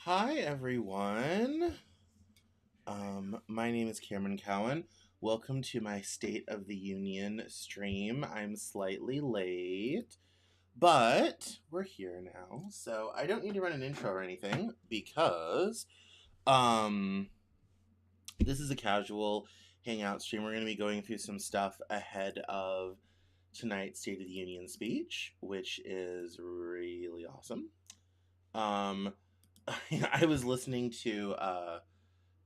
Hi, everyone. My name is Cameron Cowan. Welcome to my State of the Union stream. I'm slightly late, but we're here now, so I don't need to run an intro or anything because this is a casual hangout stream. We're going to be going through some stuff ahead of tonight's State of the Union speech, which is really awesome. I was listening to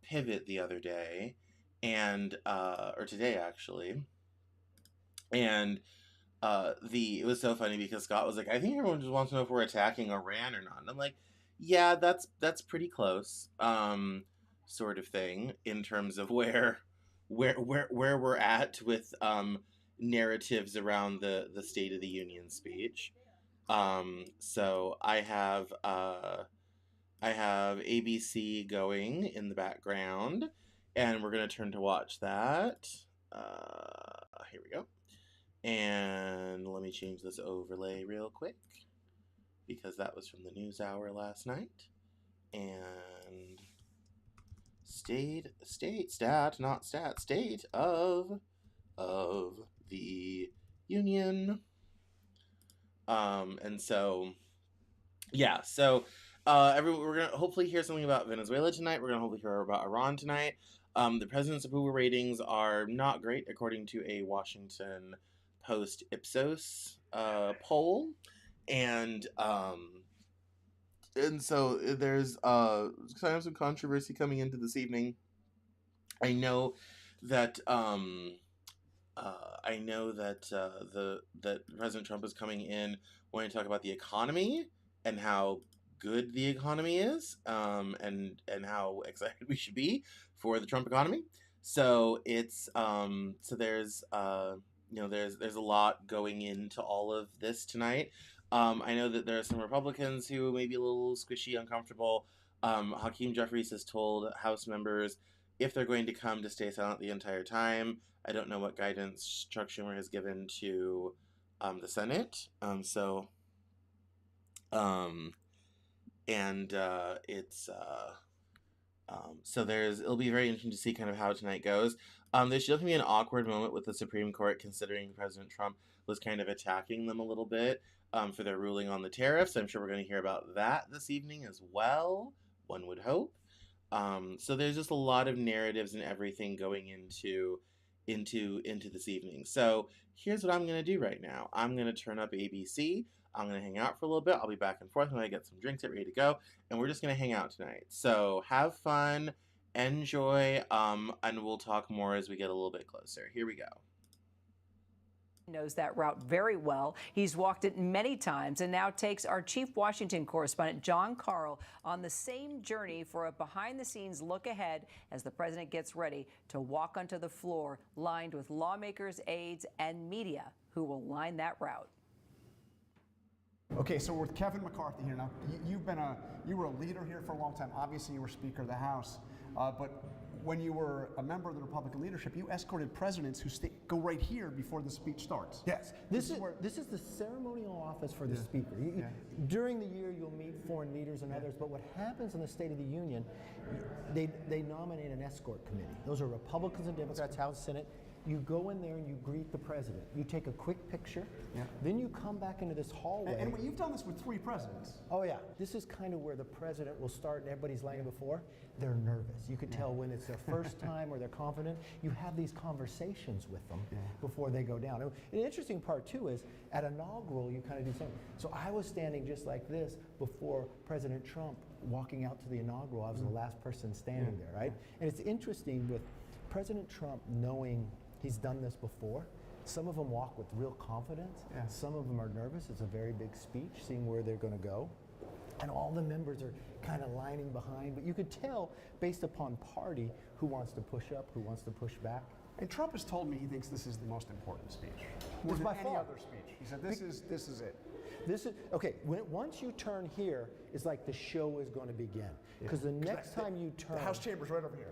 Pivot the other day, and or today actually, and it was so funny because Scott was like, "I think everyone just wants to know if we're attacking Iran or not." And I'm like, "Yeah, that's pretty close, sort of thing in terms of where we're at with narratives around the State of the Union speech." So I have ABC going in the background, and we're going to turn to watch that. Here we go. And let me change this overlay real quick because that was from the news hour last night. And state of the union. And so, yeah, so we're gonna hopefully hear something about Venezuela tonight. We're gonna hopefully hear about Iran tonight. The president's approval ratings are not great, according to a Washington Post Ipsos poll, and so there's kind of some controversy coming into this evening. I know that that President Trump is coming in wanting to talk about the economy and how good the economy is, and how excited we should be for the Trump economy. So it's so there's there's a lot going into all of this tonight. I know that there are some Republicans who may be a little squishy, uncomfortable. Hakeem Jeffries has told House members if they're going to come to stay silent the entire time. I don't know what guidance Chuck Schumer has given to the Senate. It'll be very interesting to see kind of how tonight goes. There's definitely an awkward moment with the Supreme Court, considering President Trump was kind of attacking them a little bit for their ruling on the tariffs. I'm sure we're going to hear about that this evening as well, one would hope. So there's just a lot of narratives and everything going into this evening. So here's what I'm going to do right now. I'm going to turn up ABC. I'm going to hang out for a little bit. I'll be back and forth when I get some drinks ready to go. And we're just going to hang out tonight. So have fun, enjoy, and we'll talk more as we get a little bit closer. Here we go. Knows that route very well. He's walked it many times and now takes our chief Washington correspondent, John Carl, on the same journey for a behind-the-scenes look ahead as the president gets ready to walk onto the floor lined with lawmakers, aides, and media who will line that route. Okay, so we're with Kevin McCarthy here now. You were a leader here for a long time. Obviously, you were Speaker of the House, but when you were a member of the Republican leadership, you escorted presidents who go right here before the speech starts. Yes, this is the ceremonial office for the Speaker. During the year, you'll meet foreign leaders and others, but what happens in the State of the Union, they nominate an escort committee. Those are Republicans and Democrats, House, Senate. You go in there and you greet the president. You take a quick picture. Then you come back into this hallway. And you've done this with 3 presidents. Oh yeah, this is kind of where the president will start, and everybody's lying before. They're nervous. You could tell when it's their first time or they're confident. You have these conversations with them before they go down. And the interesting part too is at inaugural you kind of do something. So I was standing just like this before President Trump walking out to the inaugural. I was the last person standing there, right? And it's interesting with President Trump knowing he's done this before. Some of them walk with real confidence. Some of them are nervous. It's a very big speech, seeing where they're going to go. And all the members are kind of lining behind. But you could tell, based upon party, who wants to push up, who wants to push back. And Trump has told me he thinks this is the most important speech. More It's than by any far. other speech. He said, this is it. Okay, once you turn here, it's like the show is going to begin. Because the next time you turn... The House chamber's right over here.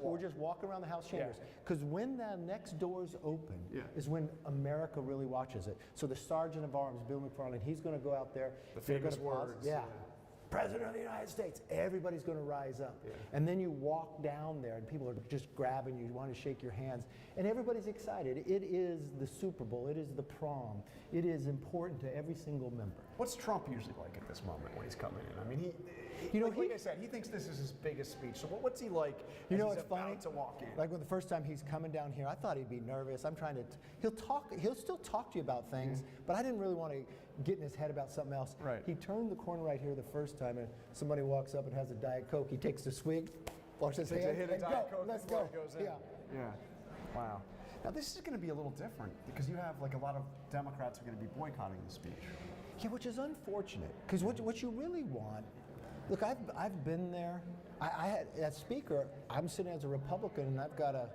We're just walking around the House chambers. Because when the next doors open is when America really watches it. So the Sergeant of Arms, Bill McFarland, he's going to go out there. The famous gonna pause. words. Yeah. President of the United States, everybody's going to rise up. Yeah. And then you walk down there and people are just grabbing you, want to shake your hands, and everybody's excited. It is the Super Bowl, it is the prom, it is important to every single member. What's Trump usually like at this moment when he's coming in? I mean, like I said, he thinks this is his biggest speech. So what's he like? You know, it's it's funny to walk in. Like when the first time he's coming down here, I thought he'd be nervous. I'm trying to. He'll still talk to you about things, but I didn't really want to get in his head about something else. Right. He turned the corner right here the first time, and somebody walks up and has a Diet Coke. He takes a swig, washes his hands, and go. Let's go. Yeah. Wow. Now this is going to be a little different because you have like a lot of Democrats who are going to be boycotting the speech. Yeah, which is unfortunate because what you really want. Look, I've been there. I had, as Speaker, I'm sitting as a Republican, and I've got a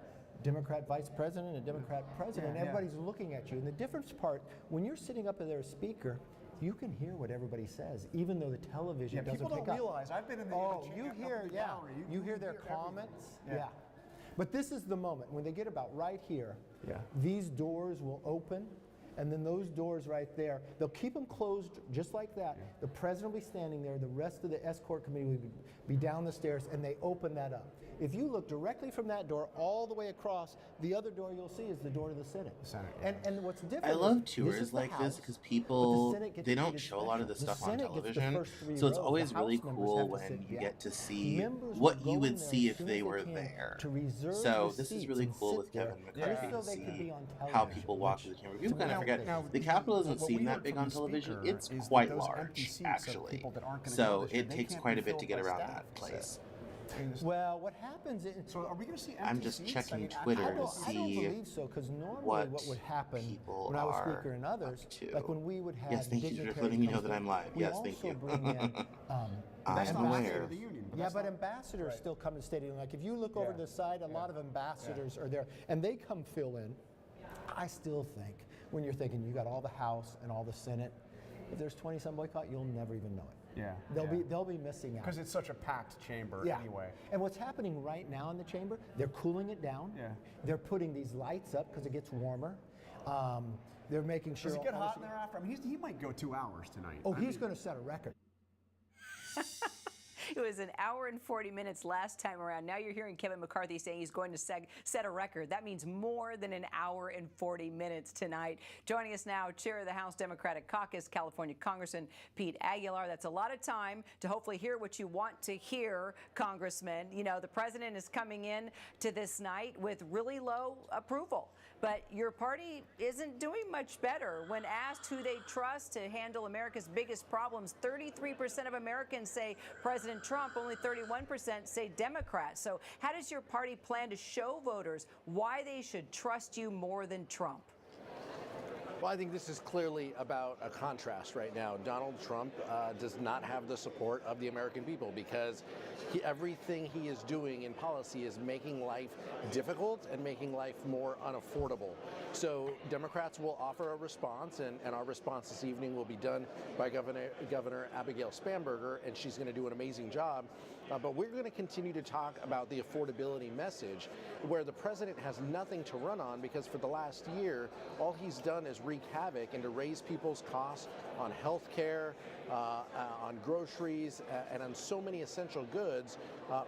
Democrat vice president, and a Democrat president, and everybody's looking at you. And the difference part, when you're sitting up there as Speaker, you can hear what everybody says, even though the television doesn't pick up. People don't realize. I've been in the you hear their comments. Yeah. But this is the moment when they get about right here. Yeah. These doors will open. And then those doors right there, they'll keep them closed just like that. Yeah. The president will be standing there. The rest of the escort committee will be down the stairs, and they open that up. If you look directly from that door all the way across, the other door you'll see is the door to the Senate. And what's different? I love tours like this because people, they don't show a lot of this stuff on television. So it's always really cool when you get to see what you would see if they were there. So this is really cool with Kevin McCarthy to see how people walk through the camera. People kind of forget the Capitol doesn't seem that big on television. It's quite large, actually. So it takes quite a bit to get around that place. Well, what happens is... So are we going to see empty I'm just seats? checking Twitter to see I don't believe so, because normally what would happen when I was Speaker and others, like when we would have Yes, thank you for letting me know that I'm live. Yes, thank you. Bring in, I'm aware. But ambassadors still come to stadium. Like if you look over to the side, a lot of ambassadors are there, and they come fill in. I still think, when you're thinking you got all the House and all the Senate, if there's 20-some boycott, you'll never even know it. Yeah, they'll be missing out because it's such a packed chamber anyway. And what's happening right now in the chamber? They're cooling it down. Yeah. They're putting these lights up because it gets warmer. They're making sure. Does it get hot in there after? I mean, he might go 2 hours tonight. Oh, he's going to set a record. It was an hour and 40 minutes last time around. Now you're hearing Kevin McCarthy saying he's going to set a record. That means more than an hour and 40 minutes tonight. Joining us now, Chair of the House Democratic Caucus, California Congressman Pete Aguilar. That's a lot of time to hopefully hear what you want to hear, Congressman. You know, the president is coming in to this night with really low approval. But your party isn't doing much better. When asked who they trust to handle America's biggest problems, 33% of Americans say President Trump, only 31% say Democrats. So how does your party plan to show voters why they should trust you more than Trump? Well, I think this is clearly about a contrast right now. Donald Trump does not have the support of the American people because everything he is doing in policy is making life difficult and making life more unaffordable. So Democrats will offer a response, and our response this evening will be done by Governor Abigail Spanberger, and she's going to do an amazing job. But we're going to continue to talk about the affordability message, where the president has nothing to run on because for the last year, all he's done is wreak havoc and to raise people's costs on health care, on groceries, and on so many essential goods,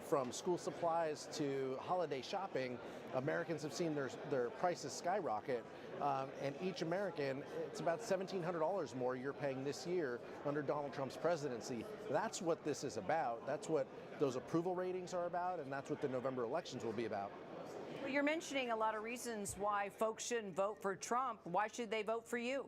from school supplies to holiday shopping. Americans have seen their prices skyrocket, and each American, it's about $1,700 more you're paying this year under Donald Trump's presidency. That's what this is about. That's what those approval ratings are about, and that's what the November elections will be about. Well, you're mentioning a lot of reasons why folks shouldn't vote for Trump. Why should they vote for you?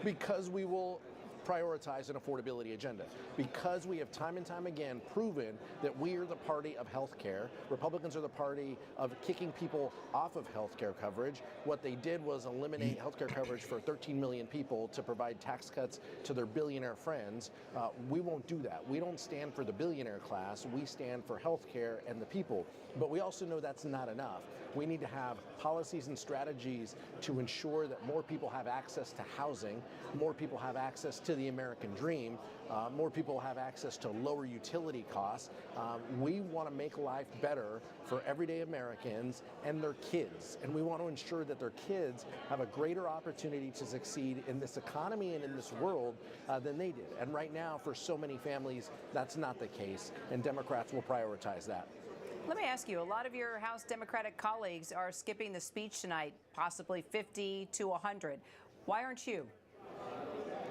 Because we will prioritize an affordability agenda. Because we have time and time again proven that we are the party of health care. Republicans are the party of kicking people off of health care coverage. What they did was eliminate health care coverage for 13 million people to provide tax cuts to their billionaire friends. We won't do that. We don't stand for the billionaire class. We stand for health care and the people. But we also know that's not enough. We need to have policies and strategies to ensure that more people have access to housing, more people have access to to the American dream. More people have access to lower utility costs. We want to make life better for everyday Americans and their kids. And we want to ensure that their kids have a greater opportunity to succeed in this economy and in this world than they did. And right now, for so many families, that's not the case. And Democrats will prioritize that. Let me ask you, a lot of your House Democratic colleagues are skipping the speech tonight, possibly 50 to 100. Why aren't you?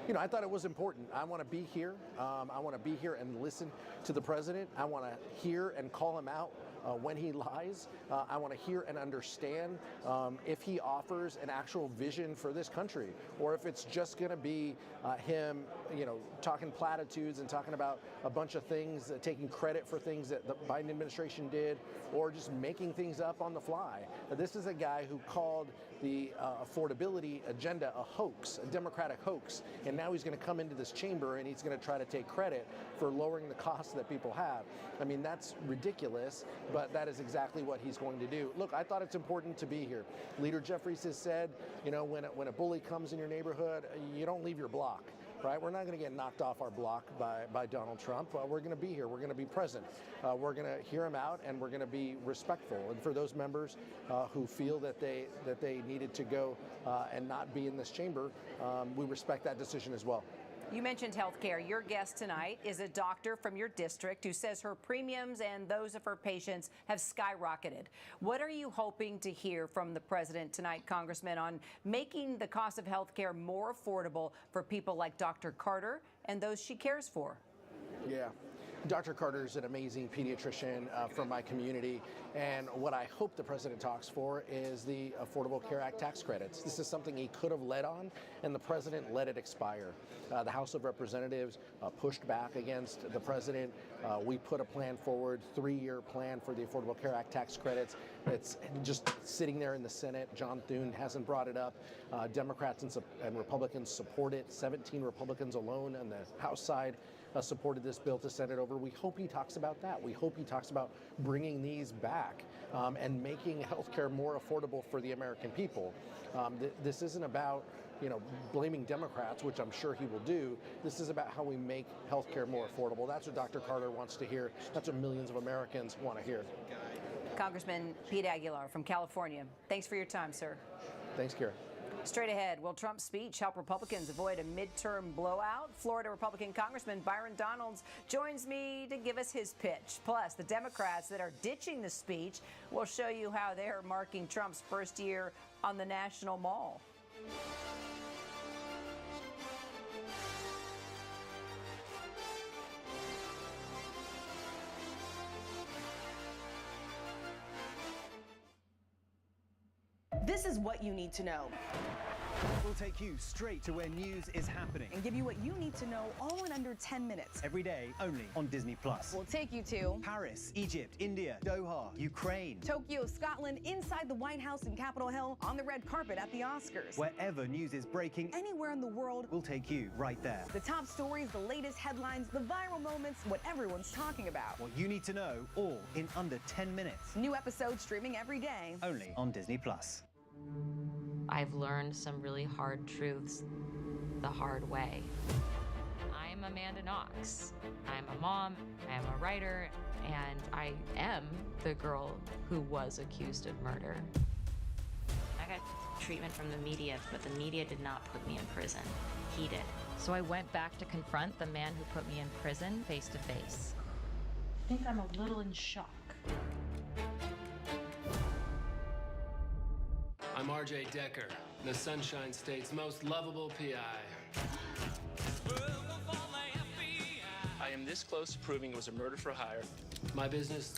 You know, I thought it was important. I want to be here. I want to be here and listen to the president. I want to hear and call him out when he lies. I want to hear and understand if he offers an actual vision for this country, or if it's just going to be him, you know, talking platitudes and talking about a bunch of things, taking credit for things that the Biden administration did, or just making things up on the fly. This is a guy who called the affordability agenda a hoax, a Democratic hoax, and now he's going to come into this chamber and he's going to try to take credit for lowering the costs that people have. I mean, that's ridiculous, but that is exactly what he's going to do. Look, I thought it's important to be here. Leader Jeffries has said, you know, when a bully comes in your neighborhood, you don't leave your block. Right? We're not going to get knocked off our block by Donald Trump. We're going to be here. We're going to be present. We're going to hear him out, and we're going to be respectful. And for those members who feel that they needed to go and not be in this chamber, we respect that decision as well. You mentioned health care. Your guest tonight is a doctor from your district who says her premiums and those of her patients have skyrocketed. What are you hoping to hear from the president tonight, Congressman, on making the cost of health care more affordable for people like Dr. Carter and those she cares for? Yeah. Dr. Carter is an amazing pediatrician from my community, and what I hope the president talks for is the Affordable Care Act tax credits. This is something he could have led on, and the president let it expire. The House of Representatives pushed back against the president. We put a plan forward, 3-year plan for the Affordable Care Act tax credits. It's just sitting there in the Senate. John Thune hasn't brought it up. Democrats and Republicans support it. 17 Republicans alone on the House side supported this bill to send it over. We hope he talks about that. We hope he talks about bringing these back and making healthcare more affordable for the American people. This isn't about, you know, blaming Democrats, which I'm sure he will do. This is about how we make healthcare more affordable. That's what Dr. Carter wants to hear. That's what millions of Americans want to hear. Congressman Pete Aguilar from California, thanks for your time, sir. Thanks, Kara. Straight ahead, will Trump's speech help Republicans avoid a midterm blowout? Florida Republican Congressman Byron Donalds joins me to give us his pitch. Plus, the Democrats that are ditching the speech will show you how they're marking Trump's first year on the National Mall. This is what you need to know. We'll take you straight to where news is happening. And give you what you need to know all in under 10 minutes. Every day, only on Disney+. We'll take you to Paris, Egypt, India, Doha, Ukraine. Tokyo, Scotland, inside the White House and Capitol Hill, on the red carpet at the Oscars. Wherever news is breaking, anywhere in the world, we'll take you right there. The top stories, the latest headlines, the viral moments, what everyone's talking about. What you need to know, all in under 10 minutes. New episodes streaming every day. Only on Disney+. I've learned some really hard truths the hard way. I'm Amanda Knox. I'm a mom, I'm a writer, and I am the girl who was accused of murder. I got treatment from the media, but the media did not put me in prison. He did. So I went back to confront the man who put me in prison face to face. I think I'm a little in shock. I'm RJ Decker, the Sunshine State's most lovable PI. I am this close to proving it was a murder for hire. My business,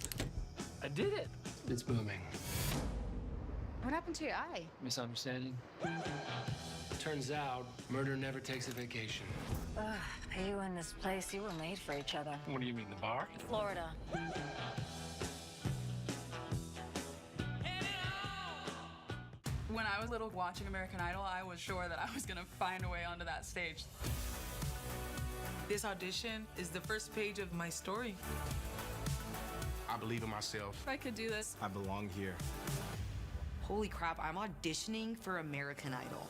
I did it. It's booming. What happened to your eye? Misunderstanding? Turns out, murder never takes a vacation. You and this place, you were made for each other. What do you mean, the bar? Florida. When I was little watching American Idol, I was sure that I was gonna find a way onto that stage. This audition is the first page of my story. I believe in myself. If I could do this. I belong here. Holy crap, I'm auditioning for American Idol.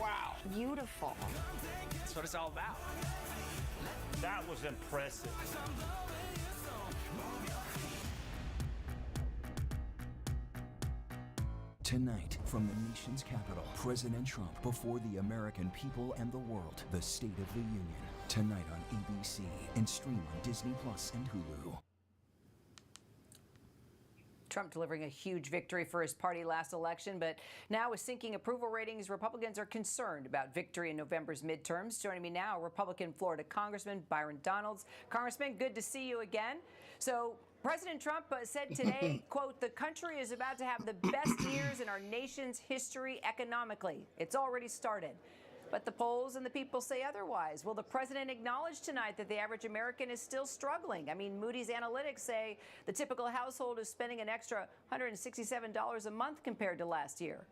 Wow. Beautiful. That's what it's all about. That was impressive. Tonight, from the nation's capital, President Trump before the American people and the world, the State of the Union. Tonight on ABC and stream on Disney Plus and Hulu. Trump delivering a huge victory for his party last election, but now with sinking approval ratings, Republicans are concerned about victory in November's midterms. Joining me now, Republican Florida Congressman Byron Donalds. Congressman, good to see you again. So President Trump said today, quote, the country is about to have the best years in our nation's history economically. It's already started. But the polls and the people say otherwise. Will the president acknowledge tonight that the average American is still struggling? I mean, Moody's Analytics say the typical household is spending an extra $167 a month compared to last year.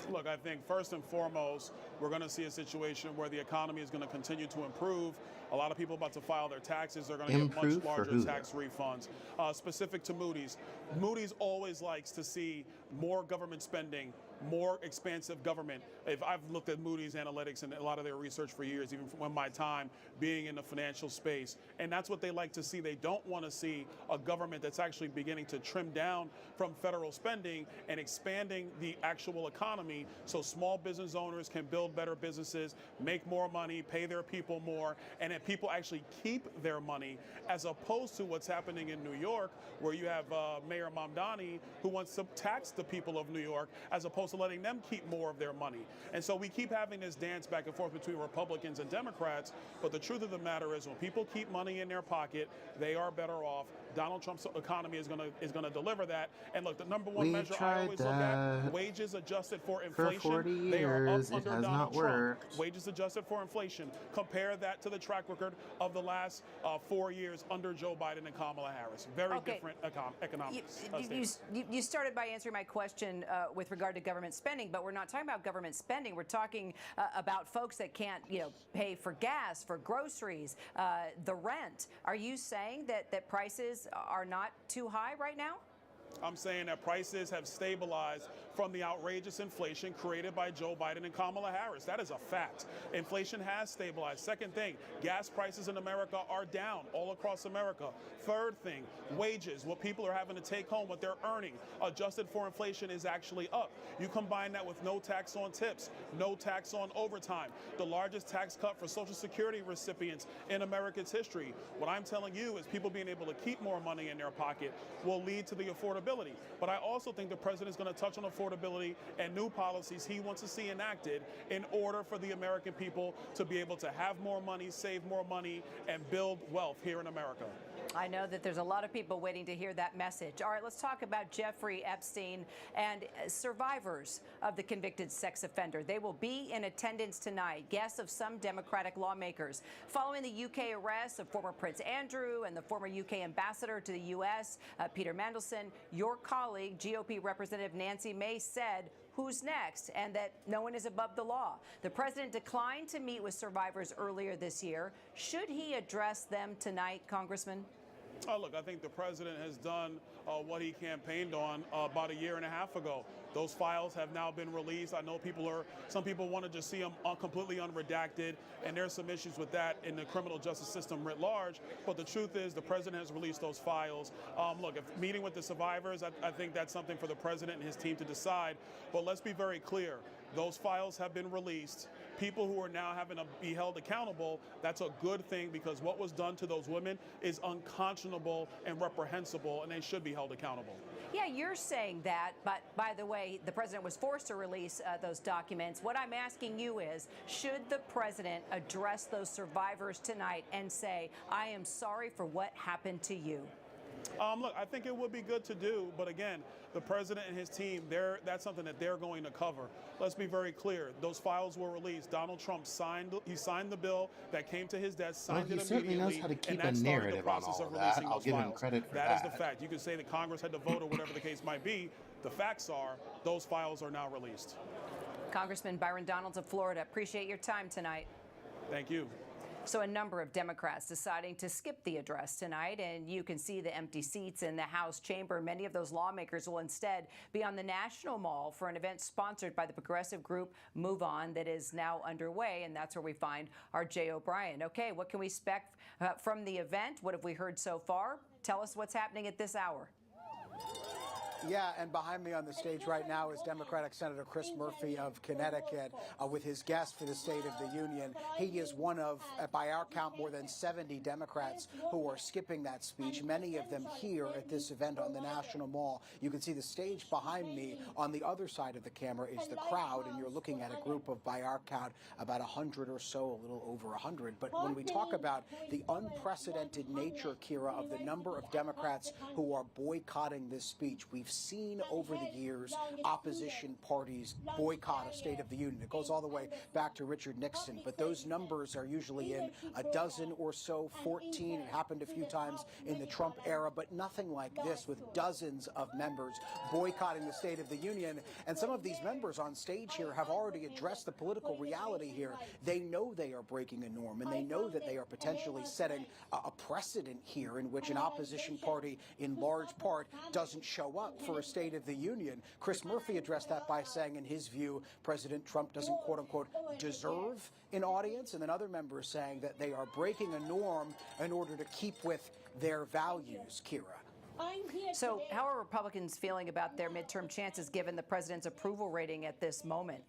Look, I think first and foremost, we're going to see a situation where the economy is going to continue to improve. A lot of people about to file their taxes. They're going to get much larger tax refunds. Specific to Moody's, Moody's always likes to see more government spending, more expansive government. If I've looked at Moody's Analytics and a lot of their research for years, even from my time being in the financial space, and that's what they like to see. They don't want to see a government that's actually beginning to trim down from federal spending and expanding the actual economy so small business owners can build better businesses, make more money, pay their people more, and that people actually keep their money, as opposed to what's happening in New York, where you have Mayor Mamdani, who wants to tax the people of New York, as opposed to letting them keep more of their money. And so we keep having this dance back and forth between Republicans and Democrats, but the truth of the matter is when people keep money in their pocket, they are better off. Donald Trump's economy is going to deliver that. And look, the number one measure I always look at, wages adjusted for inflation, for 40 years, they are up it under has Donald not Trump. worked. Wages adjusted for inflation. Compare that to the track record of the last 4 years under Joe Biden and Kamala Harris. Very different economics. You started by answering my question with regard to government spending, but we're not talking about government spending. We're talking about folks that can't, pay for gas, for groceries, the rent. Are you saying that prices are not too high right now? I'm saying that prices have stabilized from the outrageous inflation created by Joe Biden and Kamala Harris. That is a fact. Inflation has stabilized. Second thing, gas prices in America are down all across America. Third thing, wages, what people are having to take home, what they're earning, adjusted for inflation, is actually up. You combine that with no tax on tips, no tax on overtime, the largest tax cut for Social Security recipients in America's history. What I'm telling you is people being able to keep more money in their pocket will lead to the affordability. But I also think the president is going to touch on affordability and new policies he wants to see enacted in order for the American people to be able to have more money, save more money, and build wealth here in America. I know that there's a lot of people waiting to hear that message. All right, let's talk about Jeffrey Epstein and survivors of the convicted sex offender. They will be in attendance tonight, guests of some Democratic lawmakers. Following the UK arrest of former Prince Andrew and the former UK ambassador to the U.S., Peter Mandelson, your colleague, GOP Representative Nancy Mace, said, who's next, and that no one is above the law. The president declined to meet with survivors earlier this year. Should he address them tonight, Congressman? Oh, look, I think the president has done what he campaigned on about a year and a half ago. Those files have now been released. I know some people want to just see them completely unredacted, and there's some issues with that in the criminal justice system writ large. But the truth is the president has released those files. Look, if meeting with the survivors, I think that's something for the president and his team to decide. But let's be very clear. Those files have been released. People who are now having to be held accountable, that's a good thing, because what was done to those women is unconscionable and reprehensible, and they should be held accountable. Yeah, you're saying that, but by the way, the president was forced to release those documents. What I'm asking you is, should the president address those survivors tonight and say, I am sorry for what happened to you? Look, I think it would be good to do, but again, the president and his team, that's something that they're going to cover. Let's be very clear. Those files were released. Donald Trump signed the bill that came to his desk, signed it immediately. He certainly knows how to keep a narrative on all of that. I'll give him credit for that. That is the fact. You could say that Congress had to vote or whatever the case might be. The facts are those files are now released. Congressman Byron Donalds of Florida, appreciate your time tonight. Thank you. So a number of Democrats deciding to skip the address tonight, and you can see the empty seats in the House chamber. Many of those lawmakers will instead be on the National Mall for an event sponsored by the progressive group Move On that is now underway, and that's where we find our Jay O'Brien. Okay, what can we expect from the event? What have we heard so far? Tell us what's happening at this hour. Yeah, and behind me on the stage right now is Democratic Senator Chris Murphy of Connecticut with his guest for the State of the Union. He is one of, by our count, more than 70 Democrats who are skipping that speech, many of them here at this event on the National Mall. You can see the stage behind me. On the other side of the camera is the crowd, and you're looking at a group of, by our count, about 100 or so, a little over 100. But when we talk about the unprecedented nature, Kira, of the number of Democrats who are boycotting this speech, we've seen over the years opposition parties boycott a State of the Union. It goes all the way back to Richard Nixon, but those numbers are usually in a dozen or so, 14. It happened a few times in the Trump era, but nothing like this with dozens of members boycotting the State of the Union. And some of these members on stage here have already addressed the political reality here. They know they are breaking a norm, and they know that they are potentially setting a precedent here in which an opposition party in large part doesn't show up for a State of the Union. Chris Murphy addressed that by saying, in his view, President Trump doesn't, quote unquote, deserve an audience. And then other members saying that they are breaking a norm in order to keep with their values, Kira. So how are Republicans feeling about their midterm chances given the president's approval rating at this moment?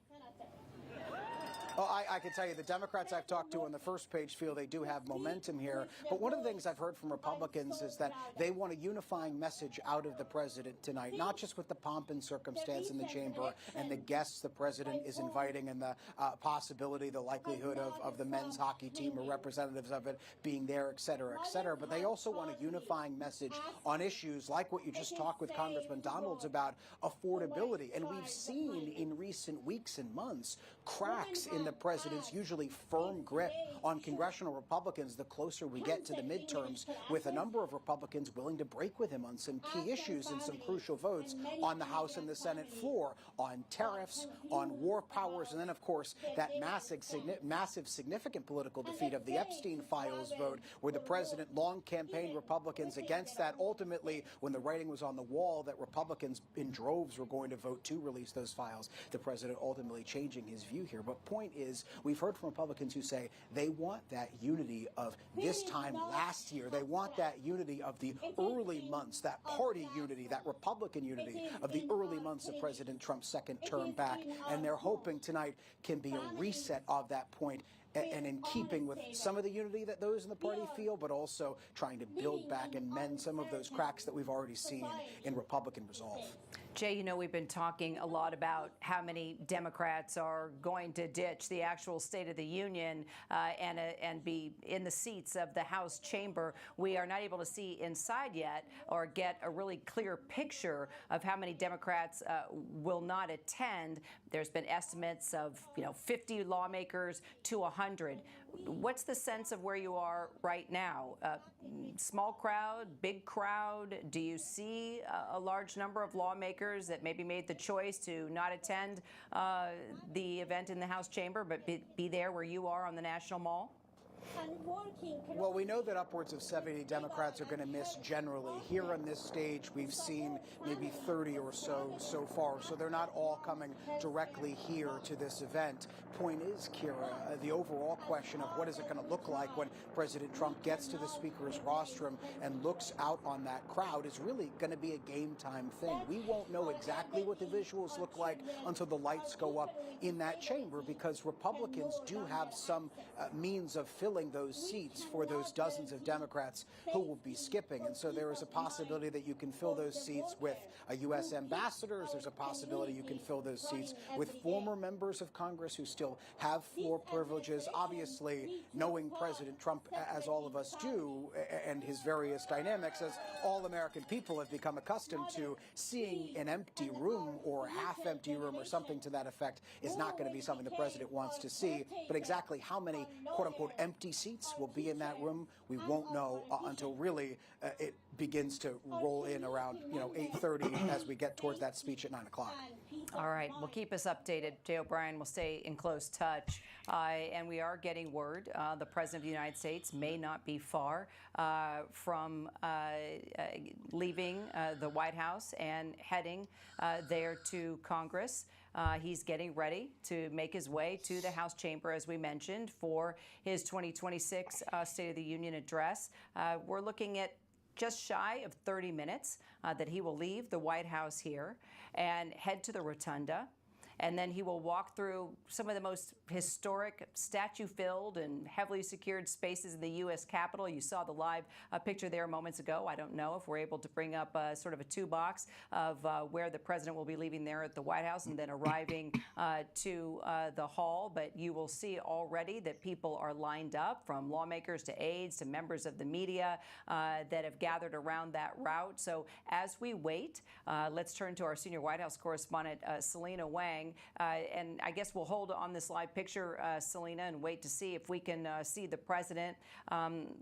Well, I can tell you the Democrats I've talked to on the first page feel they do have momentum here. But one of the things I've heard from Republicans is that they want a unifying message out of the president tonight, not just with the pomp and circumstance in the chamber and the guests the president is inviting and the possibility, the likelihood of the men's hockey team or representatives of it being there, et cetera, but they also want a unifying message on issues like what you just talked with Congressman Donalds about, affordability. And we've seen in recent weeks and months cracks in the president's usually firm grip on congressional Republicans the closer we get to the midterms, with a number of Republicans willing to break with him on some key issues and some crucial votes on the House and the Senate floor, on tariffs, on war powers, and then, of course, that massive significant political defeat of the Epstein files vote, where the president long campaigned Republicans against that. Ultimately, when the writing was on the wall that Republicans in droves were going to vote to release those files, the president ultimately changing his view here. But point is, we've heard from Republicans who say they want that unity of this time last year. They want that unity of the early months, that party unity, that Republican unity of the early months of President Trump's second term back. And they're hoping tonight can be a reset of that point, and in keeping with some of the unity that those in the party feel, but also trying to build back and mend some of those cracks that we've already seen in Republican resolve. Jay, you know, we've been talking a lot about how many Democrats are going to ditch the actual State of the Union and be in the seats of the House chamber. We are not able to see inside yet or get a really clear picture of how many Democrats will not attend. There's been estimates of, 50 lawmakers to 100. What's the sense of where you are right now? Small crowd, big crowd? Do you see a large number of lawmakers that maybe made the choice to not attend the event in the House chamber, but be there where you are on the National Mall? Well, we know that upwards of 70 Democrats are going to miss generally. Here on this stage, we've seen maybe 30 or so far, so they're not all coming directly here to this event. Point is, Kira, the overall question of what is it going to look like when President Trump gets to the speaker's rostrum and looks out on that crowd is really going to be a game time thing. We won't know exactly what the visuals look like until the lights go up in that chamber, because Republicans do have some means of filling those seats for those dozens of Democrats who will be skipping. And so there is a possibility that you can fill those seats with U.S. ambassadors. There's a possibility you can fill those seats with former members of Congress who still have floor privileges. Obviously, knowing President Trump, as all of us do, and his various dynamics, as all American people have become accustomed to, seeing an empty room or half-empty room or something to that effect is not going to be something the president wants to see. But exactly how many, quote-unquote, empty seats will be in that room, we won't know until really it begins to roll in around 8:30 as we get towards that speech at 9 o'clock. All right, well, keep us updated. Jay O'Brien will stay in close touch. And we are getting word the President of the United States may not be far from leaving the White House and heading there to Congress. He's getting ready to make his way to the House chamber, as we mentioned, for his 2026 State of the Union address. We're looking at just shy of 30 minutes that he will leave the White House here and head to the Rotunda. And then he will walk through some of the most historic, statue-filled and heavily secured spaces in the U.S. Capitol. You saw the live picture there moments ago. I don't know if we're able to bring up sort of a two-box of where the president will be leaving there at the White House and then arriving to the hall. But you will see already that people are lined up, from lawmakers to aides to members of the media that have gathered around that route. So as we wait, let's turn to our senior White House correspondent, Selena Wang. And I guess we'll hold on this live picture, Selena, and wait to see if we can see the president.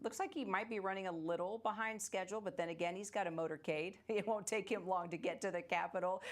Looks like he might be running a little behind schedule, but then again, he's got a motorcade. It won't take him long to get to the Capitol.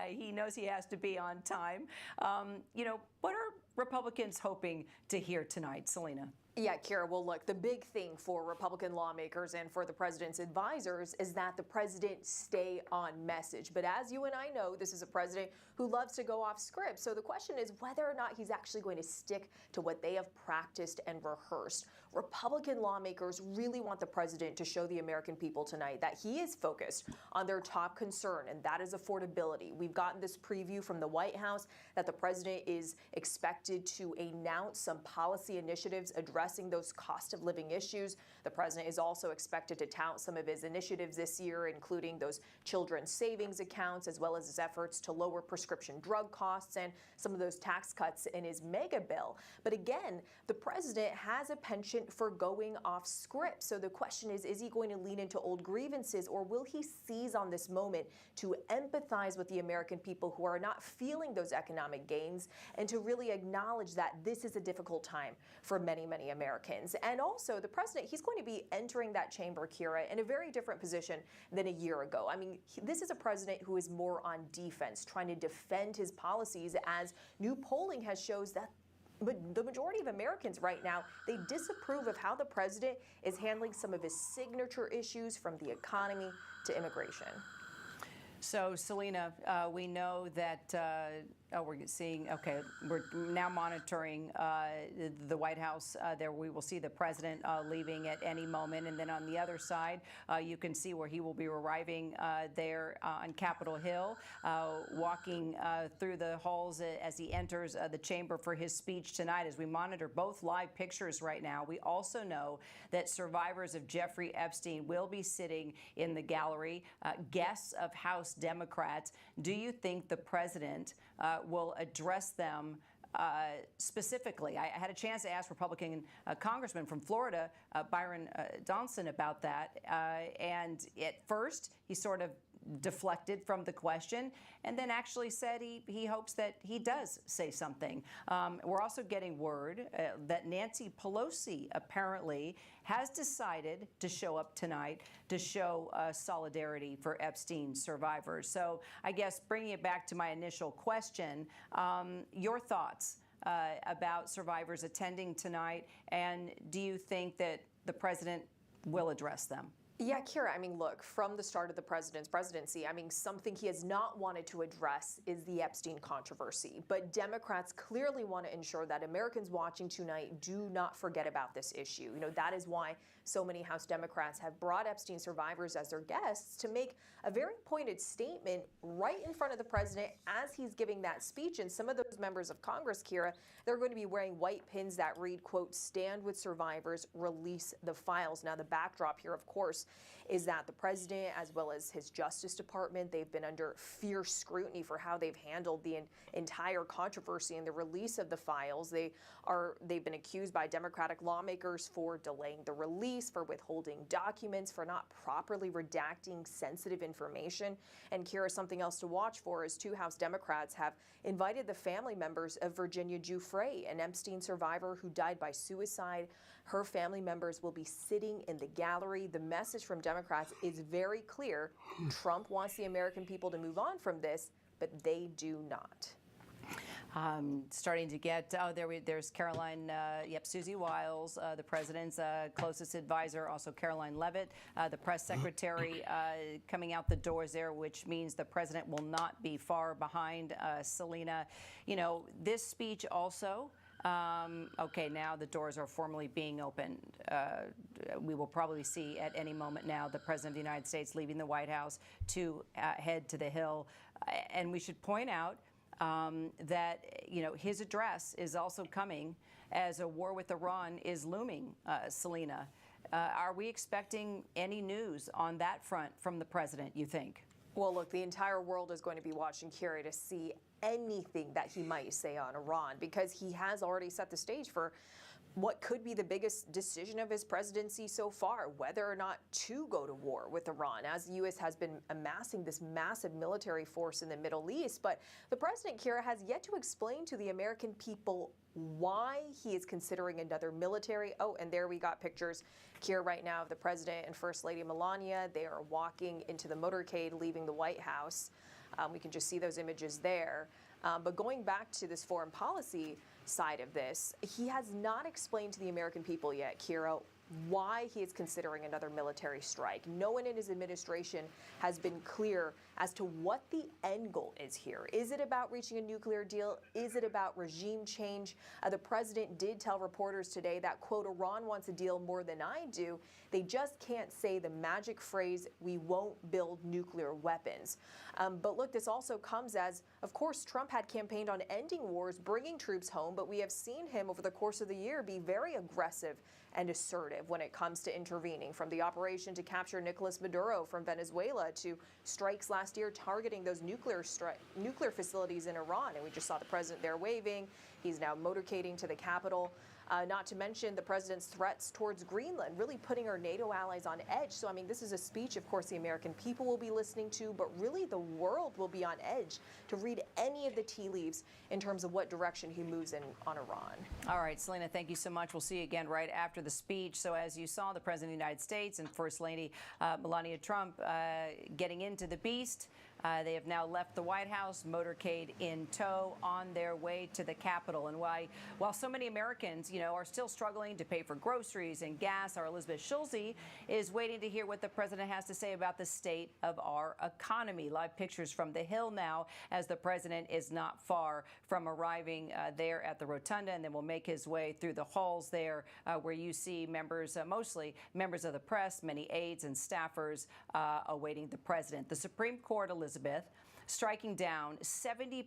He knows he has to be on time. What are Republicans hoping to hear tonight, Selena? Yeah, Kira, well, look, the big thing for Republican lawmakers and for the president's advisors is that the president stay on message. But as you and I know, this is a president who loves to go off script. So the question is whether or not he's actually going to stick to what they have practiced and rehearsed. Republican lawmakers really want the president to show the American people tonight that he is focused on their top concern, and that is affordability. We've gotten this preview from the White House that the president is expected to announce some policy initiatives addressing those cost of living issues. The president is also expected to tout some of his initiatives this year, including those children's savings accounts, as well as his efforts to lower prescription drug costs and some of those tax cuts in his mega bill. But again, the president has a penchant for going off script. So the question is he going to lean into old grievances, or will he seize on this moment to empathize with the American people who are not feeling those economic gains and to really acknowledge that this is a difficult time for many, many Americans? And also, the president, he's going to be entering that chamber, Kira, in a very different position than a year ago. I mean, this is a president who is more on defense, trying to defend his policies, as new polling has shows that the majority of Americans right now, they disapprove of how the president is handling some of his signature issues, from the economy to immigration. So, Selena, we know that we're now monitoring the White House. There we will see the president leaving at any moment. And then on the other side, you can see where he will be arriving there on Capitol Hill, walking through the halls as he enters the chamber for his speech tonight. As we monitor both live pictures right now, we also know that survivors of Jeffrey Epstein will be sitting in the gallery, guests of House Democrats. Do you think the president will address them specifically? I had a chance to ask Republican Congressman from Florida, Byron Donson, about that. And at first, he sort of deflected from the question and then actually said he hopes that he does say something. We're also getting word that Nancy Pelosi apparently has decided to show up tonight to show solidarity for Epstein survivors. So I guess bringing it back to my initial question, your thoughts about survivors attending tonight, and do you think that the president will address them? Yeah, Kira, I mean, look, from the start of the president's presidency, I mean, something he has not wanted to address is the Epstein controversy. But Democrats clearly want to ensure that Americans watching tonight do not forget about this issue. You know, that is why so many House Democrats have brought Epstein survivors as their guests to make a very pointed statement right in front of the president as he's giving that speech. And some of those members of Congress, Kira, they're going to be wearing white pins that read, quote, "Stand with survivors, release the files." Now, the backdrop here, of course, is that the president, as well as his Justice Department, they've been under fierce scrutiny for how they've handled the entire controversy and the release of the files. They've been accused by Democratic lawmakers for delaying the release, for withholding documents, for not properly redacting sensitive information. And Kira, something else to watch for is 2 House Democrats have invited the family members of Virginia Giuffre, an Epstein survivor who died by suicide Her family members will be sitting in the gallery. The message from Democrats is very clear. Trump wants the American people to move on from this, but they do not. Starting to get, there's Caroline, Susie Wiles, the president's closest advisor, also Caroline Levitt, the press secretary, coming out the doors there, which means the president will not be far behind. Selena, this speech also, okay, now the doors are formally being opened. We will probably see at any moment now the President of the United States leaving the White House to head to the Hill. And we should point out that his address is also coming as a war with Iran is looming. Selena, are we expecting any news on that front from the president, you think? Well, look, the entire world is going to be watching Kira to see anything that he might say on Iran, because he has already set the stage for what could be the biggest decision of his presidency so far, whether or not to go to war with Iran, as the U.S. has been amassing this massive military force in the Middle East. But the president, Kira, has yet to explain to the American people why he is considering another military. Oh, and there we got pictures, Kira, right now of the president and First Lady Melania. They are walking into the motorcade, leaving the White House. We can just see those images there. But going back to this foreign policy side of this, he has not explained to the American people yet, Kira, why he is considering another military strike. No one in his administration has been clear as to what the end goal is here. Is it about reaching a nuclear deal? Is it about regime change? The president did tell reporters today that, quote, Iran wants a deal more than I do. They just can't say the magic phrase, we won't build nuclear weapons. But look, this also comes as, of course, Trump had campaigned on ending wars, bringing troops home, but we have seen him over the course of the year be very aggressive and assertive when it comes to intervening, from the operation to capture Nicolas Maduro from Venezuela to strikes last year targeting those nuclear facilities in Iran. And we just saw the president there waving. He's now motorcading to the Capitol. Not to mention the president's threats towards Greenland, really putting our NATO allies on edge. So, I mean, this is a speech, of course, the American people will be listening to, but really the world will be on edge to read any of the tea leaves in terms of what direction he moves in on Iran. All right, Selena, thank you so much. We'll see you again right after the speech. So as you saw, the President of the United States and First Lady Melania Trump getting into the beast. They have now left the White House, motorcade in tow, on their way to the Capitol. And while so many Americans, are still struggling to pay for groceries and gas, our Elizabeth Schulze is waiting to hear what the president has to say about the state of our economy. Live pictures from the Hill now, as the president is not far from arriving there at the rotunda, and then will make his way through the halls there, where you see members, mostly members of the press, many aides and staffers awaiting the president. The Supreme Court, Elizabeth, striking down 70%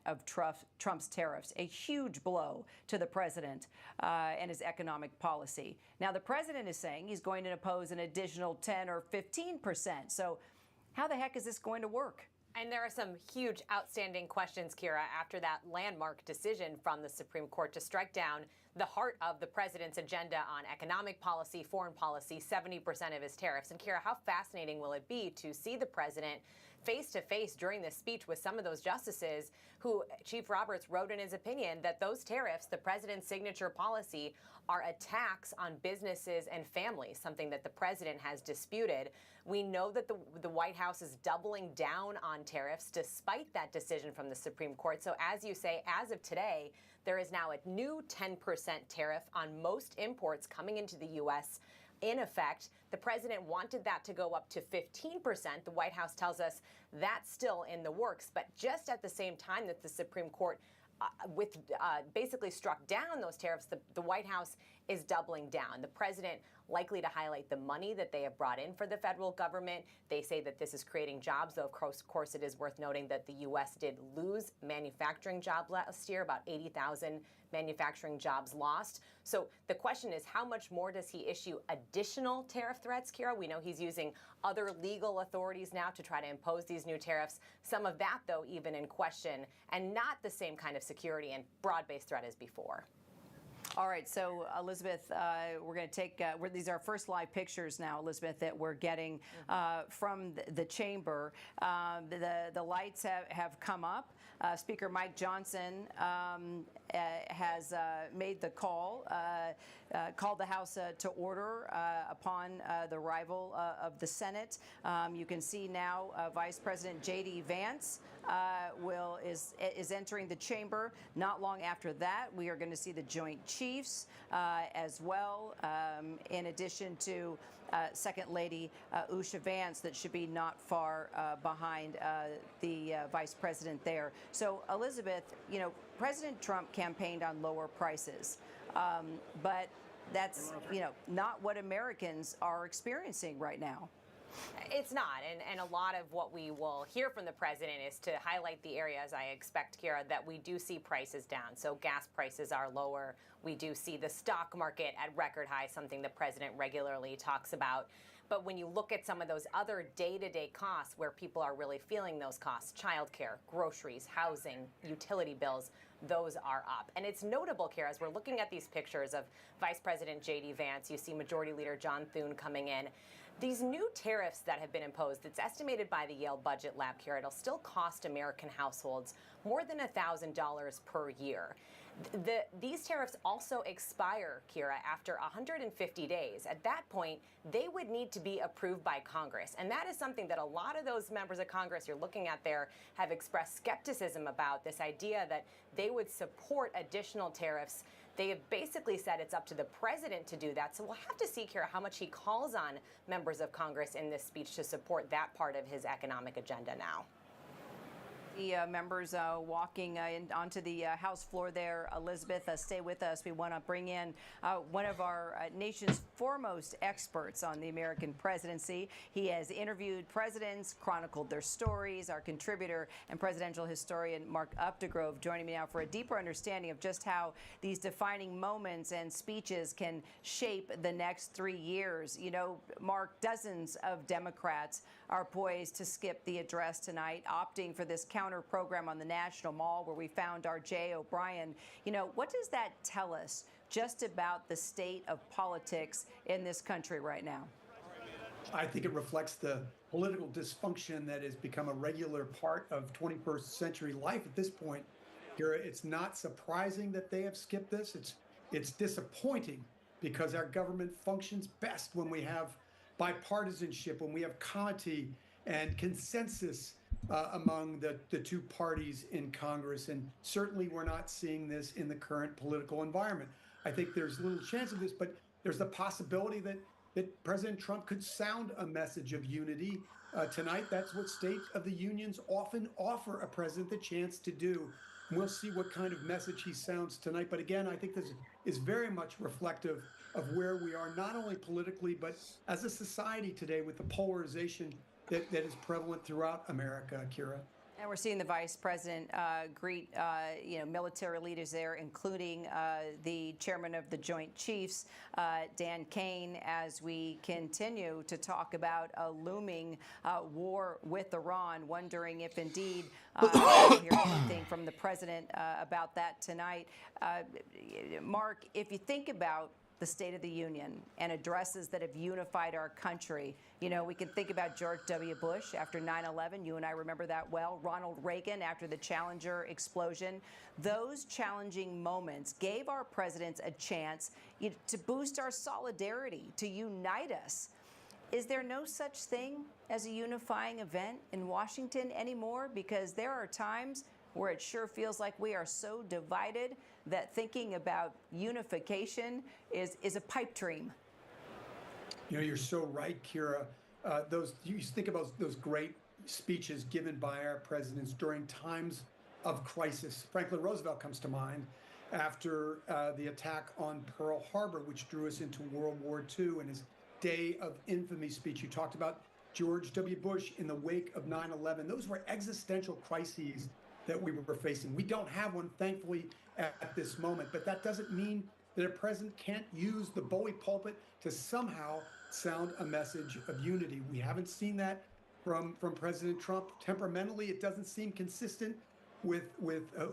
of Trump's tariffs, a huge blow to the president and his economic policy. Now, the president is saying he's going to impose an additional 10 or 15%. So how the heck is this going to work? And there are some huge outstanding questions, Kira, after that landmark decision from the Supreme Court to strike down the heart of the president's agenda on economic policy, foreign policy, 70% of his tariffs. And Kira, how fascinating will it be to see the president face-to-face during this speech with some of those justices who Chief Roberts wrote in his opinion that those tariffs, the president's signature policy, are a tax on businesses and families, something that the president has disputed. We know that the White House is doubling down on tariffs despite that decision from the Supreme Court. So as you say, as of today, there is now a new 10% tariff on most imports coming into the U.S. in effect. The president wanted that to go up to 15%. The White House tells us that's still in the works. But just at the same time that the Supreme Court basically struck down those tariffs, the White House is doubling down. The president likely to highlight the money that they have brought in for the federal government. They say that this is creating jobs, though, of course, it is worth noting that the U.S. did lose manufacturing jobs last year, about 80,000 manufacturing jobs lost. So the question is, how much more does he issue additional tariff threats, Kira? We know he's using other legal authorities now to try to impose these new tariffs. Some of that, though, even in question, and not the same kind of security and broad-based threat as before. All right, so Elizabeth, we're going to take, these are our first live pictures now, Elizabeth, that we're getting from the chamber. The lights have come up. Speaker Mike Johnson has made the call, called the House to order upon the arrival of the Senate. You can see now Vice President J.D. Vance is entering the chamber. Not long after that, we are going to see the Joint Chiefs as well, in addition to Second Lady Usha Vance, that should be not far behind the Vice President there. So, Elizabeth, you know, President Trump campaigned on lower prices, but that's, you know, not what Americans are experiencing right now. It's not, and a lot of what we will hear from the president is to highlight the areas, I expect, Kira, that we do see prices down. So gas prices are lower. We do see the stock market at record highs, something the president regularly talks about. But when you look at some of those other day-to-day costs where people are really feeling those costs, childcare, groceries, housing, utility bills, those are up. And it's notable, Kira, as we're looking at these pictures of Vice President J.D. Vance, you see Majority Leader John Thune coming in. These new tariffs that have been imposed, it's estimated by the Yale Budget Lab, Kira, it'll still cost American households more than $1,000 per year. These tariffs also expire, Kira, after 150 days. At that point, they would need to be approved by Congress. And that is something that a lot of those members of Congress you're looking at there have expressed skepticism about, this idea that they would support additional tariffs. They have basically said it's up to the president to do that. So we'll have to see, Kira, how much he calls on members of Congress in this speech to support that part of his economic agenda now. The members walking onto the House floor there. Elizabeth, stay with us. We want to bring in one of our nation's foremost experts on the American presidency. He has interviewed presidents, chronicled their stories. Our contributor and presidential historian Mark Updegrove joining me now for a deeper understanding of just how these defining moments and speeches can shape the next 3 years. You know, Mark, dozens of Democrats are poised to skip the address tonight, opting for this counter program on the National Mall where we found our Jay O'Brien. You know, what does that tell us just about the state of politics in this country right now? I think it reflects the political dysfunction that has become a regular part of 21st century life at this point. It's not surprising that they have skipped this. It's disappointing because our government functions best when we have bipartisanship, when we have comity and consensus among the two parties in Congress. And certainly we're not seeing this in the current political environment. I think there's little chance of this, but there's the possibility that President Trump could sound a message of unity tonight. That's what State of the Unions often offer a president the chance to do. And we'll see what kind of message he sounds tonight. But again, I think this is very much reflective of where we are, not only politically, but as a society today with the polarization that is prevalent throughout America, Kira. And we're seeing the vice president greet, military leaders there, including the chairman of the Joint Chiefs, Dan Kane, as we continue to talk about a looming war with Iran, wondering if indeed we'll hear anything from the president about that tonight. Mark, if you think about the State of the Union and addresses that have unified our country. You know, we can think about George W. Bush after 9/11. You and I remember that well. Ronald Reagan after the Challenger explosion. Those challenging moments gave our presidents a chance to boost our solidarity, to unite us. Is there no such thing as a unifying event in Washington anymore? Because there are times where it sure feels like we are so divided that thinking about unification is a pipe dream. You know, you're so right, Kira. You think about those great speeches given by our presidents during times of crisis. Franklin Roosevelt comes to mind after the attack on Pearl Harbor, which drew us into World War II, and his Day of Infamy speech. You talked about George W. Bush in the wake of 9/11. Those were existential crises that we were facing. We don't have one, thankfully, at this moment, but that doesn't mean that a president can't use the Bowie pulpit to somehow sound a message of unity. We haven't seen that from President Trump. Temperamentally, it doesn't seem consistent with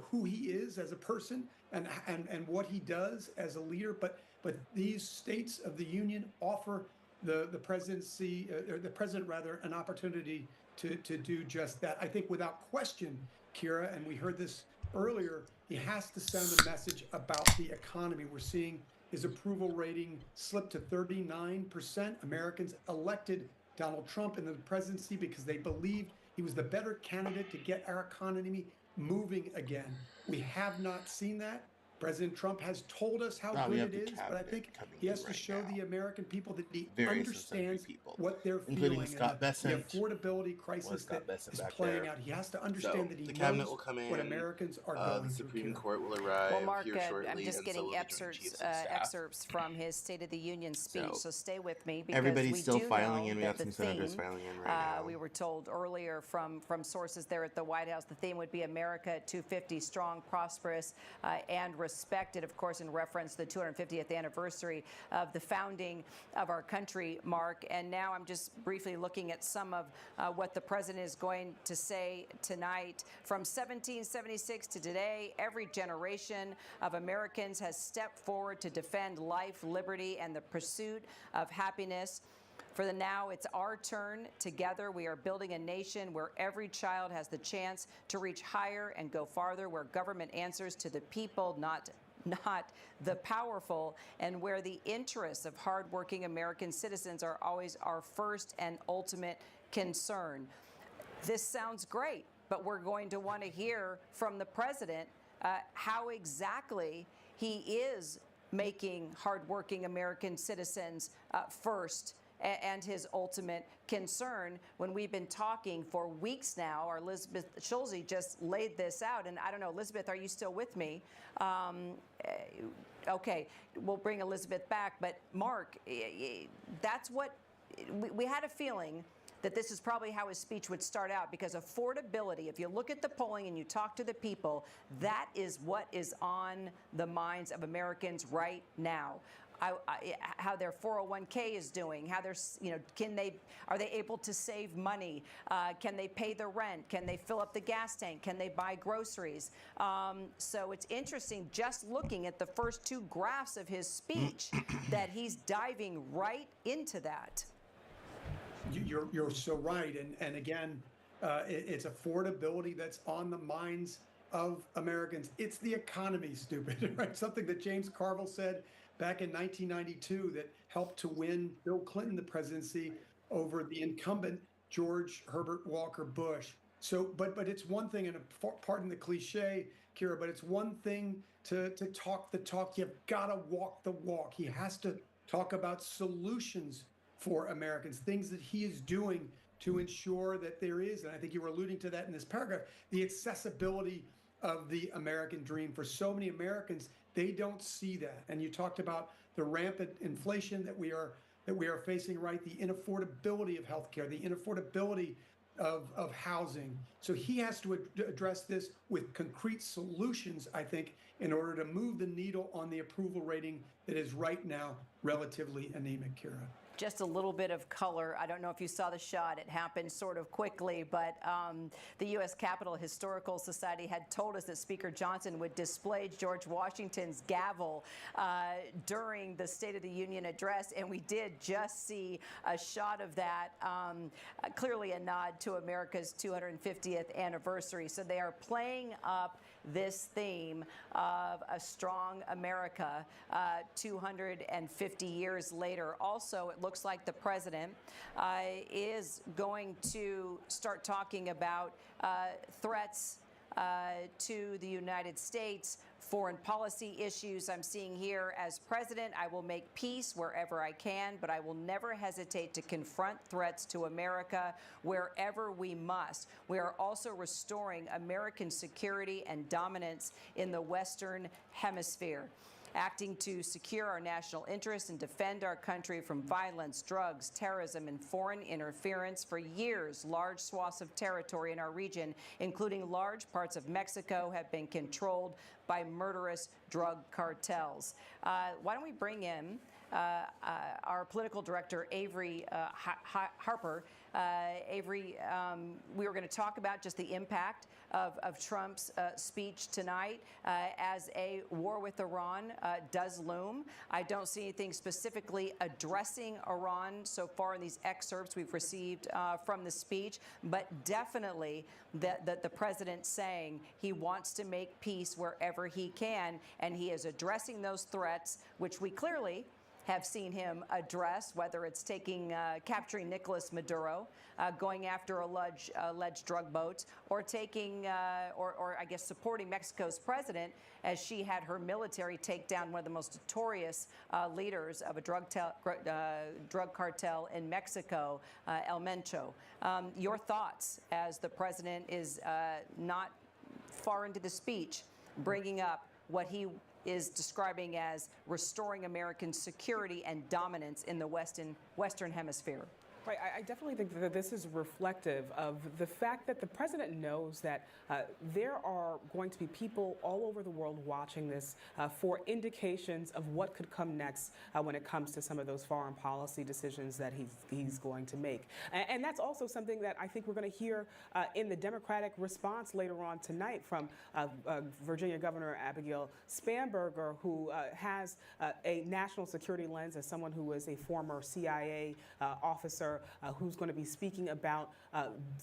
who he is as a person and what he does as a leader. But these states of the union offer the presidency, or the president rather, an opportunity to do just that. I think without question, Kira, and we heard this earlier, he has to send a message about the economy. We're seeing his approval rating slip to 39%. Americans elected Donald Trump in the presidency because they believed he was the better candidate to get our economy moving again. We have not seen that. President Trump has told us how good it is, but I think he has to show the American people that he understands what they're feeling, Scott and the affordability crisis that is playing out. He has to understand that he knows what Americans are going the through. Supreme Court will arrive Well, Mark, here shortly, I'm just getting excerpts from his State of the Union speech, so stay with me because everybody's we still do filing know in. We that got some senators filing in right now. We were told earlier from sources there at the White House the theme would be America at 250, strong, prosperous, and respected, of course, in reference to the 250th anniversary of the founding of our country, Mark. And now I'm just briefly looking at some of what the president is going to say tonight. From 1776 to today, every generation of Americans has stepped forward to defend life, liberty, and the pursuit of happiness. For the now, it's our turn. Together, we are building a nation where every child has the chance to reach higher and go farther, where government answers to the people, not the powerful, and where the interests of hardworking American citizens are always our first and ultimate concern. This sounds great, but we're going to want to hear from the president how exactly he is making hardworking American citizens first and his ultimate concern. When we've been talking for weeks now, our Elizabeth Schulze just laid this out. And I don't know, Elizabeth, are you still with me? Okay, we'll bring Elizabeth back. But Mark, that's what we had a feeling that this is probably how his speech would start out, because affordability, if you look at the polling and you talk to the people, that is what is on the minds of Americans right now. How their 401k is doing, how they're, are they able to save money? Can they pay the rent? Can they fill up the gas tank? Can they buy groceries? So it's interesting just looking at the first two graphs of his speech that he's diving right into that. You're so right. And again, it's affordability that's on the minds of Americans. It's the economy, stupid, right? Something that James Carville said back in 1992 that helped to win Bill Clinton the presidency over the incumbent George Herbert Walker Bush. So, but it's one thing, and pardon the cliche, Kira, but it's one thing to talk the talk. You've got to walk the walk. He has to talk about solutions for Americans, things that he is doing to ensure that there is, and I think you were alluding to that in this paragraph, the accessibility of the American dream. For so many Americans, they don't see that. And you talked about the rampant inflation that we are facing, right? The inaffordability of healthcare, the inaffordability of housing. So he has to address this with concrete solutions, I think, in order to move the needle on the approval rating that is right now relatively anemic, Kira. Just a little bit of color. I don't know if you saw the shot. It happened sort of quickly, but the U.S. Capitol Historical Society had told us that Speaker Johnson would display George Washington's gavel during the State of the Union address, and we did just see a shot of that, clearly a nod to America's 250th anniversary. So they are playing up this theme of a strong America 250 years later. Also, it looks like the president is going to start talking about threats to the United States, foreign policy issues. I'm seeing here, as president, I will make peace wherever I can, but I will never hesitate to confront threats to America wherever we must. We are also restoring American security and dominance in the Western Hemisphere, acting to secure our national interests and defend our country from violence, drugs, terrorism, and foreign interference. For years, large swaths of territory in our region, including large parts of Mexico, have been controlled by murderous drug cartels. Why don't we bring in our political director, Avery Harper. Avery, we were going to talk about just the impact of Trump's speech tonight as a war with Iran does loom. I don't see anything specifically addressing Iran so far in these excerpts we've received from the speech, but definitely the president saying he wants to make peace wherever he can, and he is addressing those threats, which we clearly have seen him address, whether it's capturing Nicolas Maduro, going after alleged drug boats, or or I guess supporting Mexico's president as she had her military take down one of the most notorious leaders of a drug cartel in Mexico, El Mencho. Your thoughts as the president is not far into the speech, bringing up what he is describing as restoring American security and dominance in the Western Hemisphere. Right. I definitely think that this is reflective of the fact that the president knows that there are going to be people all over the world watching this for indications of what could come next when it comes to some of those foreign policy decisions that he's going to make. And that's also something that I think we're going to hear in the Democratic response later on tonight from Virginia Governor Abigail Spanberger, who has a national security lens as someone who was a former CIA officer who's going to be speaking about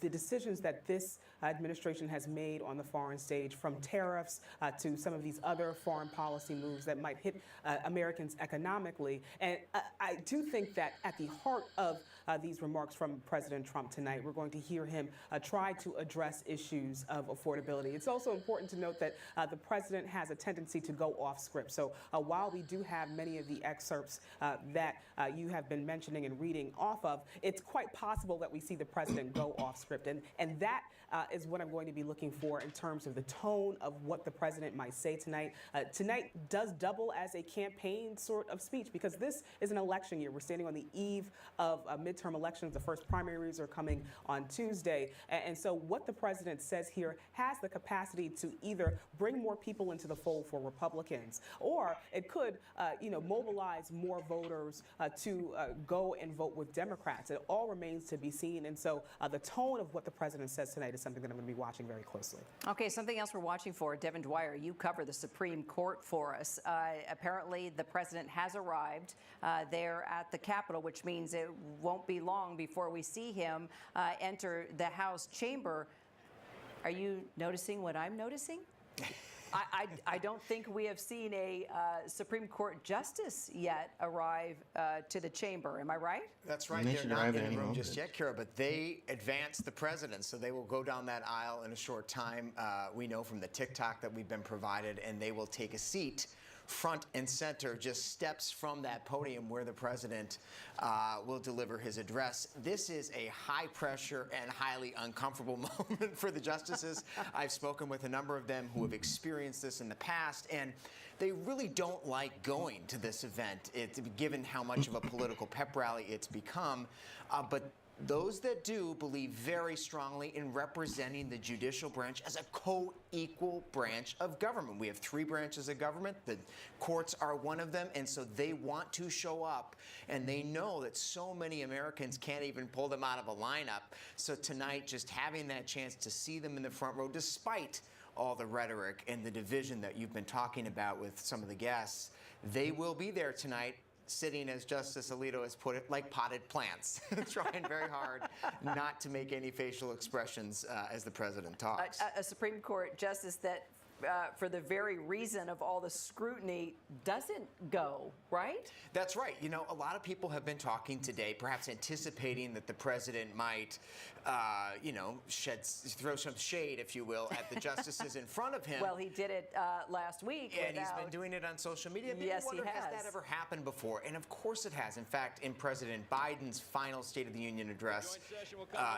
the decisions that this administration has made on the foreign stage, from tariffs to some of these other foreign policy moves that might hit Americans economically. And I do think that at the heart of these remarks from President Trump tonight, we're going to hear him try to address issues of affordability. It's also important to note that the president has a tendency to go off script. So while we do have many of the excerpts that you have been mentioning and reading off of, it's quite possible that we see the president go off script. And that is what I'm going to be looking for in terms of the tone of what the president might say tonight. Tonight does double as a campaign sort of speech because this is an election year. We're standing on the eve of midterm elections. The first primaries are coming on Tuesday. And so what the president says here has the capacity to either bring more people into the fold for Republicans, or it could, mobilize more voters to go and vote with Democrats. It all remains to be seen. And so the tone of what the president says tonight is something that I'm going to be watching very closely. Okay, something else we're watching for. Devin Dwyer, you cover the Supreme Court for us. Apparently, the president has arrived there at the Capitol, which means it won't be long before we see him enter the House chamber. Are you noticing what I'm noticing? I don't think we have seen a Supreme Court justice yet arrive to the chamber. Am I right? That's right. They're not in the room just yet, Kira, but they advanced the president, so they will go down that aisle in a short time. We know from the TikTok that we've been provided, and they will take a seat front and center, just steps from that podium where the president will deliver his address. This is a high-pressure and highly uncomfortable moment for the justices. I've spoken with a number of them who have experienced this in the past, and they really don't like going to this event, given how much of a political pep rally it's become. But those that do believe very strongly in representing the judicial branch as a co-equal branch of government. We have three branches of government. The courts are one of them, and so they want to show up, and they know that so many Americans can't even pull them out of a lineup. So tonight, just having that chance to see them in the front row, despite all the rhetoric and the division that you've been talking about with some of the guests, they will be there tonight, sitting, as Justice Alito has put it, like potted plants, trying very hard not to make any facial expressions as the president talks. A Supreme Court justice that, for the very reason of all the scrutiny, doesn't go, right? That's right. You know, a lot of people have been talking today, perhaps anticipating that the president might, throw some shade, if you will, at the justices in front of him. Well, he did it last week. And he's been doing it on social media. Yes, he has. Has that ever happened before? And of course it has. In fact, in President Biden's final State of the Union address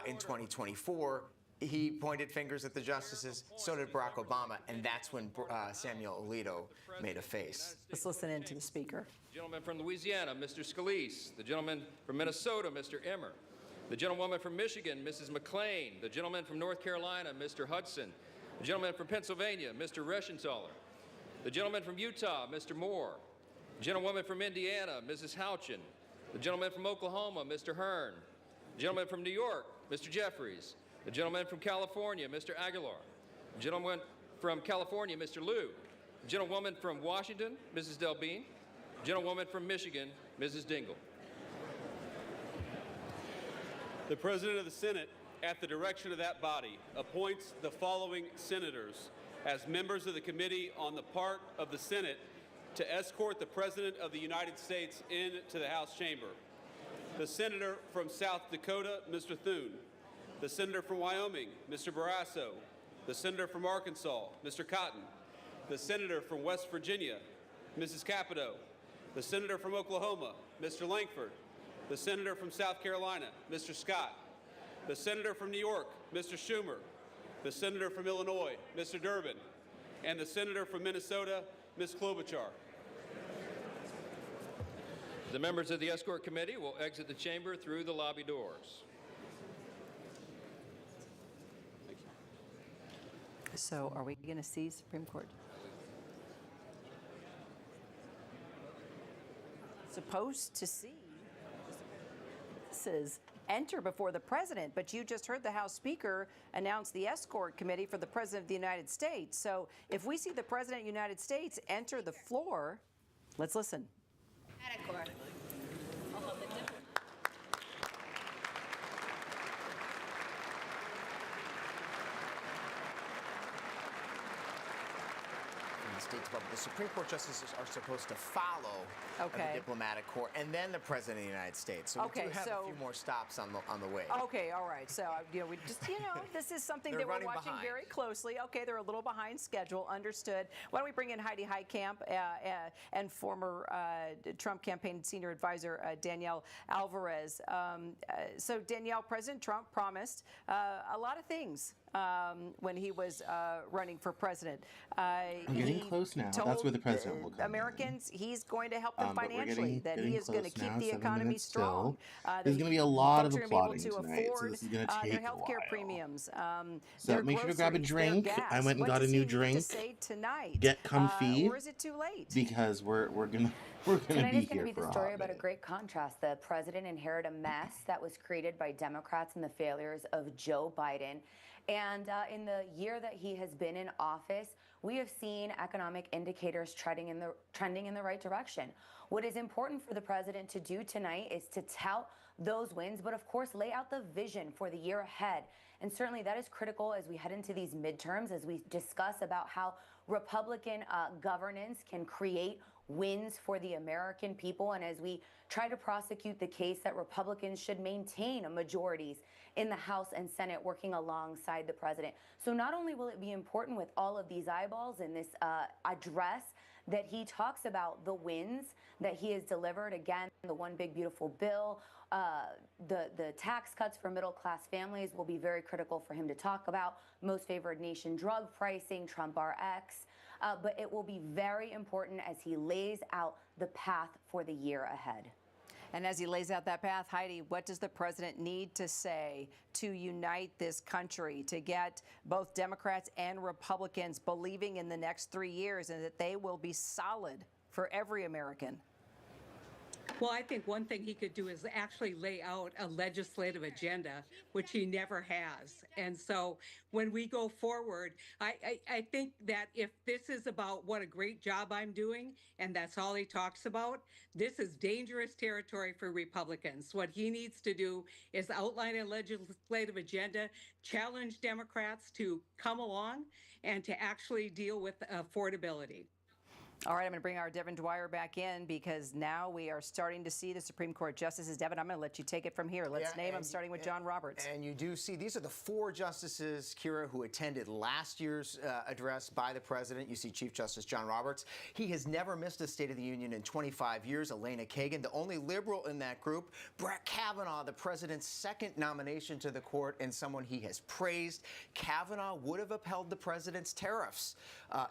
in 2024, he pointed fingers at the justices, so did Barack Obama, and that's when Samuel Alito made a face. Let's listen in to the speaker. The gentleman from Louisiana, Mr. Scalise. The gentleman from Minnesota, Mr. Emmer. The gentlewoman from Michigan, Mrs. McClain. The gentleman from North Carolina, Mr. Hudson. The gentleman from Pennsylvania, Mr. Reschenthaler. The gentleman from Utah, Mr. Moore. The gentlewoman from Indiana, Mrs. Houchin. The gentleman from Oklahoma, Mr. Hearn. The gentleman from New York, Mr. Jeffries. The gentleman from California, Mr. Aguilar. The gentleman from California, Mr. Liu. The gentlewoman from Washington, Mrs. Delbene. The gentlewoman from Michigan, Mrs. Dingell. The President of the Senate, at the direction of that body, appoints the following senators as members of the Committee on the part of the Senate to escort the President of the United States into the House chamber. The Senator from South Dakota, Mr. Thune. The Senator from Wyoming, Mr. Barrasso. The Senator from Arkansas, Mr. Cotton. The Senator from West Virginia, Mrs. Capito. The Senator from Oklahoma, Mr. Lankford. The Senator from South Carolina, Mr. Scott. The Senator from New York, Mr. Schumer. The Senator from Illinois, Mr. Durbin. And the Senator from Minnesota, Ms. Klobuchar. The members of the escort committee will exit the chamber through the lobby doors. So are we going to see Supreme Court? Supposed to see witnesses enter before the president, but you just heard the House Speaker announce the escort committee for the President of the United States. So if we see the President of the United States enter the floor, let's listen. The Supreme Court justices are supposed to follow the diplomatic corps and then the President of the United States. So we do have a few more stops on the way. Okay, all right. So, we just, this is something that we're watching very closely. Okay, they're a little behind schedule. Understood. Why don't we bring in Heidi Heitkamp and former Trump campaign senior advisor Danielle Alvarez. So, Danielle, President Trump promised a lot of things when he was running for president. I'm getting close now. That's where the president will come Americans, he's going to help them financially, that he is going to keep the 7 economy minutes strong. There's going to be a lot of folks are applauding able to tonight, so afford this is going to take their a health care while. premiums. So make sure to grab a drink. I went and got a new drink. Get comfy. Or is it too late? Because we're gonna Tonight be is going here to be for the a story hot about a minute. great contrast. The president inherited a mess that was created by Democrats and the failures of Joe Biden. And in the year that he has been in office, we have seen economic indicators trending in the right direction. What is important for the president to do tonight is to tout those wins, but of course lay out the vision for the year ahead. And certainly that is critical as we head into these midterms, as we discuss about how Republican governance can create wins for the American people, and as we try to prosecute the case that Republicans should maintain majorities in the House and Senate working alongside the president. So not only will it be important with all of these eyeballs in this address that he talks about the wins that he has delivered, again, the one big beautiful bill, the tax cuts for middle-class families will be very critical for him to talk about, most favored nation drug pricing, Trump RX, but it will be very important as he lays out the path for the year ahead. And as he lays out that path, Heidi, what does the president need to say to unite this country, to get both Democrats and Republicans believing in the next 3 years and that they will be solid for every American? Well, I think one thing he could do is actually lay out a legislative agenda, which he never has. And so when we go forward, I think that if this is about what a great job I'm doing, and that's all he talks about, this is dangerous territory for Republicans. What he needs to do is outline a legislative agenda, challenge Democrats to come along and to actually deal with affordability. All right, I'm going to bring our Devin Dwyer back in because now we are starting to see the Supreme Court justices. Devin, I'm going to let you take it from here. Let's name them, starting with John Roberts. And you do see these are the 4 justices, Kira, who attended last year's address by the president. You see Chief Justice John Roberts. He has never missed a State of the Union in 25 years. Elena Kagan, the only liberal in that group. Brett Kavanaugh, the president's second nomination to the court and someone he has praised. Kavanaugh would have upheld the president's tariffs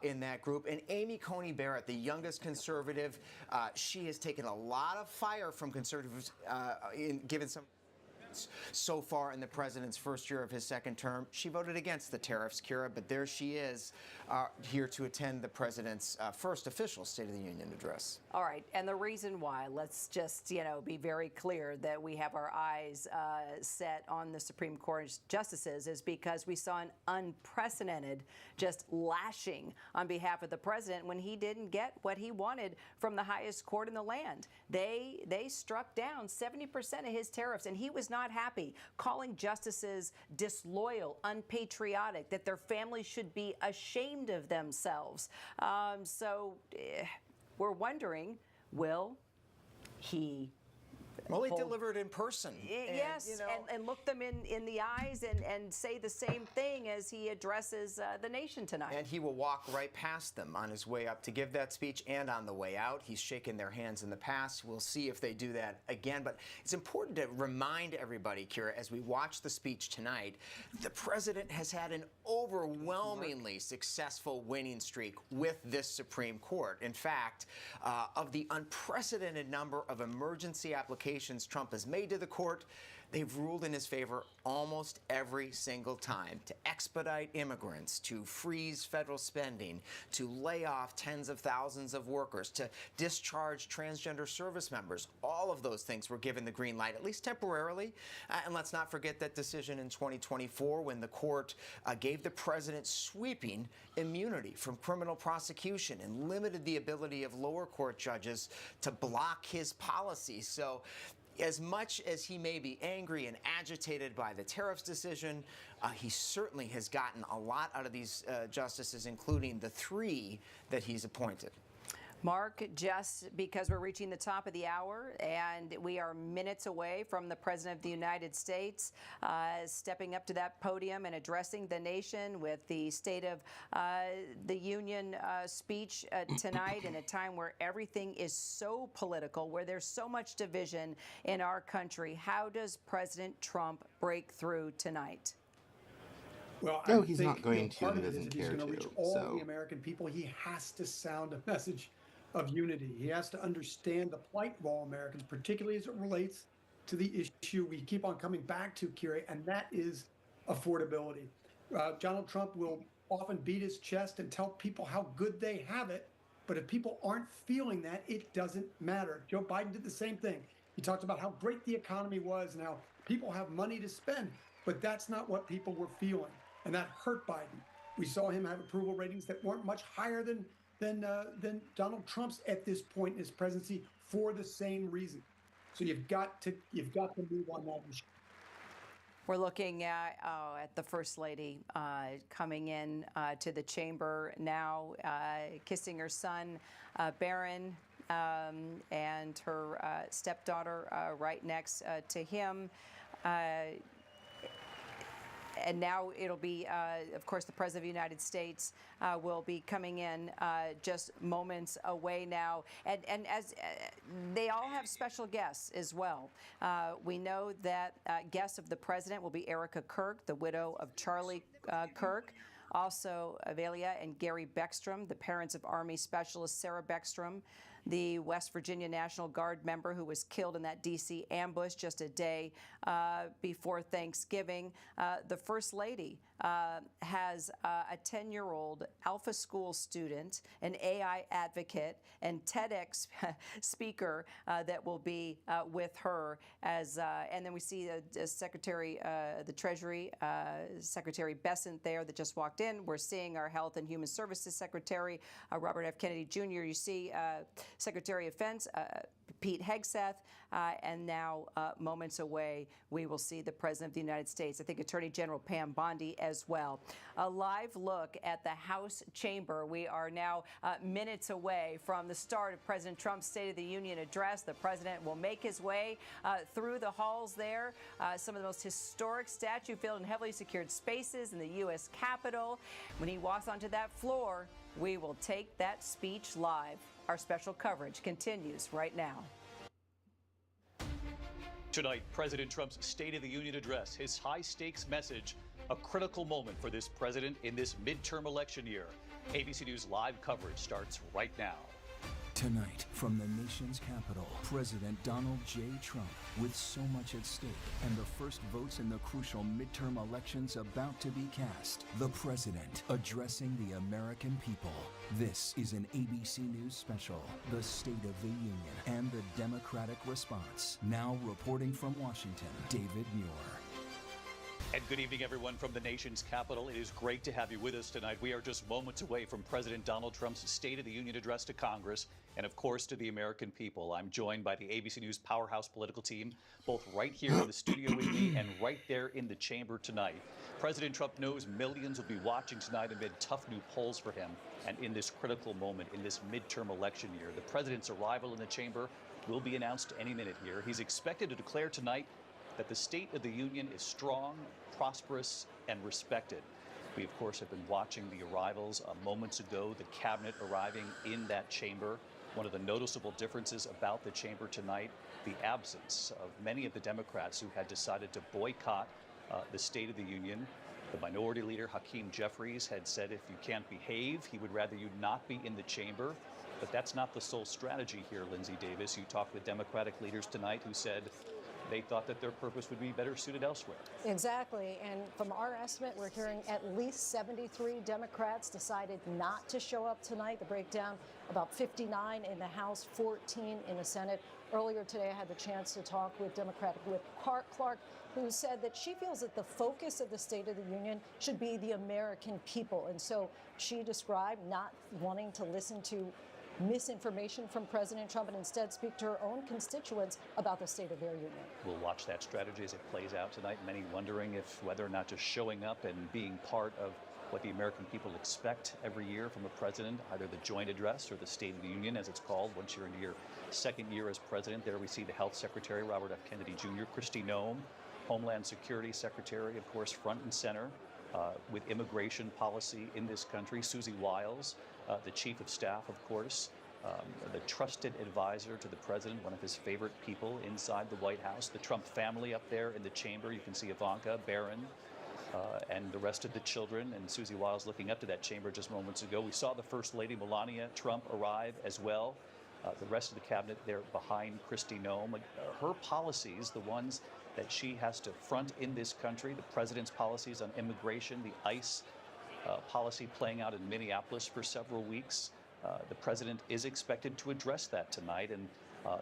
in that group. And Amy Coney Barrett, the youngest conservative, she has taken a lot of fire from conservatives given some. So far in the president's first year of his second term, she voted against the tariffs, Kira, but there she is here to attend the president's first official State of the Union address. All right, and the reason why, let's just, be very clear that we have our eyes set on the Supreme Court justices is because we saw an unprecedented just lashing on behalf of the president when he didn't get what he wanted from the highest court in the land. They struck down 70% of his tariffs, and he was not happy, calling justices disloyal, unpatriotic, that their families should be ashamed of themselves. We're wondering, will he... Well, he delivered in person. Yes, and look them in the eyes and say the same thing as he addresses the nation tonight. And he will walk right past them on his way up to give that speech and on the way out. He's shaken their hands in the past. We'll see if they do that again. But it's important to remind everybody, Kira, as we watch the speech tonight, the president has had an overwhelmingly successful winning streak with this Supreme Court. In fact, of the unprecedented number of emergency applications Trump has made to the court, they've ruled in his favor almost every single time. To expedite immigrants, to freeze federal spending, to lay off tens of thousands of workers, to discharge transgender service members. All of those things were given the green light, at least temporarily. And let's not forget that decision in 2024 when the court gave the president sweeping immunity from criminal prosecution and limited the ability of lower court judges to block his policies. So as much as he may be angry and agitated by the tariffs decision, he certainly has gotten a lot out of these justices, including the 3 that he's appointed. Mark, just because we're reaching the top of the hour and we are minutes away from the President of the United States stepping up to that podium and addressing the nation with the State of the Union speech tonight in a time where everything is so political, where there's so much division in our country, how does President Trump break through tonight? Well, no, I he's think, not going to. Part He of it is doesn't if he's care going to to. reach all So the American people, he has to sound a message of unity. He has to understand the plight of all Americans, particularly as it relates to the issue we keep on coming back to, Kira, and that is affordability. Donald Trump will often beat his chest and tell people how good they have it, but if people aren't feeling that, it doesn't matter. Joe Biden did the same thing. He talked about how great the economy was and how people have money to spend, but that's not what people were feeling, and that hurt Biden. We saw him have approval ratings that weren't much higher than Donald Trump's at this point in his presidency for the same reason. So you've got to move on that issue. We're looking at the First Lady coming in to the chamber now, kissing her son, Barron, and her stepdaughter right next to him. And now it'll be, of course, the President of the United States will be coming in just moments away now. And as they all have special guests as well. We know that guests of the President will be Erica Kirk, the widow of Charlie Kirk. Also, Avelia and Gary Beckstrom, the parents of Army Specialist Sarah Beckstrom, the West Virginia National Guard member who was killed in that D.C. ambush just a day before Thanksgiving. The First Lady has a 10-year-old Alpha School student, an AI advocate, and TEDx speaker that will be with her. And then we see Secretary, the Treasury, Secretary Bessent there that just walked in. We're seeing our Health and Human Services Secretary, Robert F. Kennedy Jr. You see Secretary of Defense, Pete Hegseth, and now moments away, we will see the President of the United States. I think Attorney General Pam Bondi as well. A live look at the House chamber. We are now minutes away from the start of President Trump's State of the Union address. The President will make his way through the halls there. Some of the most historic statue-filled and heavily secured spaces in the U.S. Capitol. When he walks onto that floor, we will take that speech live. Our special coverage continues right now. Tonight, President Trump's State of the Union address, his high-stakes message, a critical moment for this president in this midterm election year. ABC News live coverage starts right now. Tonight, from the nation's capital, President Donald J. Trump, with so much at stake and the first votes in the crucial midterm elections about to be cast, the president addressing the American people. This is an ABC News special, The State of the Union and the Democratic Response. Now reporting from Washington, David Muir. And good evening, everyone, from the nation's capital. It is great to have you with us tonight. We are just moments away from President Donald Trump's State of the Union address to Congress and, of course, to the American people. I'm joined by the ABC News powerhouse political team, both right here in the studio with me and right there in the chamber tonight. President Trump knows millions will be watching tonight amid tough new polls for him. And in this critical moment, in this midterm election year, the president's arrival in the chamber will be announced any minute here. He's expected to declare tonight that the State of the Union is strong, prosperous, and respected. We, of course, have been watching the arrivals moments ago, the cabinet arriving in that chamber. One of the noticeable differences about the chamber tonight, the absence of many of the Democrats who had decided to boycott the State of the Union. The minority leader, Hakeem Jeffries, had said if you can't behave, he would rather you not be in the chamber. But that's not the sole strategy here, Lindsay Davis. You talked with Democratic leaders tonight who said they thought that their purpose would be better suited elsewhere. Exactly. And from our estimate, we're hearing at least 73 Democrats decided not to show up tonight. The breakdown, about 59 in the House, 14 in the Senate. Earlier today, I had the chance to talk with Democratic Whip Clark, who said that she feels that the focus of the State of the Union should be the American people. And so she described not wanting to listen to misinformation from President Trump and instead speak to her own constituents about the state of their union. We'll watch that strategy as it plays out tonight. Many wondering if whether or not just showing up and being part of what the American people expect every year from a president, either the joint address or the State of the Union, as it's called, once you're into your second year as president. There we see the Health Secretary, Robert F. Kennedy Jr., Kristi Noem, Homeland Security Secretary, of course, front and center with immigration policy in this country, Susie Wiles, the Chief of Staff, of course, the trusted advisor to the president, one of his favorite people inside the White House, the Trump family up there in the chamber. You can see Ivanka, Barron, and the rest of the children, and Susie Wiles looking up to that chamber just moments ago. We saw the First Lady, Melania Trump, arrive as well. The rest of the cabinet there behind Kristi Noem. Her policies, the ones that she has to front in this country, the president's policies on immigration, the ICE policy playing out in Minneapolis for several weeks. The president is expected to address that tonight, and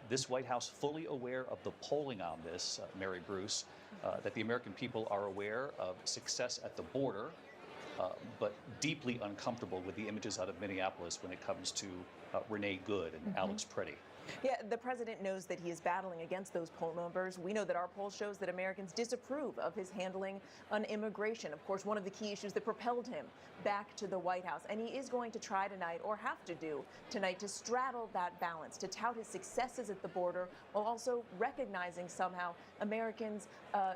this White House fully aware of the polling on this, Mary Bruce, that the American people are aware of success at the border, but deeply uncomfortable with the images out of Minneapolis when it comes to Renee Good and Alex Pretty. Yeah, the president knows that he is battling against those poll numbers. We know that our poll shows that Americans disapprove of his handling on immigration. Of course, one of the key issues that propelled him back to the White House. And he is going to try tonight, or have to do tonight, to straddle that balance, to tout his successes at the border while also recognizing somehow Americans'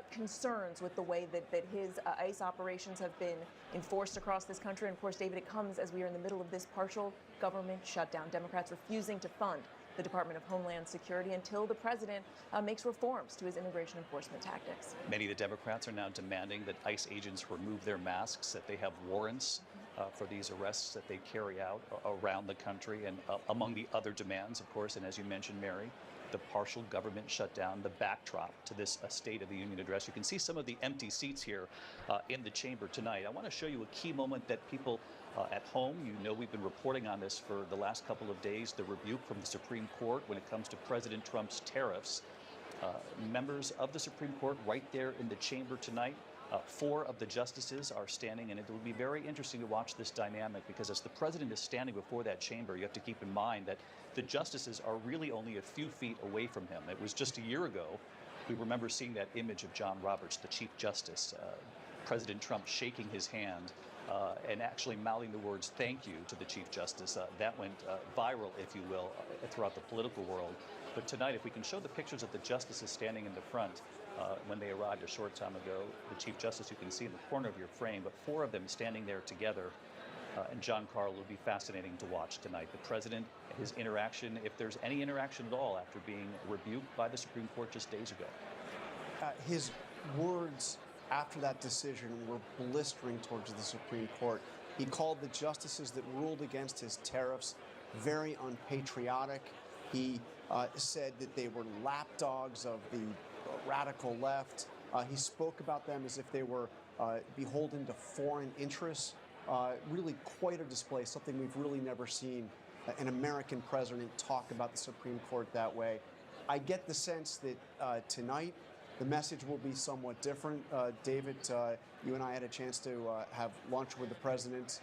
concerns with the way that his ICE operations have been enforced across this country. And of course, David, it comes as we are in the middle of this partial government shutdown. Democrats refusing to fund the Department of Homeland Security until the president makes reforms to his immigration enforcement tactics. Many of the Democrats are now demanding that ICE agents remove their masks, that they have warrants for these arrests that they carry out around the country, and among the other demands, of course, and as you mentioned, Mary, the partial government shutdown, the backdrop to this State of the Union address. You can see some of the empty seats here in the chamber tonight. I want to show you a key moment that people at home, you know, we've been reporting on this for the last couple of days, the rebuke from the Supreme Court when it comes to President Trump's tariffs. Members of the Supreme Court right there in the chamber tonight. 4 of the justices are standing, and it will be very interesting to watch this dynamic, because as the president is standing before that chamber, you have to keep in mind that the justices are really only a few feet away from him. It was just a year ago, we remember seeing that image of John Roberts, the Chief Justice, President Trump shaking his hand and actually mouthing the words "thank you" to the Chief Justice. That went viral, if you will, throughout the political world. But tonight, if we can show the pictures of the justices standing in the front when they arrived a short time ago, the Chief Justice you can see in the corner of your frame, but 4 of them standing there together. And John Carl will be fascinating to watch tonight. The president, his interaction, if there's any interaction at all after being rebuked by the Supreme Court just days ago. His words after that decision were blistering towards the Supreme Court. He called the justices that ruled against his tariffs very unpatriotic. He said that they were lapdogs of the radical left. He spoke about them as if they were beholden to foreign interests. Really quite a display, something we've really never seen an American president talk about the Supreme Court that way. I get the sense that tonight the message will be somewhat different. David, you and I had a chance to have lunch with the president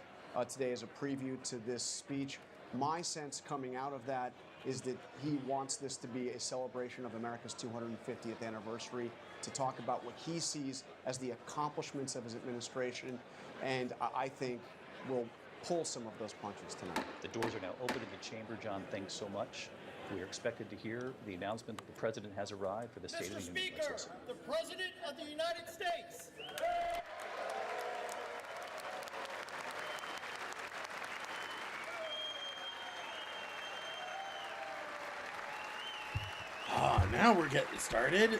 today as a preview to this speech. My sense coming out of that is that he wants this to be a celebration of America's 250th anniversary, to talk about what he sees as the accomplishments of his administration, and I think we'll pull some of those punches tonight. The doors are now open in the chamber. John, thanks so much. We are expected to hear the announcement that the president has arrived for the State of the Union. Mr. Speaker, the President of the United States. Now we're getting started.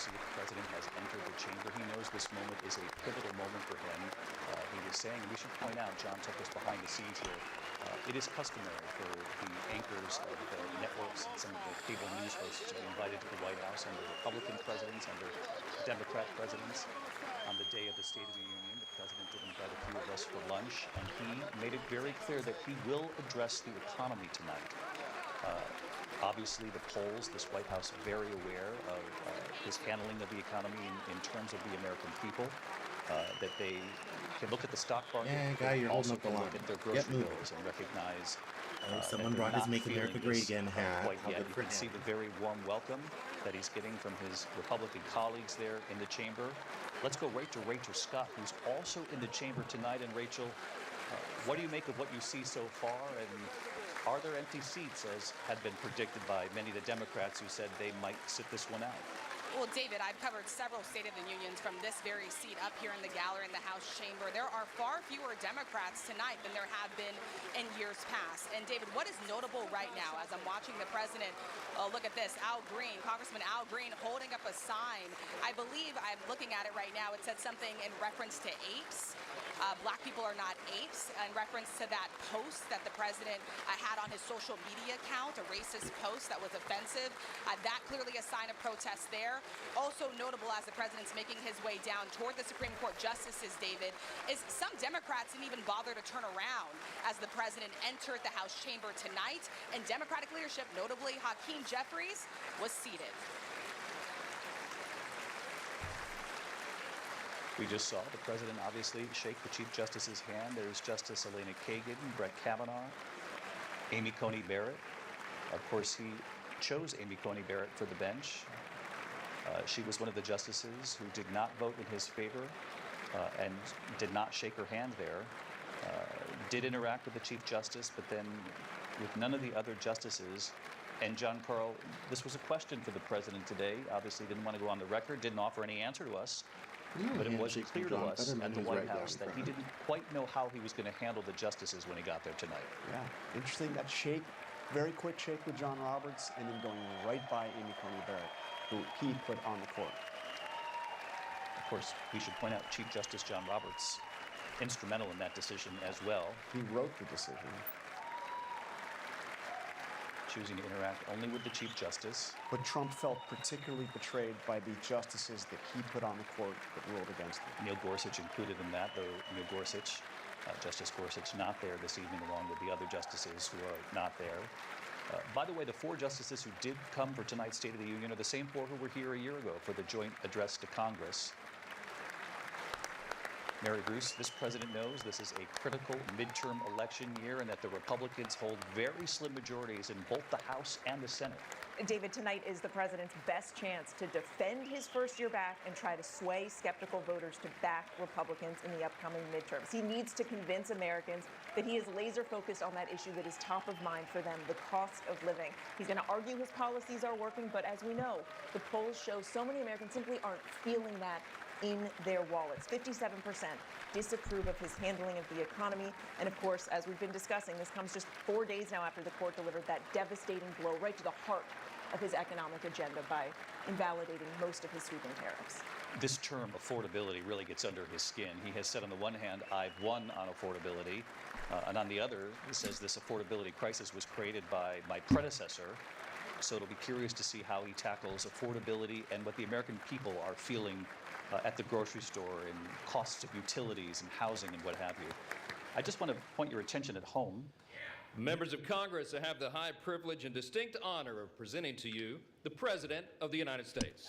The president has entered the chamber. He knows this moment is a pivotal moment for him. He was saying, and we should point out, John took us behind the scenes here, it is customary for the anchors of the networks and some of the cable news hosts to be invited to the White House under Republican presidents, under Democrat presidents. On the day of the State of the Union, the president did invite a few of us for lunch, and he made it very clear that he will address the economy tonight. Obviously, the polls, this White House very aware of his handling of the economy in terms of the American people, that they can look at the stock market, Guy, you're holding also up the can line. look at their grocery bills and recognize someone that brought they're his not Make America feeling Great this, Again hat. quite How yet. good You for can see him. the very warm welcome that he's getting from his Republican colleagues there in the chamber. Let's go right to Rachel Scott, who's also in the chamber tonight. And Rachel, what do you make of what you see so far? And are there empty seats, as had been predicted by many of the Democrats who said they might sit this one out? Well, David, I've covered several State of the Unions from this very seat up here in the gallery in the House chamber. There are far fewer Democrats tonight than there have been in years past. And David, what is notable right now as I'm watching the president, look at this, Al Green, Congressman Al Green holding up a sign. I believe I'm looking at it right now. It said something in reference to apes. Black people are not apes, in reference to that post that the president had on his social media account, a racist post that was offensive. That clearly a sign of protest there. Also notable as the president's making his way down toward the Supreme Court justices, David, is some Democrats didn't even bother to turn around as the president entered the House chamber tonight. And Democratic leadership, notably Hakeem Jeffries, was seated. We just saw the president obviously shake the Chief Justice's hand. There's Justice Elena Kagan, Brett Kavanaugh, Amy Coney Barrett. Of course, he chose Amy Coney Barrett for the bench. She was one of the justices who did not vote in his favor and did not shake her hand there. Did interact with the Chief Justice, but then with none of the other justices. And John Carl, this was a question for the president today. Obviously didn't want to go on the record, didn't offer any answer to us. But it was clear to us at the White House that he didn't quite know how he was going to handle the justices when he got there tonight. Yeah, interesting, that shake, very quick shake with John Roberts, and then going right by Amy Coney Barrett, who he put on the court. Of course, we should point out Chief Justice John Roberts, instrumental in that decision as well. He wrote the decision. Choosing to interact only with the Chief Justice. But Trump felt particularly betrayed by the justices that he put on the court that ruled against him. Neil Gorsuch included in that, though Neil Gorsuch, Justice Gorsuch, not there this evening along with the other justices who are not there. By the way, the four justices who did come for tonight's State of the Union are the same four who were here a year ago for the joint address to Congress. Mary Bruce, this president knows this is a critical midterm election year and that the Republicans hold very slim majorities in both the House and the Senate. David, tonight is the president's best chance to defend his first year back and try to sway skeptical voters to back Republicans in the upcoming midterms. He needs to convince Americans that he is laser focused on that issue that is top of mind for them, the cost of living. He's going to argue his policies are working, but as we know, the polls show so many Americans simply aren't feeling that in their wallets. 57% disapprove of his handling of the economy. And of course, as we've been discussing, this comes just 4 days now after the court delivered that devastating blow right to the heart of his economic agenda by invalidating most of his sweeping tariffs. This term, affordability, really gets under his skin. He has said on the one hand, I've won on affordability, and on the other, he says this affordability crisis was created by my predecessor. So it'll be curious to see how he tackles affordability and what the American people are feeling at the grocery store and costs of utilities and housing and what have you. I just want to point your attention at home. Members of Congress, I have the high privilege and distinct honor of presenting to you the President of the United States.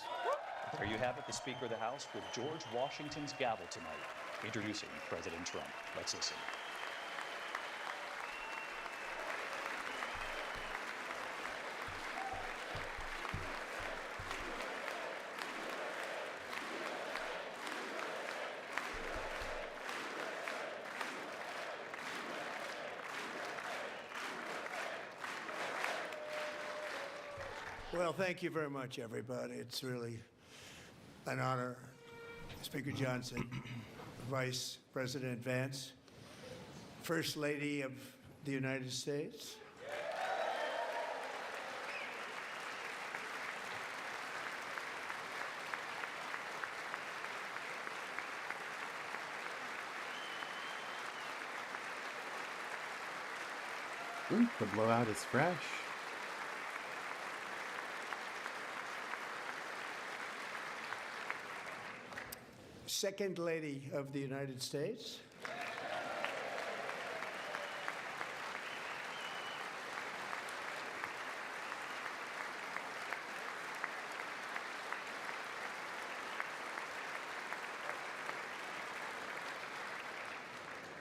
There you have it, the Speaker of the House with George Washington's gavel tonight, introducing President Trump. Let's listen. Well, thank you very much, everybody. It's really an honor. Speaker Johnson, Vice President Vance, First Lady of the United States. Ooh, the blowout is fresh. Second Lady of the United States.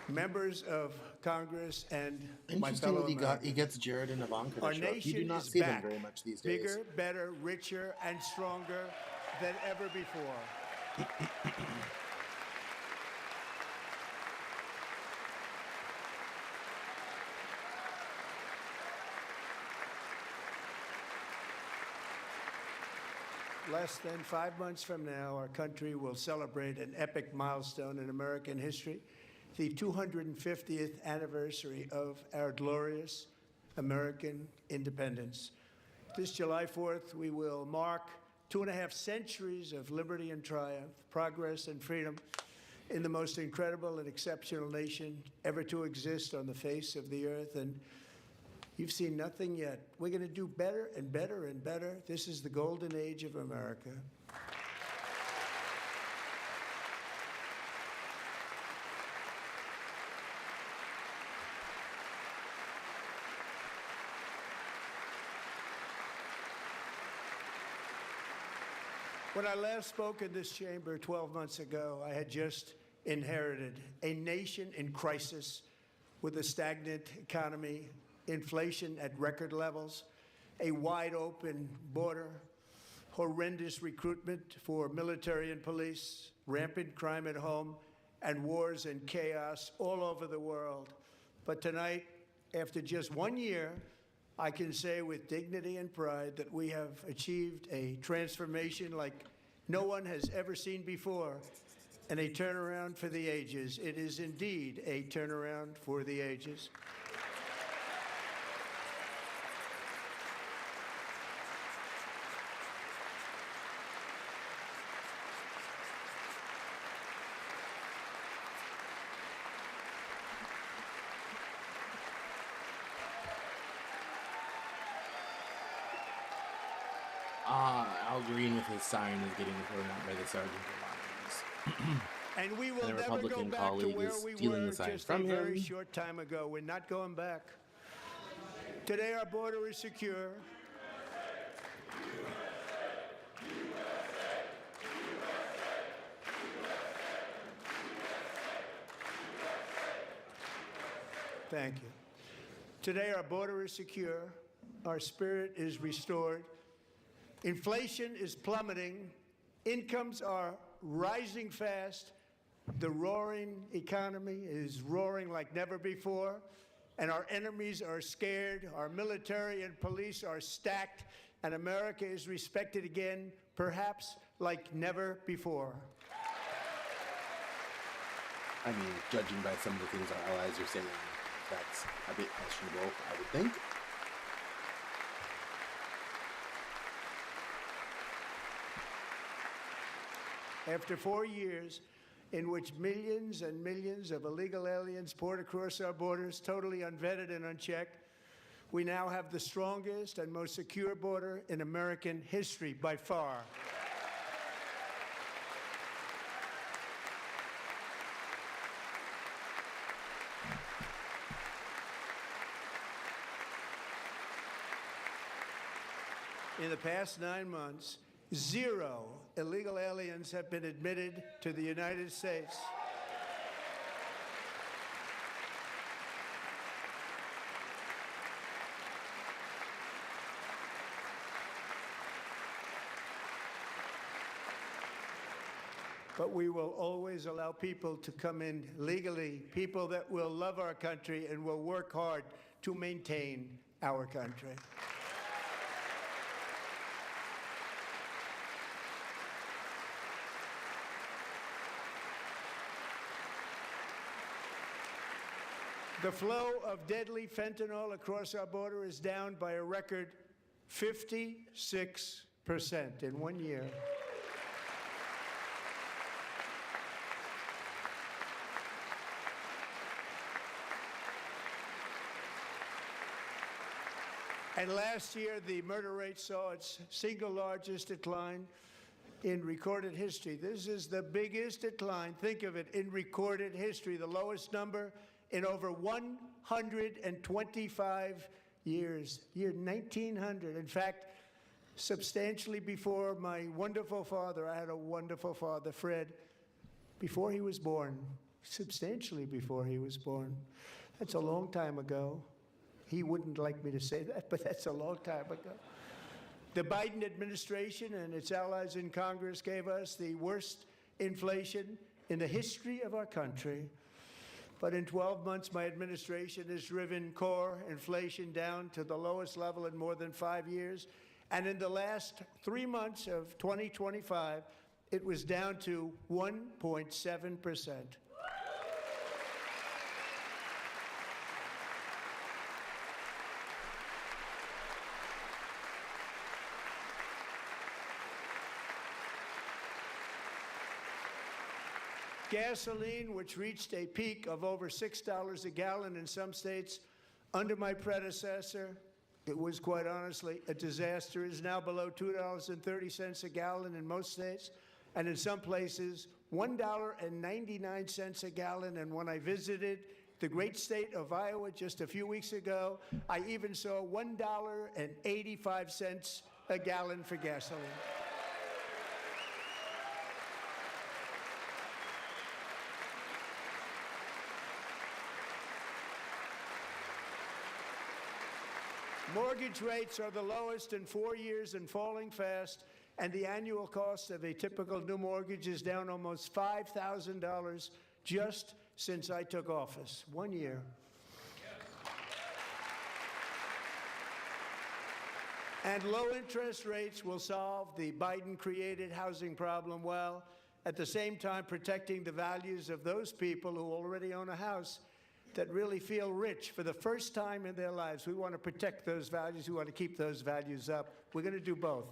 Members of Congress and my fellow Americans. He gets Jared and Ivanka Our to show up. You do nation not is see them back, very much these days. bigger, better, richer, and stronger than ever before. Less than 5 months from now, our country will celebrate an epic milestone in American history, the 250th anniversary of our glorious American independence. This July 4th, we will mark 2.5 centuries of liberty and triumph, progress and freedom in the most incredible and exceptional nation ever to exist on the face of the earth. And you've seen nothing yet. We're going to do better and better and better. This is the golden age of America. When I last spoke in this chamber 12 months ago, I had just inherited a nation in crisis with a stagnant economy, inflation at record levels, a wide open border, horrendous recruitment for military and police, rampant crime at home, and wars and chaos all over the world. But tonight, after just 1 year, I can say with dignity and pride that we have achieved a transformation like no one has ever seen before, and a turnaround for the ages. It is indeed a turnaround for the ages. Al Green with his sign is getting thrown out by the Sergeant of Arms. And we will And a never go Republican back to colleague where is we stealing were the sign just from a very him. short time ago. We're not going back. Today our border is secure. Thank you. Today our border is secure. Our spirit is restored. Inflation is plummeting. Incomes are rising fast. The roaring economy is roaring like never before. And our enemies are scared. Our military and police are stacked. And America is respected again, perhaps like never before. I mean, judging by some of the things our allies are saying, that's a bit questionable, I would think. After 4 years in which millions and millions of illegal aliens poured across our borders, totally unvetted and unchecked, we now have the strongest and most secure border in American history by far. In the past 9 months, 0 illegal aliens have been admitted to the United States. But we will always allow people to come in legally, people that will love our country and will work hard to maintain our country. The flow of deadly fentanyl across our border is down by a record 56% in 1 year. And last year, the murder rate saw its single largest decline in recorded history. This is the biggest decline, think of it, in recorded history, the lowest number in over 125 years, year 1900. In fact, substantially before my wonderful father, I had a wonderful father, Fred, before he was born, substantially before he was born. That's a long time ago. He wouldn't like me to say that, but that's a long time ago. The Biden administration and its allies in Congress gave us the worst inflation in the history of our country. But in 12 months, my administration has driven core inflation down to the lowest level in more than 5 years. And in the last 3 months of 2025, it was down to 1.7%. Gasoline, which reached a peak of over $6 a gallon in some states under my predecessor, it was quite honestly a disaster, is now below $2.30 a gallon in most states, and in some places, $1.99 a gallon. And when I visited the great state of Iowa just a few weeks ago, I even saw $1.85 a gallon for gasoline. Mortgage rates are the lowest in 4 years and falling fast, and the annual cost of a typical new mortgage is down almost $5,000 just since I took office. 1 year. And low interest rates will solve the Biden-created housing problem while at the same time protecting the values of those people who already own a house that really feel rich for the first time in their lives. We want to protect those values. We want to keep those values up. We're going to do both.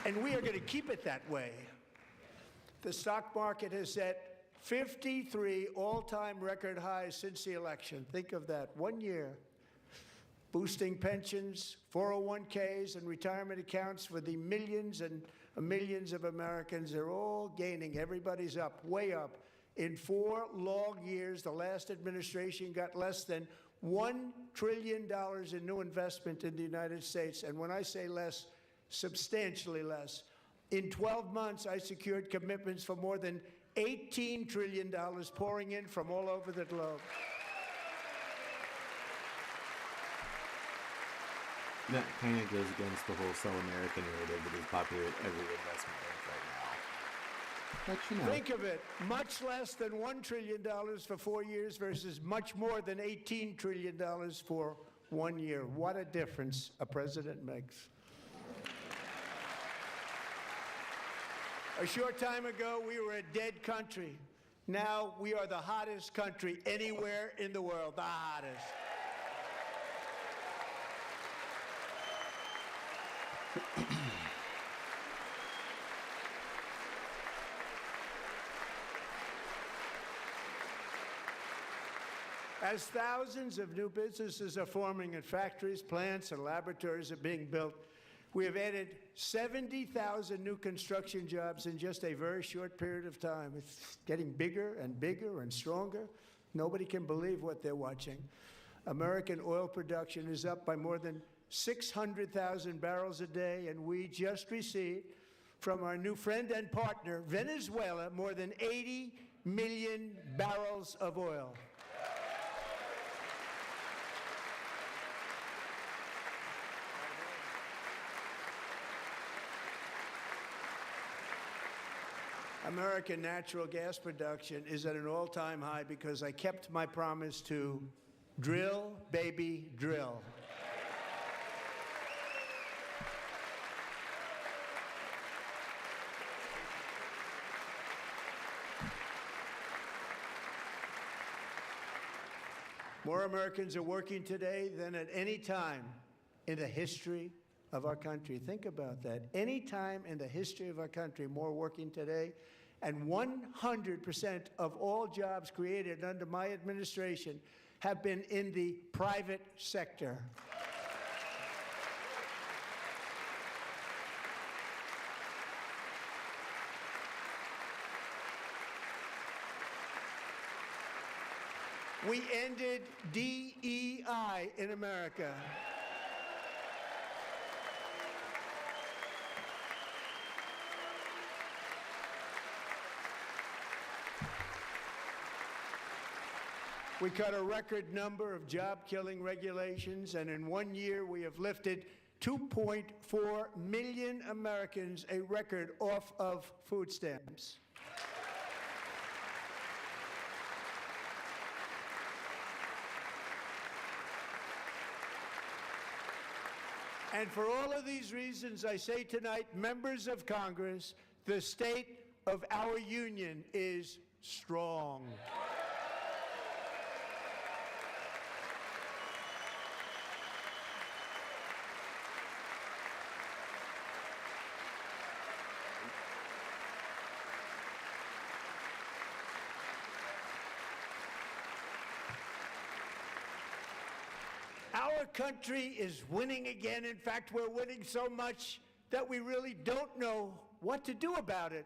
And we are going to keep it that way. The stock market has set 53 all-time record highs since the election. Think of that, 1 year. Boosting pensions, 401ks, and retirement accounts for the millions and millions of Americans. They're all gaining. Everybody's up, way up. In 4 long years, the last administration got less than $1 trillion in new investment in the United States. And when I say less, substantially less. In 12 months, I secured commitments for more than $18 trillion pouring in from all over the globe. That kind of goes against the whole sell American narrative that is popular at every investment bank right now. But you know. Think of it, much less than $1 trillion for 4 years versus much more than $18 trillion for 1 year. What a difference a president makes. A short time ago, we were a dead country. Now we are the hottest country anywhere in the world, the hottest. As thousands of new businesses are forming in factories, plants, and laboratories are being built, we have added 70,000 new construction jobs in just a very short period of time. It's getting bigger and bigger and stronger. Nobody can believe what they're watching. American oil production is up by more than 600,000 barrels a day, and we just received from our new friend and partner, Venezuela, more than 80 million barrels of oil. American natural gas production is at an all-time high because I kept my promise to drill, baby, drill. More Americans are working today than at any time in the history of our country. Think about that. Any time in the history of our country, more working today, and 100% of all jobs created under my administration have been in the private sector. We ended DEI in America. We cut a record number of job-killing regulations, and in 1 year we have lifted 2.4 million Americans, a record, off of food stamps. And for all of these reasons, I say tonight, members of Congress, the state of our union is strong. Our country is winning again. In fact, we're winning so much that we really don't know what to do about it.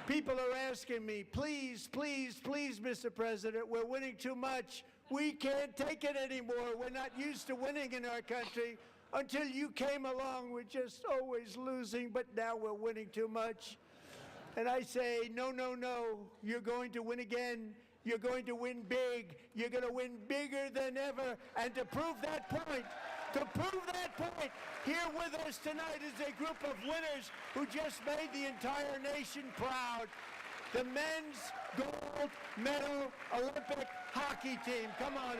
People are asking me, please, please, please, Mr. President, we're winning too much. We can't take it anymore. We're not used to winning in our country. Until you came along, we're just always losing, but now we're winning too much. And I say, no, no, no, you're going to win again. You're going to win big. You're going to win bigger than ever. And to prove that point, here with us tonight is a group of winners who just made the entire nation proud. The men's gold medal Olympic hockey team. Come on in.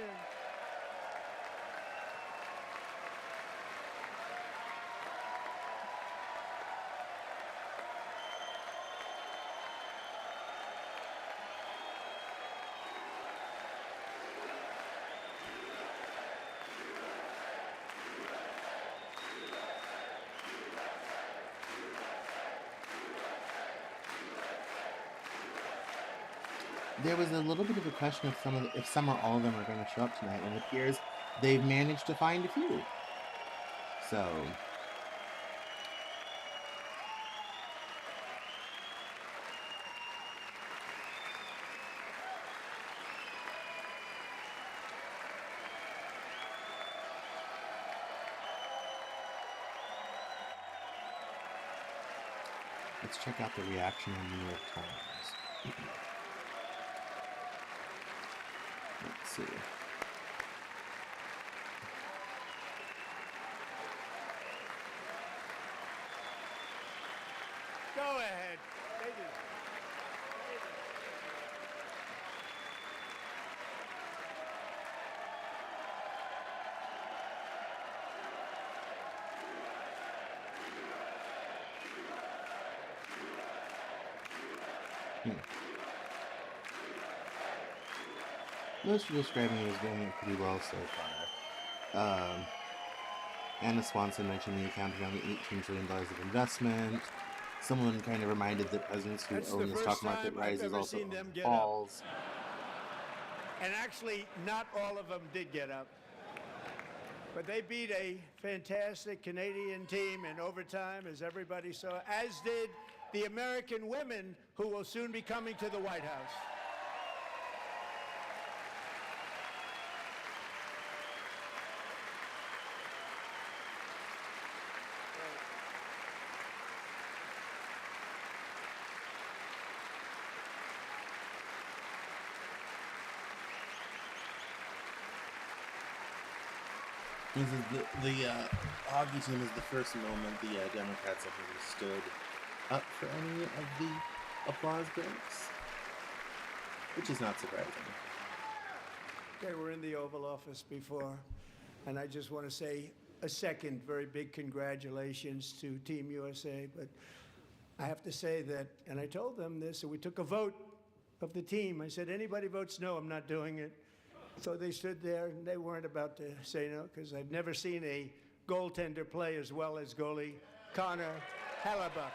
There was a little bit of a question of if some or all of them are going to show up tonight, and it appears they've managed to find a few. So let's check out the reaction on New York Times. Let's see. Most are describing it as going pretty well so far. Anna Swanson mentioned the accounting on the $18 trillion of investment. Someone kind of reminded that presidents who own the stock market rises also own the falls. And actually, not all of them did get up. But they beat a fantastic Canadian team in overtime, as everybody saw, as did the American women who will soon be coming to the White House. The hockey team is the first moment the Democrats have really stood up for any of the applause breaks, which is not surprising. They were in the Oval Office before, and I just want to say a second very big congratulations to Team USA. But I have to say that, and I told them this, and we took a vote of the team. I said, anybody votes no, I'm not doing it. So they stood there, and they weren't about to say no, because I've never seen a goaltender play as well as goalie Connor Hellebuck.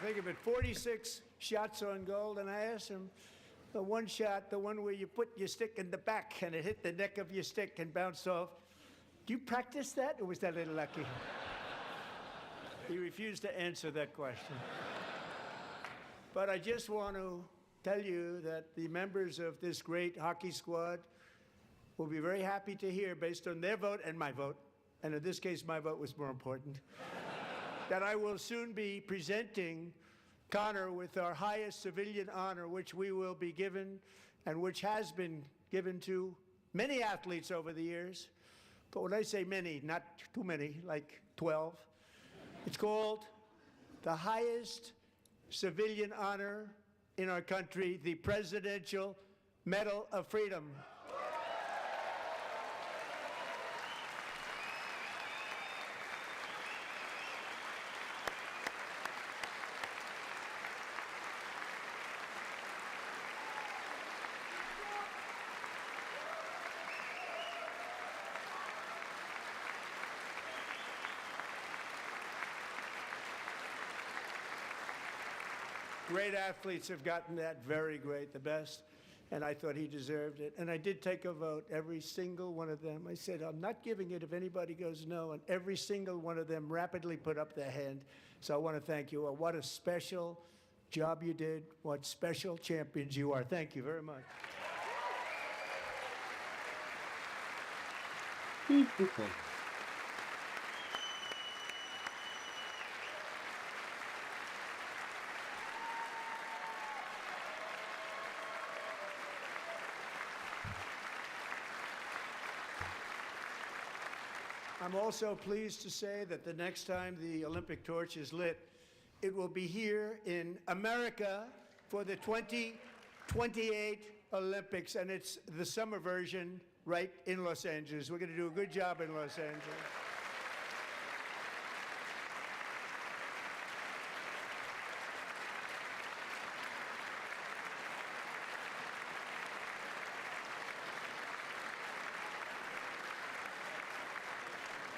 Think of it, 46 shots on goal, and I asked him, the one shot, the one where you put your stick in the back and it hit the neck of your stick and bounced off, do you practice that, or was that a little lucky? He refused to answer that question. But I just want to tell you that the members of this great hockey squad will be very happy to hear, based on their vote and my vote, and in this case my vote was more important, that I will soon be presenting Connor with our highest civilian honor, which we will be given, and which has been given to many athletes over the years. But when I say many, not too many, like 12, it's called the highest civilian honor in our country, the Presidential Medal of Freedom. Great athletes have gotten that, very great, the best, and I thought he deserved it. And I did take a vote, every single one of them. I said, I'm not giving it if anybody goes no, and every single one of them rapidly put up their hand. So I want to thank you all. What a special job you did. What special champions you are. Thank you very much. I'm also pleased to say that the next time the Olympic torch is lit, it will be here in America for the 2028 Olympics, and it's the summer version right in Los Angeles. We're going to do a good job in Los Angeles.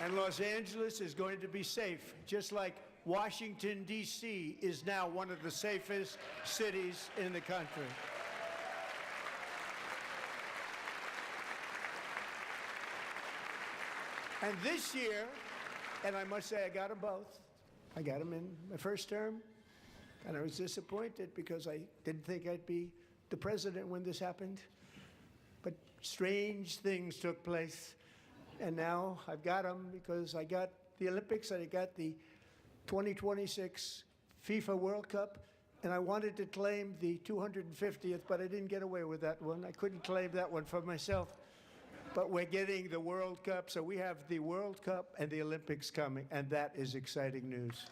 And Los Angeles is going to be safe, just like Washington, D.C. is now one of the safest cities in the country. And this year, and I must say I got them both. I got them in my first term, and I was disappointed because I didn't think I'd be the president when this happened. But strange things took place. And now I've got them because I got the Olympics and I got the 2026 FIFA World Cup, And I wanted to claim the 250th, but I didn't get away with that one. I couldn't claim that one for myself. But we're getting the World Cup, so we have the World Cup and the Olympics coming, and that is exciting news.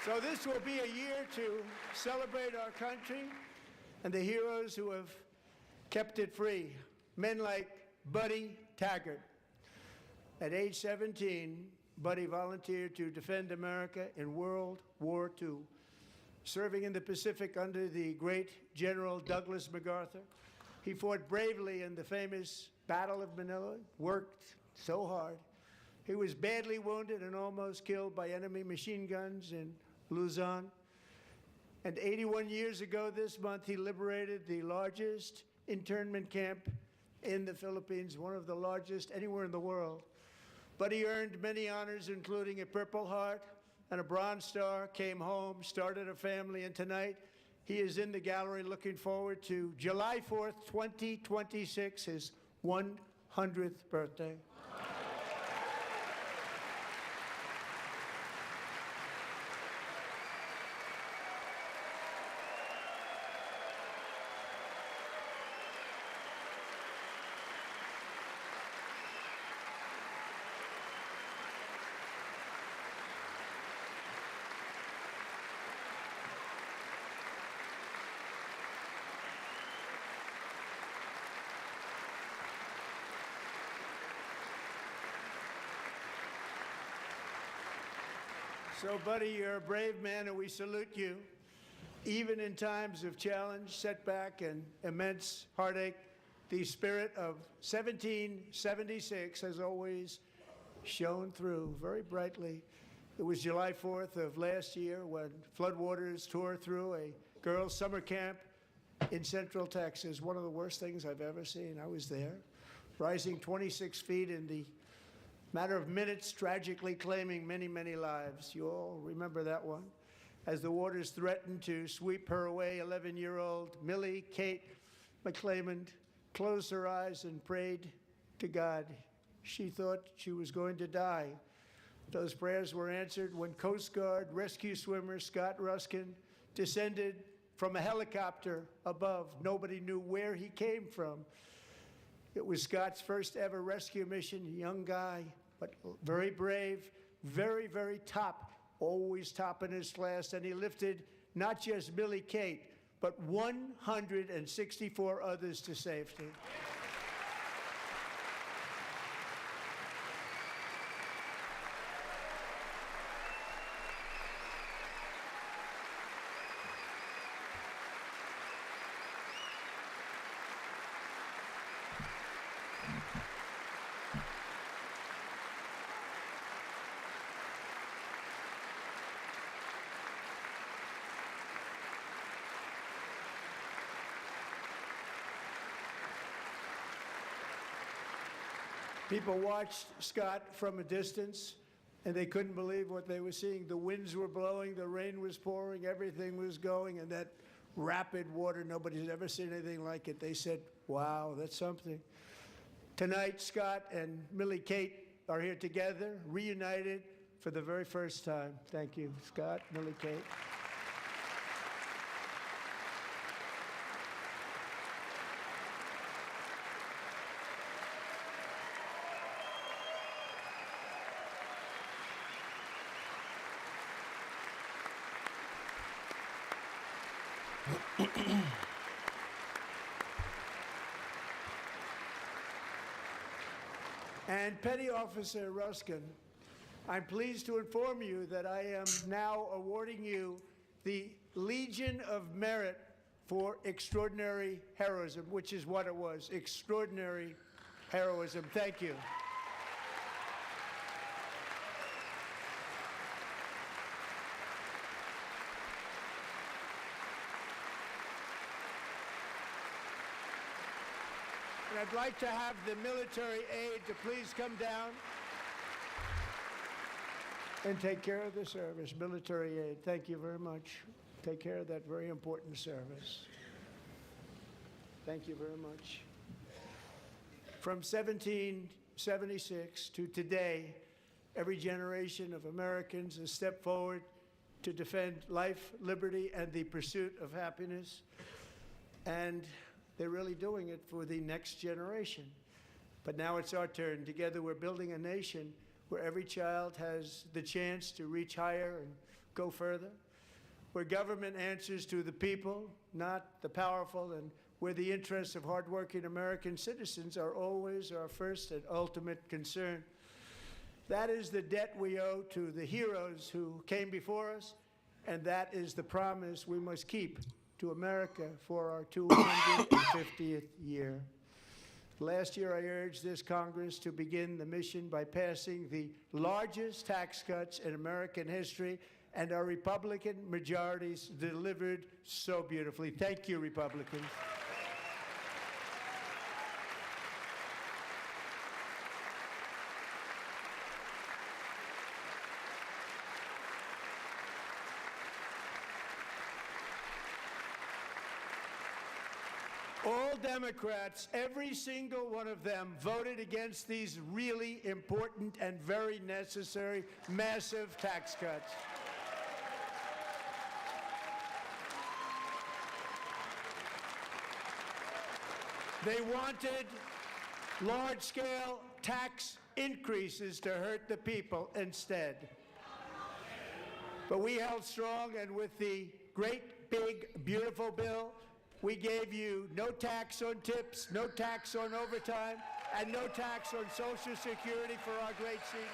So this will be a year to celebrate our country and the heroes who have kept it free. Men like Buddy Taggart. At age 17, Buddy volunteered to defend America in World War II, serving in the Pacific under the great General Douglas MacArthur. He fought bravely in the famous Battle of Manila, worked so hard. He was badly wounded and almost killed by enemy machine guns in Luzon. And 81 years ago this month, he liberated the largest internment camp in the Philippines, one of the largest anywhere in the world. But he earned many honors, including a Purple Heart and a Bronze Star, came home, started a family, and tonight he is in the gallery looking forward to July 4th, 2026, his 100th birthday. So, Buddy, you're a brave man, and we salute you. Even in times of challenge, setback, and immense heartache, the spirit of 1776 has always shone through very brightly. It was July 4th of last year when floodwaters tore through a girls' summer camp in Central Texas, one of the worst things I've ever seen. I was there, rising 26 feet in the matter of minutes, tragically claiming many, many lives. You all remember that one. As the waters threatened to sweep her away, 11-year-old Millie Kate McClelland closed her eyes and prayed to God. She thought she was going to die. Those prayers were answered when Coast Guard rescue swimmer Scott Ruskin descended from a helicopter above. Nobody knew where he came from. It was Scott's first ever rescue mission, a young guy, but very brave, very, very top, always top in his class. And he lifted not just Millie Kate, but 164 others to safety. People watched Scott from a distance, and they couldn't believe what they were seeing. The winds were blowing, the rain was pouring, everything was going, and that rapid water, nobody's ever seen anything like it. They said, wow, that's something. Tonight, Scott and Millie Kate are here together, reunited for the very first time. Thank you, Scott, Millie Kate. And Petty Officer Ruskin, I'm pleased to inform you that I am now awarding you the Legion of Merit for extraordinary heroism, which is what it was, extraordinary heroism. Thank you. And I'd like to have the military aide to please come down and take care of the service. Military aide, thank you very much. Take care of that very important service. Thank you very much. From 1776 to today, every generation of Americans has stepped forward to defend life, liberty, and the pursuit of happiness. And they're really doing it for the next generation. But now it's our turn. Together we're building a nation where every child has the chance to reach higher and go further, where government answers to the people, not the powerful, and where the interests of hardworking American citizens are always our first and ultimate concern. That is the debt we owe to the heroes who came before us, and that is the promise we must keep to America for our 250th year. Last year, I urged this Congress to begin the mission by passing the largest tax cuts in American history, and our Republican majorities delivered so beautifully. Thank you, Republicans. All Democrats, every single one of them, voted against these really important and very necessary massive tax cuts. They wanted large-scale tax increases to hurt the people instead. But we held strong, and with the great, big, beautiful bill, we gave you no tax on tips, no tax on overtime, and no tax on Social Security for our great seniors.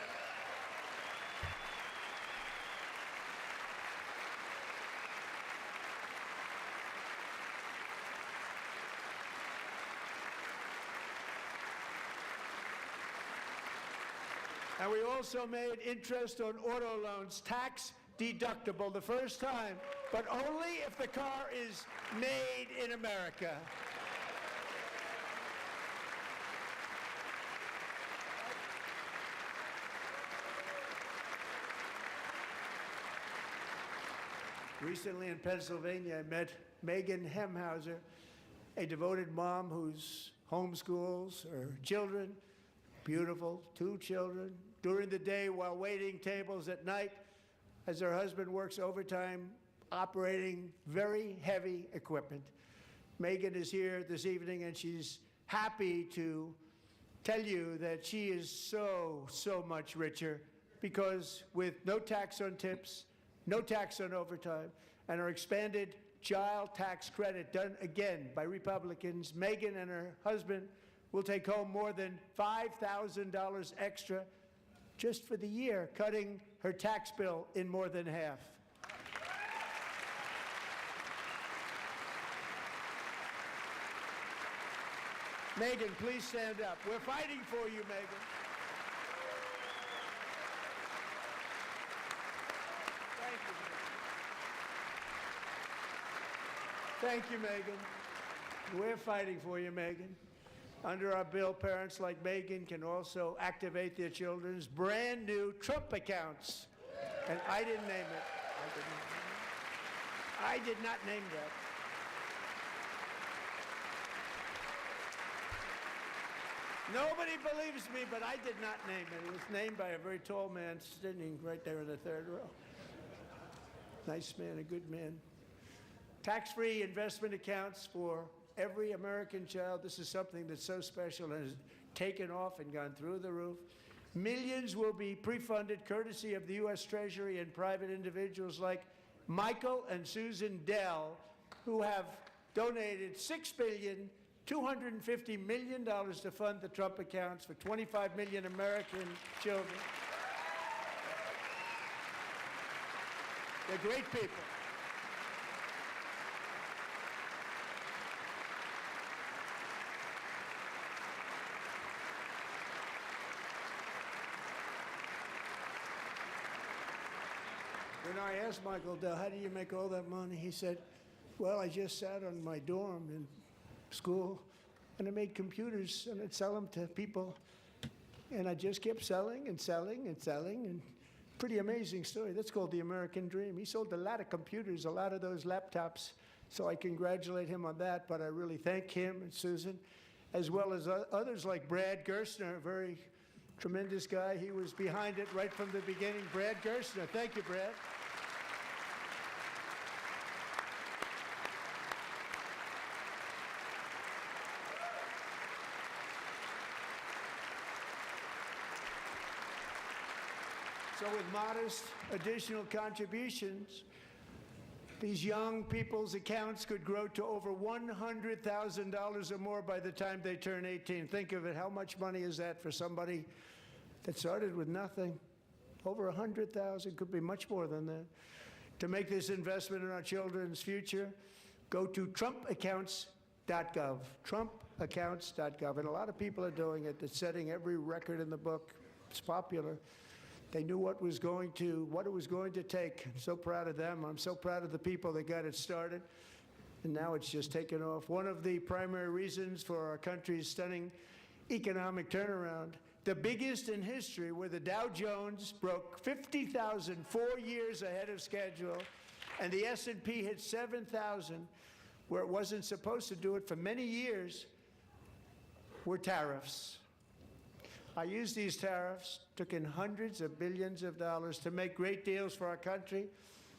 And we also made interest on auto loans tax deductible the first time, but only if the car is made in America. Recently in Pennsylvania, I met Megan Hemhauser, a devoted mom who's homeschools her children, beautiful, 2 children, during the day while waiting tables at night as her husband works overtime operating very heavy equipment. Megan is here this evening, and she's happy to tell you that she is so much richer because with no tax on tips, no tax on overtime, and our expanded child tax credit done again by Republicans, Megan and her husband will take home more than $5,000 extra just for the year, cutting her tax bill in more than half. Megan, please stand up. We're fighting for you, Megan. Thank you, Megan. We're fighting for you, Megan. Under our bill, parents like Megan can also activate their children's brand new Trump accounts. And I didn't name it. I did not name that. Nobody believes me, but I did not name it. It was named by a very tall man sitting right there in the third row. Nice man, a good man. Tax-free investment accounts for every American child. This is something that's so special and has taken off and gone through the roof. Millions will be pre-funded courtesy of the U.S. Treasury and private individuals like Michael and Susan Dell, who have donated $6.25 billion to fund the Trump accounts for 25 million American children. They're great people. When I asked Michael Dell, how do you make all that money? He said, well, I just sat on my dorm in school, and I made computers, and I'd sell them to people. And I just kept selling and selling and selling, and pretty amazing story. That's called the American dream. He sold a lot of computers, a lot of those laptops, so I congratulate him on that, but I really thank him and Susan. as well as others like Brad Gerstner, a very tremendous guy. He was behind it right from the beginning. Brad Gerstner. Thank you, Brad. So with modest additional contributions, these young people's accounts could grow to over $100,000 or more by the time they turn 18. Think of it. How much money is that for somebody that started with nothing? Over 100,000, could be much more than that. To make this investment in our children's future, go to trumpaccounts.gov, trumpaccounts.gov. And a lot of people are doing it. It's setting every record in the book. It's popular. They knew what it was going to take. I'm so proud of them. I'm so proud of the people that got it started. And now it's just taken off. One of the primary reasons for our country's stunning economic turnaround, the biggest in history, where the Dow Jones broke 50,000 4 years ahead of schedule, and the S&P hit 7,000, where it wasn't supposed to do it for many years, were tariffs. I used these tariffs, took in hundreds of billions of dollars to make great deals for our country,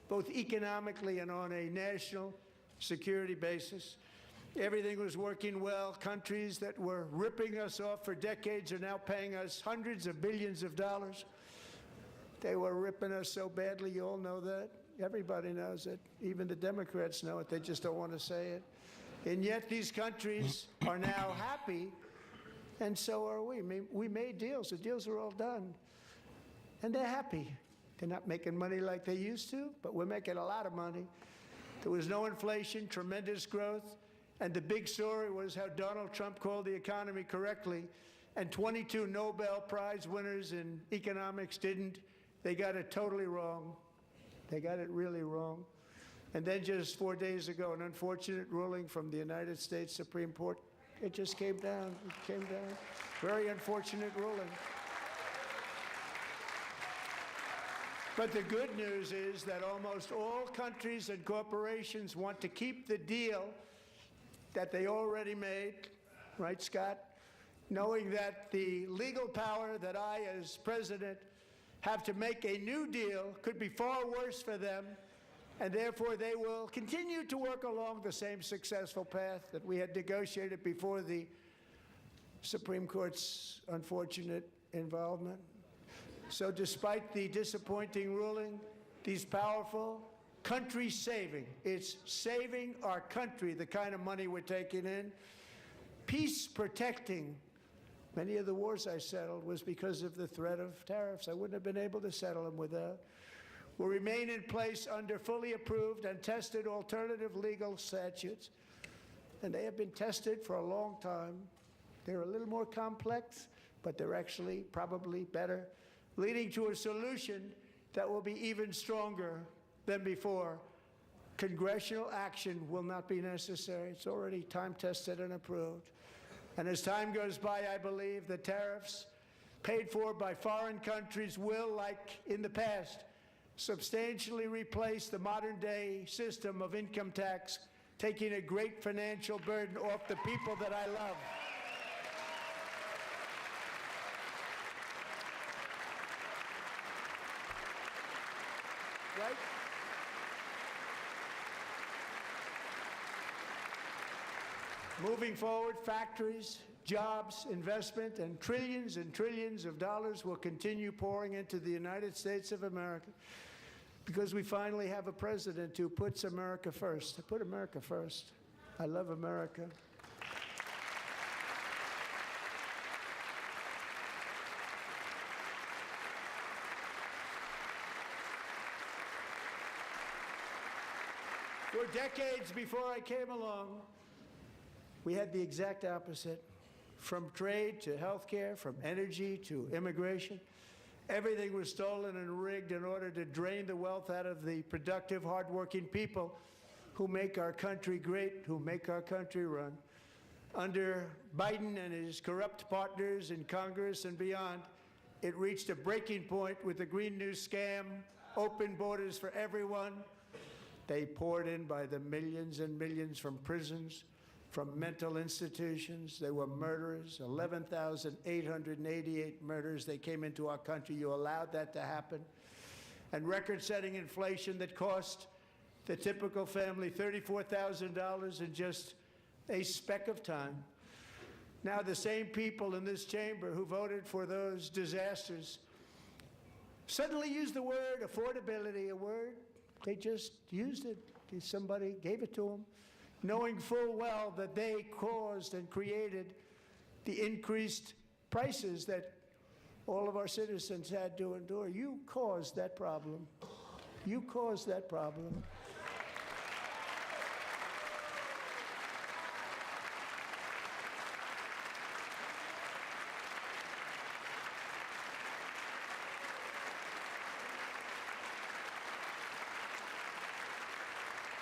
both economically and on a national security basis. Everything was working well. Countries that were ripping us off for decades are now paying us hundreds of billions of dollars. They were ripping us so badly, you all know that. Everybody knows it. Even the Democrats know it. They just don't want to say it. And yet these countries are now happy. And so are we. We made deals. The deals are all done. And they're happy. They're not making money like they used to, but we're making a lot of money. There was no inflation, tremendous growth. And the big story was how Donald Trump called the economy correctly, and 22 Nobel Prize winners in economics didn't. They got it totally wrong. They got it really wrong. And then just 4 days ago, an unfortunate ruling from the United States Supreme Court. It just came down. It came down. Very unfortunate ruling. But the good news is that almost all countries and corporations want to keep the deal that they already made, right, Scott? Knowing that the legal power that I, as president, have to make a new deal could be far worse for them, and therefore they will continue to work along the same successful path that we had negotiated before the Supreme Court's unfortunate involvement. So despite the disappointing ruling, these powerful country-saving, it's saving our country, the kind of money we're taking in, peace-protecting. Many of the wars I settled was because of the threat of tariffs. I wouldn't have been able to settle them without. Will remain in place under fully approved and tested alternative legal statutes. And they have been tested for a long time. They're a little more complex, but they're actually probably better, leading to a solution that will be even stronger than before. Congressional action will not be necessary. It's already time-tested and approved. And as time goes by, I believe the tariffs paid for by foreign countries will, like in the past, substantially replace the modern-day system of income tax, taking a great financial burden off the people that I love. Right? Moving forward, factories, jobs, investment, and trillions of dollars will continue pouring into the United States of America because we finally have a president who puts America first. I put America first. I love America. For decades before I came along, we had the exact opposite. From trade to healthcare, from energy to immigration, everything was stolen and rigged in order to drain the wealth out of the productive, hardworking people who make our country great, who make our country run. Under Biden and his corrupt partners in Congress and beyond, it reached a breaking point with the Green New scam, open borders for everyone. They poured in by the millions and millions from prisons, from mental institutions. They were murderers, 11,888 murders. They came into our country. You allowed that to happen. And record-setting inflation that cost the typical family $34,000 in just a speck of time. Now the same people in this chamber who voted for those disasters suddenly used the word affordability, a word. They just used it. Somebody gave it to them, knowing full well that they caused and created the increased prices that all of our citizens had to endure. You caused that problem. You caused that problem.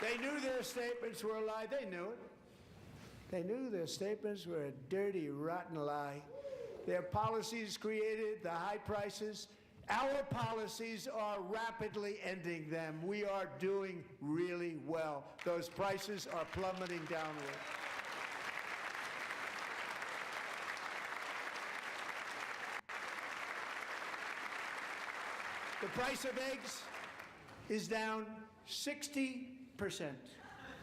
They knew their statements were a lie. They knew it. They knew their statements were a dirty, rotten lie. Their policies created the high prices. Our policies are rapidly ending them. We are doing really well. Those prices are plummeting downward. The price of eggs is down 60%,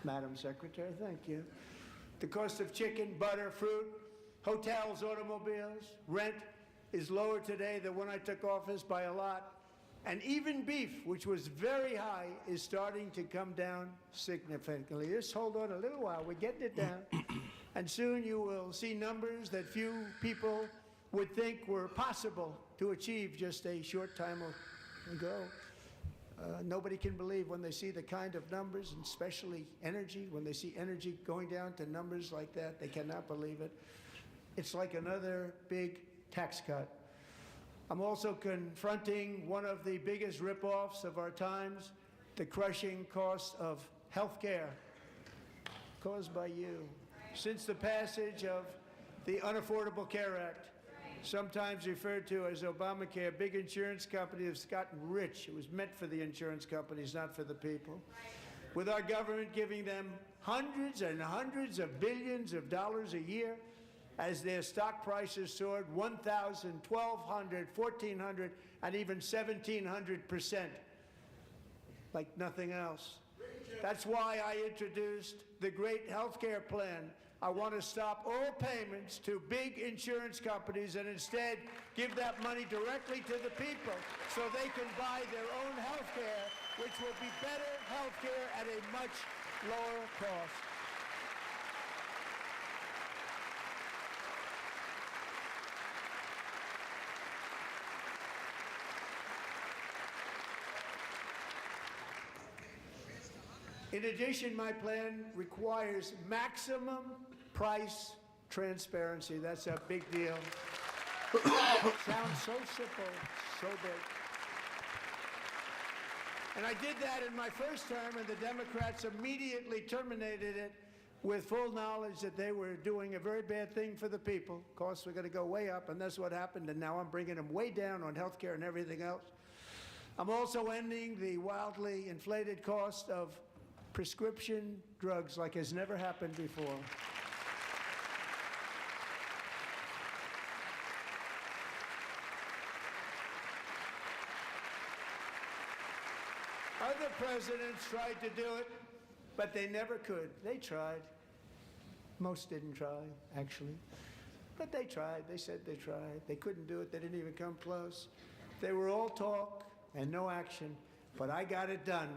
Madam Secretary, thank you. The cost of chicken, butter, fruit, hotels, automobiles, rent is lower today than when I took office by a lot. And even beef, which was very high, is starting to come down significantly. Just hold on a little while, we're getting it down. And soon you will see numbers that few people would think were possible to achieve just a short time ago. Nobody can believe when they see the kind of numbers, and especially energy, when they see energy going down to numbers like that, they cannot believe it. It's like another big tax cut. I'm also confronting one of the biggest ripoffs of our times, the crushing cost of health care caused by you. Since the passage of the Unaffordable Care Act, sometimes referred to as Obamacare, big insurance companies have gotten rich. It was meant for the insurance companies, not for the people. With our government giving them hundreds and hundreds of billions of dollars a year as their stock prices soared 1,000, 1,200, 1,400, and even 1,700%, like nothing else. That's why I introduced the great health care plan. I want to stop all payments to big insurance companies and instead give that money directly to the people so they can buy their own health care, which will be better health care at a much lower cost. In addition, my plan requires maximum price transparency. That's a big deal. Sounds so simple, so big. And I did that in my first term, and the Democrats immediately terminated it with full knowledge that they were doing a very bad thing for the people. Costs were going to go way up, and that's what happened, and now I'm bringing them way down on health care and everything else. I'm also ending the wildly inflated cost of prescription drugs like has never happened before. Other presidents tried to do it, but they never could. They tried. Most didn't try, actually. But they tried. They said they tried. They couldn't do it. They didn't even come close. They were all talk and no action. But I got it done.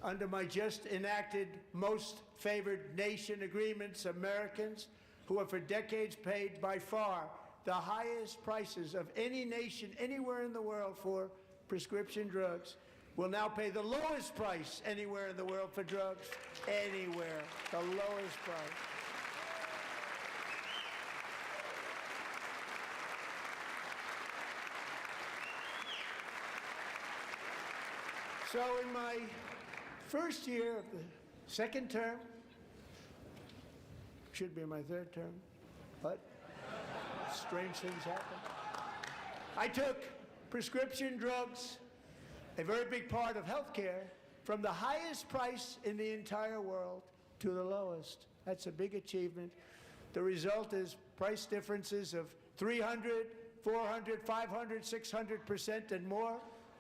Under my just enacted most favored nation agreements, Americans who have for decades paid by far the highest prices of any nation anywhere in the world for prescription drugs will now pay the lowest price anywhere in the world for drugs. Anywhere. The lowest price. So in my first year of the second term, should be my third term, but strange things happen. I took prescription drugs, a very big part of health care, from the highest price in the entire world to the lowest. That's a big achievement. The result is price differences of 300, 400, 500, 600% and more,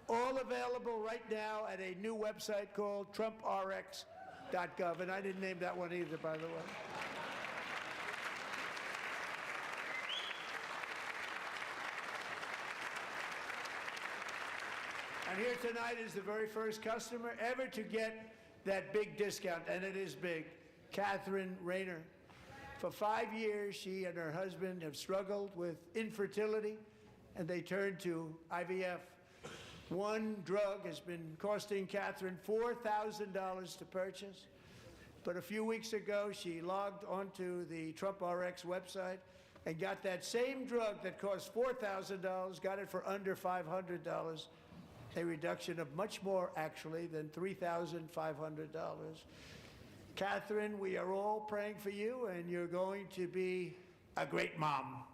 all available right now at a new website called TrumpRx.gov. And I didn't name that one either, by the way. And here tonight is the very first customer ever to get that big discount, and it is big, Catherine Rayner. For 5 years, she and her husband have struggled with infertility, and they turned to IVF. One drug has been costing Catherine $4,000 to purchase, but a few weeks ago, she logged onto the TrumpRx website and got that same drug that cost $4,000, got it for under $500. A reduction of much more, actually, than $3,500. Catherine, we are all praying for you, and you're going to be a great mom.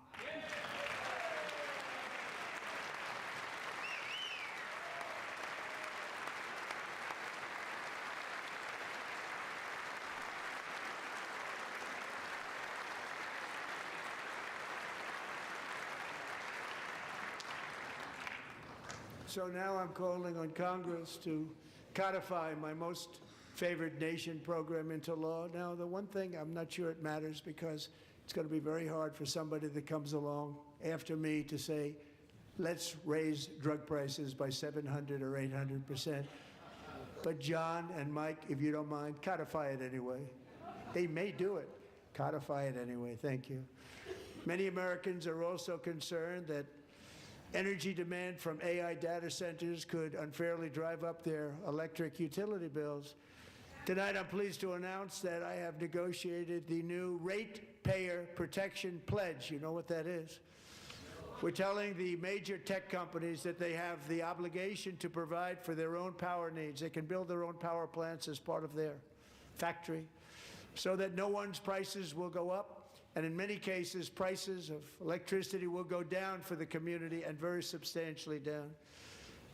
So now I'm calling on Congress to codify my most favored nation program into law. Now, the one thing, I'm not sure it matters because it's going to be very hard for somebody that comes along after me to say, let's raise drug prices by 700 or 800%. But John and Mike, if you don't mind, codify it anyway. They may do it. Codify it anyway. Thank you. Many Americans are also concerned that energy demand from AI data centers could unfairly drive up their electric utility bills. Tonight, I'm pleased to announce that I have negotiated the new Ratepayer Protection Pledge. You know what that is? We're telling the major tech companies that they have the obligation to provide for their own power needs. They can build their own power plants as part of their factory so that no one's prices will go up. And in many cases, prices of electricity will go down for the community, and very substantially down.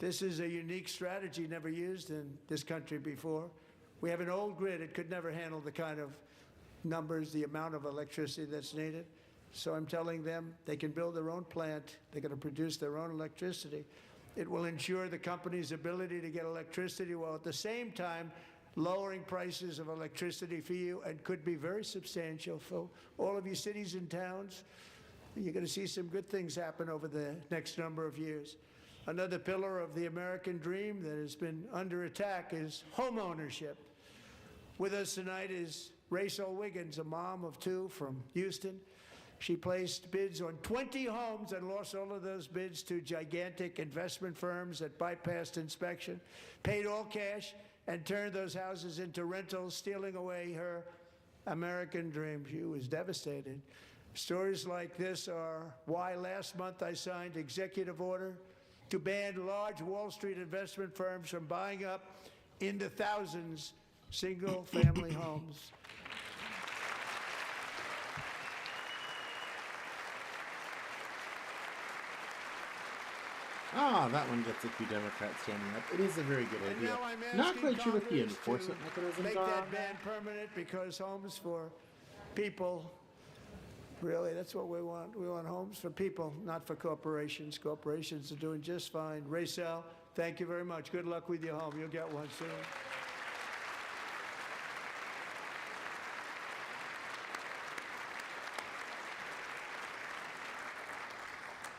This is a unique strategy never used in this country before. We have an old grid. It could never handle the kind of numbers, the amount of electricity that's needed. So I'm telling them they can build their own plant. They're going to produce their own electricity. It will ensure the company's ability to get electricity while at the same time lowering prices of electricity for you, and could be very substantial for all of you cities and towns. You're going to see some good things happen over the next number of years. Another pillar of the American dream that has been under attack is home ownership. With us tonight is Rachel Wiggins, a mom of two from Houston. She placed bids on 20 homes and lost all of those bids to gigantic investment firms that bypassed inspection, paid all cash, and turned those houses into rentals, stealing away her American dream. She was devastated. Stories like this are why last month I signed executive order to ban large Wall Street investment firms from buying up in the thousands single-family homes. Ah, that one gets a few Democrats standing up. It is a very good idea. Not quite sure what the enforcement mechanisms make are. that ban permanent, because homes for people, really, that's what we want. We want homes for people, not for corporations. Corporations are doing just fine. Rachel, thank you very much. Good luck with your home. You'll get one soon.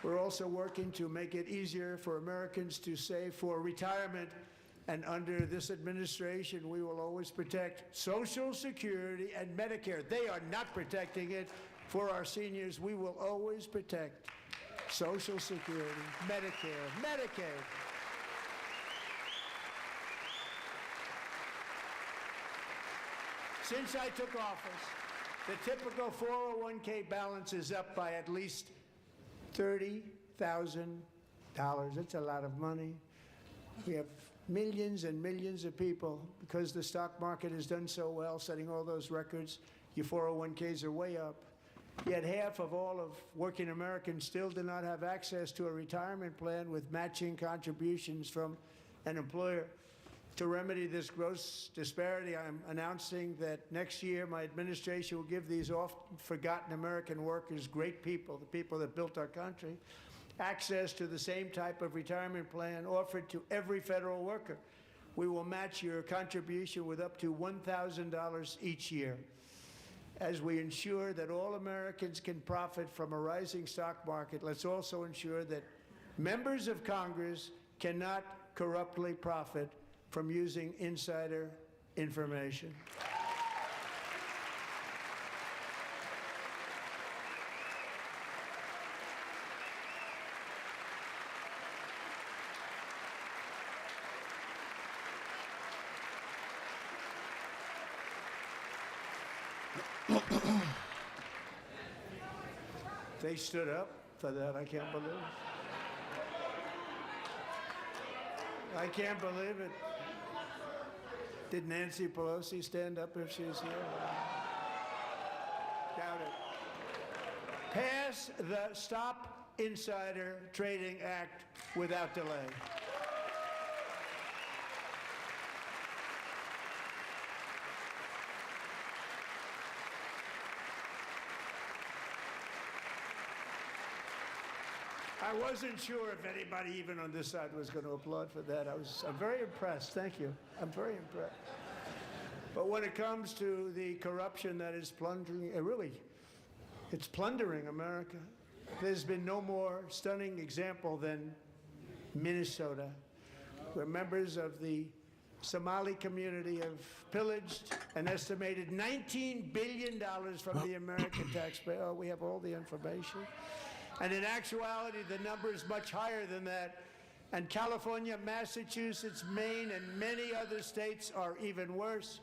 We're also working to make it easier for Americans to save for retirement. And under this administration, we will always protect Social Security and Medicare. They are not protecting it for our seniors. We will always protect Social Security, Medicare, Medicaid. Since I took office, the typical 401k balance is up by at least $30,000. That's a lot of money. We have millions and millions of people, because the stock market has done so well, setting all those records. Your 401ks are way up. Yet half of all of working Americans still do not have access to a retirement plan with matching contributions from an employer. To remedy this gross disparity, I'm announcing that next year my administration will give these often forgotten American workers, great people, the people that built our country, access to the same type of retirement plan offered to every federal worker. We will match your contribution with up to $1,000 each year. As we ensure that all Americans can profit from a rising stock market, let's also ensure that members of Congress cannot corruptly profit from using insider information. They stood up for that. I can't believe it. I can't believe it. Did Nancy Pelosi stand up if she's here? Doubt it. Pass the Stop Insider Trading Act without delay. I wasn't sure if anybody even on this side was going to applaud for that. I'm very impressed. Thank you. I'm very impressed. But when it comes to the corruption that is plundering, it's plundering America. There's been no more stunning example than Minnesota, where members of the Somali community have pillaged an estimated $19 billion from the American taxpayer. Oh, we have all the information. And in actuality, the number is much higher than that. And California, Massachusetts, Maine, and many other states are even worse.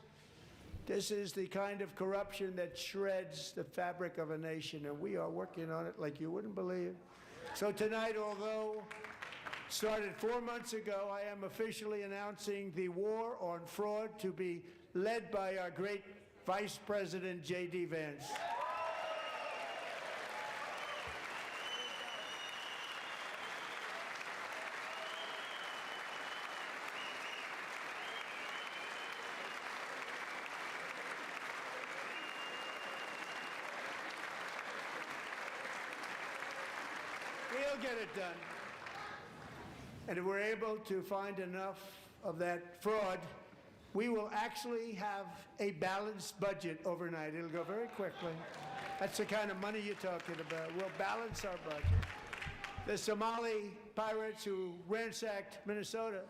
This is the kind of corruption that shreds the fabric of a nation, and we are working on it like you wouldn't believe. So tonight, although started 4 months ago, I am officially announcing the war on fraud to be led by our great Vice President, J.D. Vance. We'll get it done. And if we're able to find enough of that fraud, we will actually have a balanced budget overnight. It'll go very quickly. That's the kind of money you're talking about. We'll balance our budget. The Somali pirates who ransacked Minnesota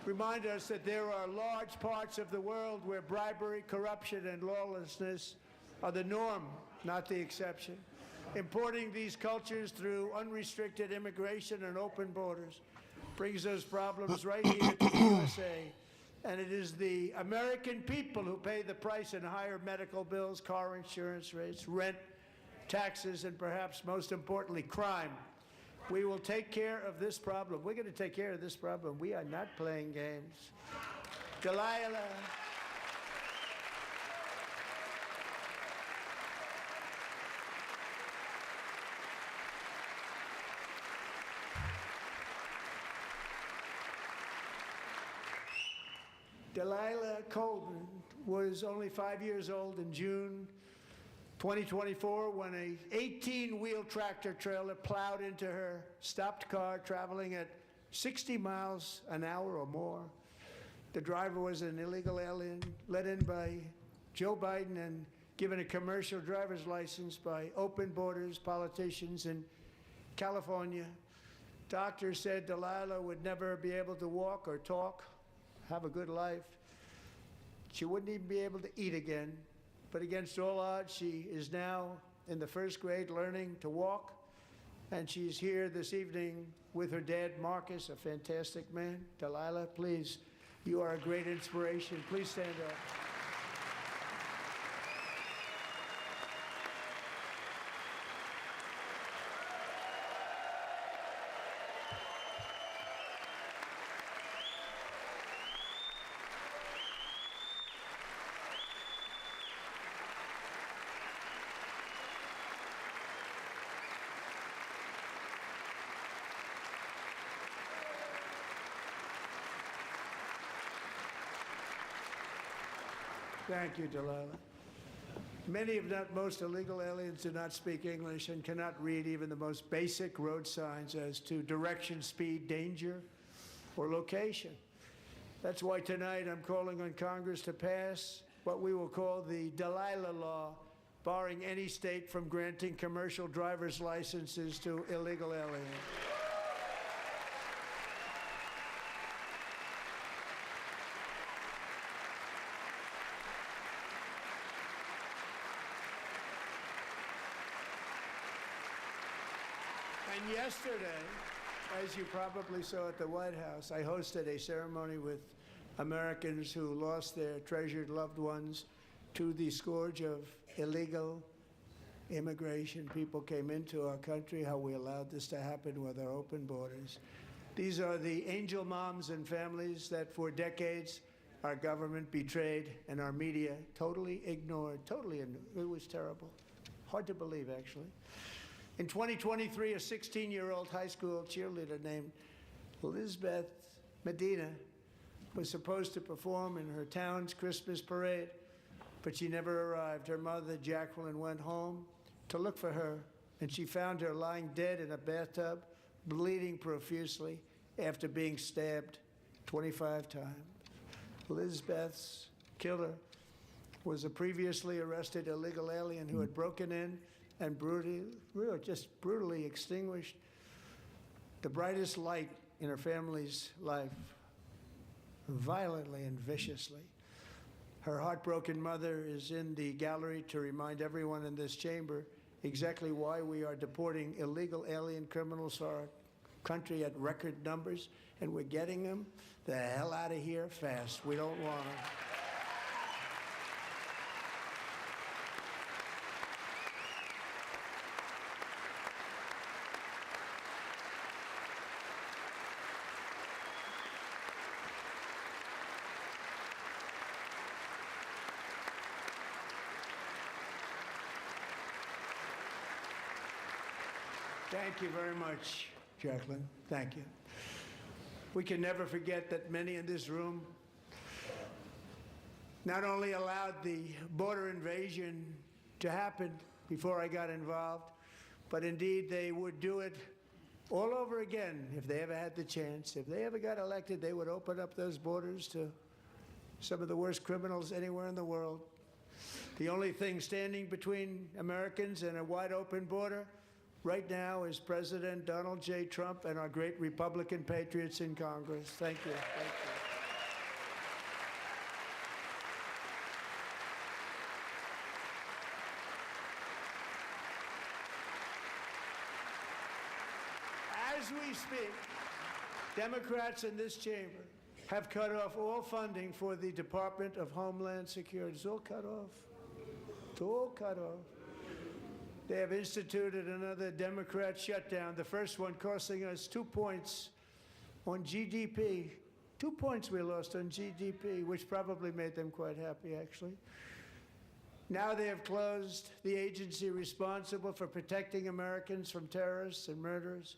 remind us that there are large parts of the world where bribery, corruption, and lawlessness are the norm, not the exception. Importing these cultures through unrestricted immigration and open borders brings those problems right here to the USA. And it is the American people who pay the price in higher medical bills, car insurance rates, rent, taxes, and perhaps most importantly, crime. We will take care of this problem. We're going to take care of this problem. We are not playing games. Delilah. Delilah Colvin was only 5 years old in June 2024 when an 18-wheel tractor trailer plowed into her stopped car traveling at 60 miles an hour or more. The driver was an illegal alien let in by Joe Biden and given a commercial driver's license by open borders politicians in California. Doctors said Delilah would never be able to walk or talk, have a good life. She wouldn't even be able to eat again. But against all odds, she is now in the first grade learning to walk. And she's here this evening with her dad, Marcus, a fantastic man. Delilah, please, you are a great inspiration. Please stand up. Thank you, Delilah. Many, if not most, illegal aliens do not speak English and cannot read even the most basic road signs as to direction, speed, danger, or location. That's why tonight I'm calling on Congress to pass what we will call the Delilah Law, barring any state from granting commercial driver's licenses to illegal aliens. And yesterday, as you probably saw at the White House, I hosted a ceremony with Americans who lost their treasured loved ones to the scourge of illegal immigration. People came into our country, how we allowed this to happen with our open borders. These are the angel moms and families that for decades our government betrayed and our media totally ignored. It was terrible. Hard to believe, actually. In 2023, a 16-year-old high school cheerleader named Elizabeth Medina was supposed to perform in her town's Christmas parade, but she never arrived. Her mother, Jacqueline, went home to look for her, and she found her lying dead in a bathtub, bleeding profusely after being stabbed 25 times. Elizabeth's killer was a previously arrested illegal alien who had broken in and brutally extinguished the brightest light in her family's life, violently and viciously. Her heartbroken mother is in the gallery to remind everyone in this chamber exactly why we are deporting illegal alien criminals to our country at record numbers, and we're getting them the hell out of here fast. We don't want them. Thank you very much, Jacqueline. Thank you. We can never forget that many in this room not only allowed the border invasion to happen before I got involved, but indeed they would do it all over again if they ever had the chance. If they ever got elected, they would open up those borders to some of the worst criminals anywhere in the world. The only thing standing between Americans and a wide open border right now is President Donald J. Trump and our great Republican patriots in Congress. Thank you. Thank you. As we speak, Democrats in this chamber have cut off all funding for the Department of Homeland Security. It's all cut off. It's all cut off. They have instituted another Democrat shutdown, the first one costing us 2 points on GDP. 2 points we lost on GDP, which probably made them quite happy, actually. Now they have closed the agency responsible for protecting Americans from terrorists and murderers.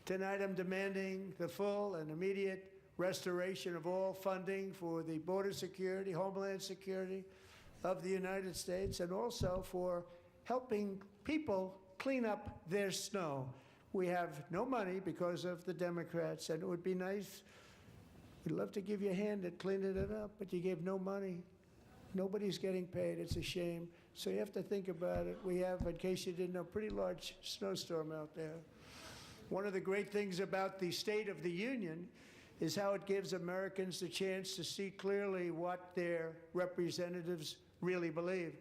Tonight I'm demanding the full and immediate restoration of all funding for the border security, homeland security of the United States, and also for helping people clean up their snow. We have no money because of the Democrats, and it would be nice, we'd love to give you a hand at cleaning it up, but you gave no money. Nobody's getting paid. It's a shame. So you have to think about it. We have, in case you didn't know, a pretty large snowstorm out there. One of the great things about the State of the Union is how it gives Americans the chance to see clearly what their representatives really believe.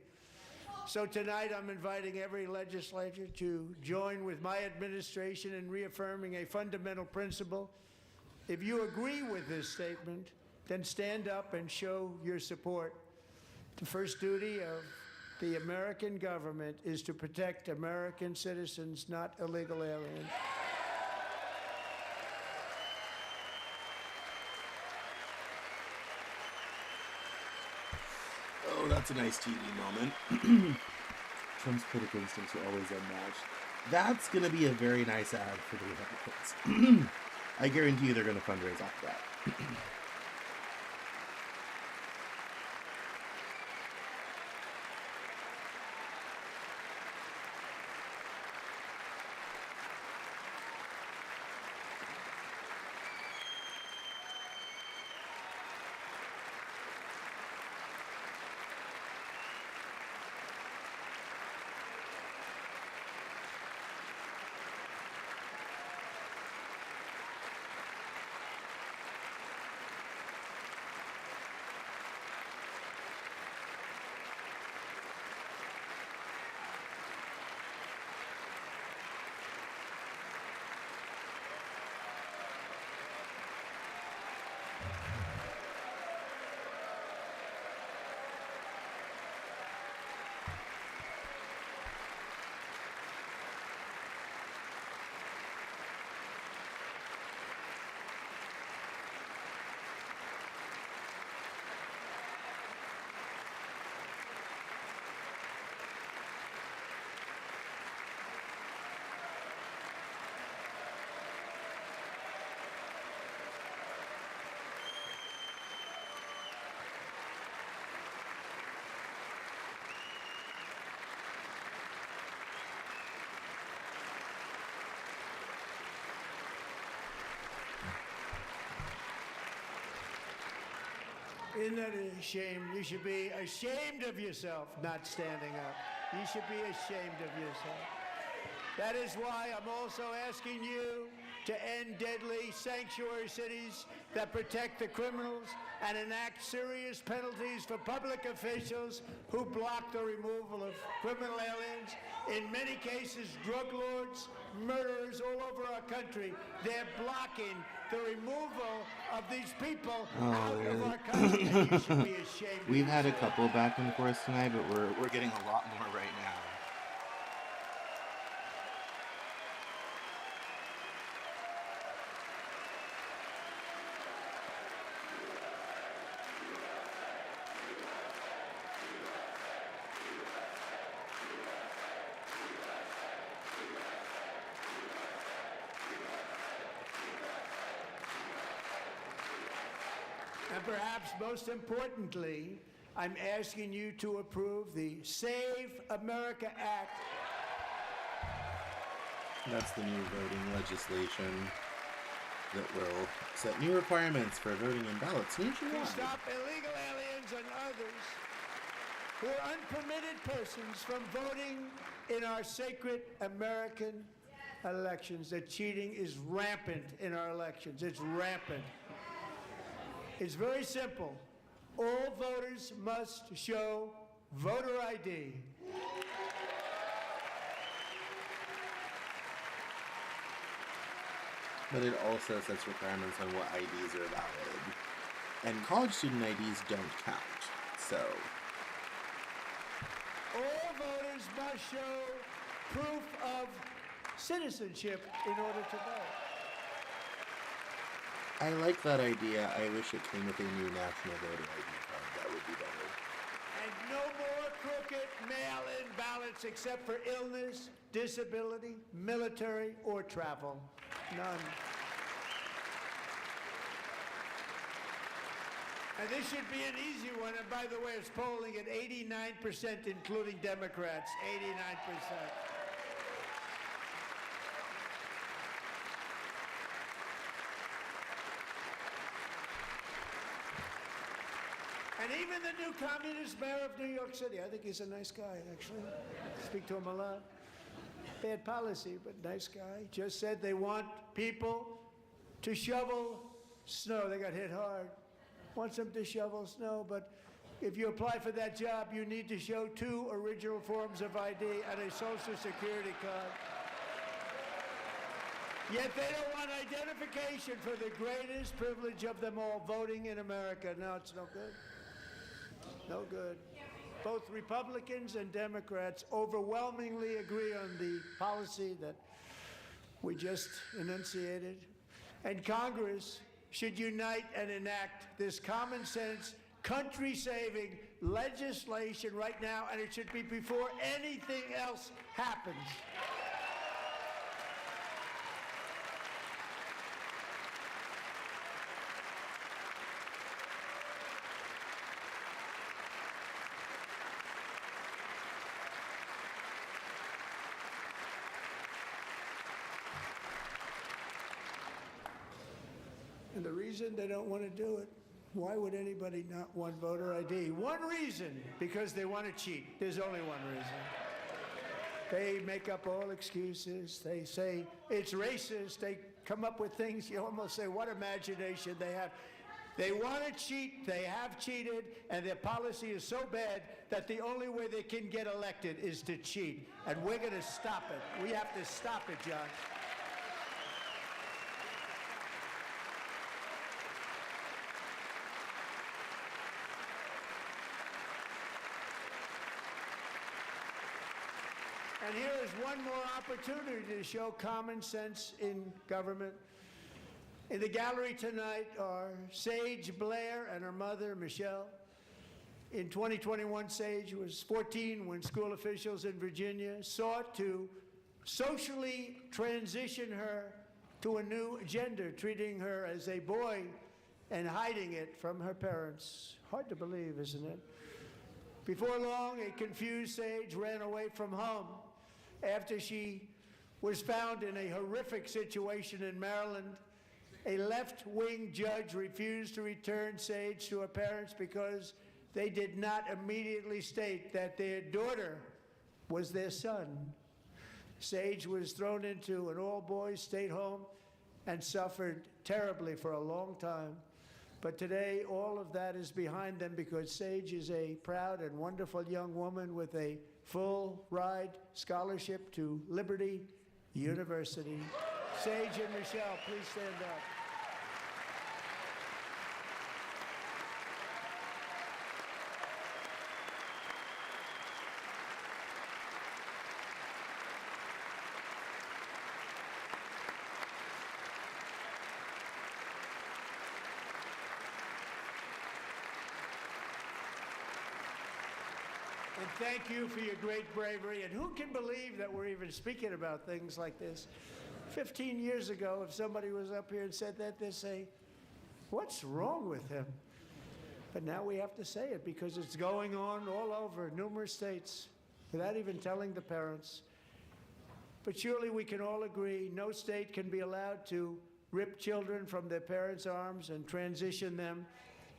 So tonight I'm inviting every legislator to join with my administration in reaffirming a fundamental principle. If you agree with this statement, then stand up and show your support. The first duty of the American government is to protect American citizens, not illegal aliens. Oh, that's a nice TV moment. Trump's political instincts are always unmatched. That's going to be a very nice ad for the Republicans. I guarantee you they're going to fundraise off that. Isn't that a shame? You should be ashamed of yourself not standing up. You should be ashamed of yourself. That is why I'm also asking you to end deadly sanctuary cities that protect the criminals and enact serious penalties for public officials who block the removal of criminal aliens. In many cases, drug lords, murderers all over our country, they're blocking the removal of these people out of our country. And you should be ashamed. We've had a couple back and forth tonight, but we're getting a lot more right now. And perhaps most importantly, I'm asking you to approve the Save America Act. That's the new voting legislation that will set new requirements for voting in ballots To nationwide. stop illegal aliens and others who are unpermitted persons from voting in our sacred American elections. The cheating is rampant in our elections. It's rampant. It's very simple. All voters must show voter ID. But it also sets requirements on what IDs are valid. And college student IDs don't count, so... All voters must show proof of citizenship in order to vote. I like that idea. I wish it came with a new national voter ID card. That would be better. And no more crooked mail-in ballots except for illness, disability, military, or travel. None. And this should be an easy one. And by the way, it's polling at 89%, including Democrats. 89%. And even the new communist mayor of New York City, I think he's a nice guy, actually. Speak to him a lot. Bad policy, but nice guy. Just said they want people to shovel snow. They got hit hard. Wants them to shovel snow, but if you apply for that job, you need to show 2 original forms of ID and a Social Security card. Yet they don't want identification for the greatest privilege of them all, voting in America. No, it's no good. No good. Both Republicans and Democrats overwhelmingly agree on the policy that we just enunciated. And Congress should unite and enact this common sense, country-saving legislation right now, and it should be before anything else happens. And the reason they don't want to do it, why would anybody not want voter ID? One reason, because they want to cheat. There's only one reason. They make up all excuses. They say it's racist. They come up with things you almost say, what imagination they have. They want to cheat. They have cheated. And their policy is so bad that the only way they can get elected is to cheat. And we're going to stop it. We have to stop it, John. And here is one more opportunity to show common sense in government. In the gallery tonight are Sage Blair and her mother, Michelle. In 2021, Sage was 14 when school officials in Virginia sought to socially transition her to a new gender, treating her as a boy and hiding it from her parents. Hard to believe, isn't it? Before long, a confused Sage ran away from home after she was found in a horrific situation in Maryland A left-wing judge refused to return Sage to her parents because they did not immediately state that their daughter was their son. Sage was thrown into an all-boys state home and suffered terribly for a long time. But today, all of that is behind them because Sage is a proud and wonderful young woman with a full-ride scholarship to Liberty University. Sage and Michelle, please stand up. And thank you for your great bravery. And who can believe that we're even speaking about things like this? 15 years ago, if somebody was up here and said that, they'd say, what's wrong with him? But now we have to say it because it's going on all over numerous states without even telling the parents. But surely we can all agree no state can be allowed to rip children from their parents' arms and transition them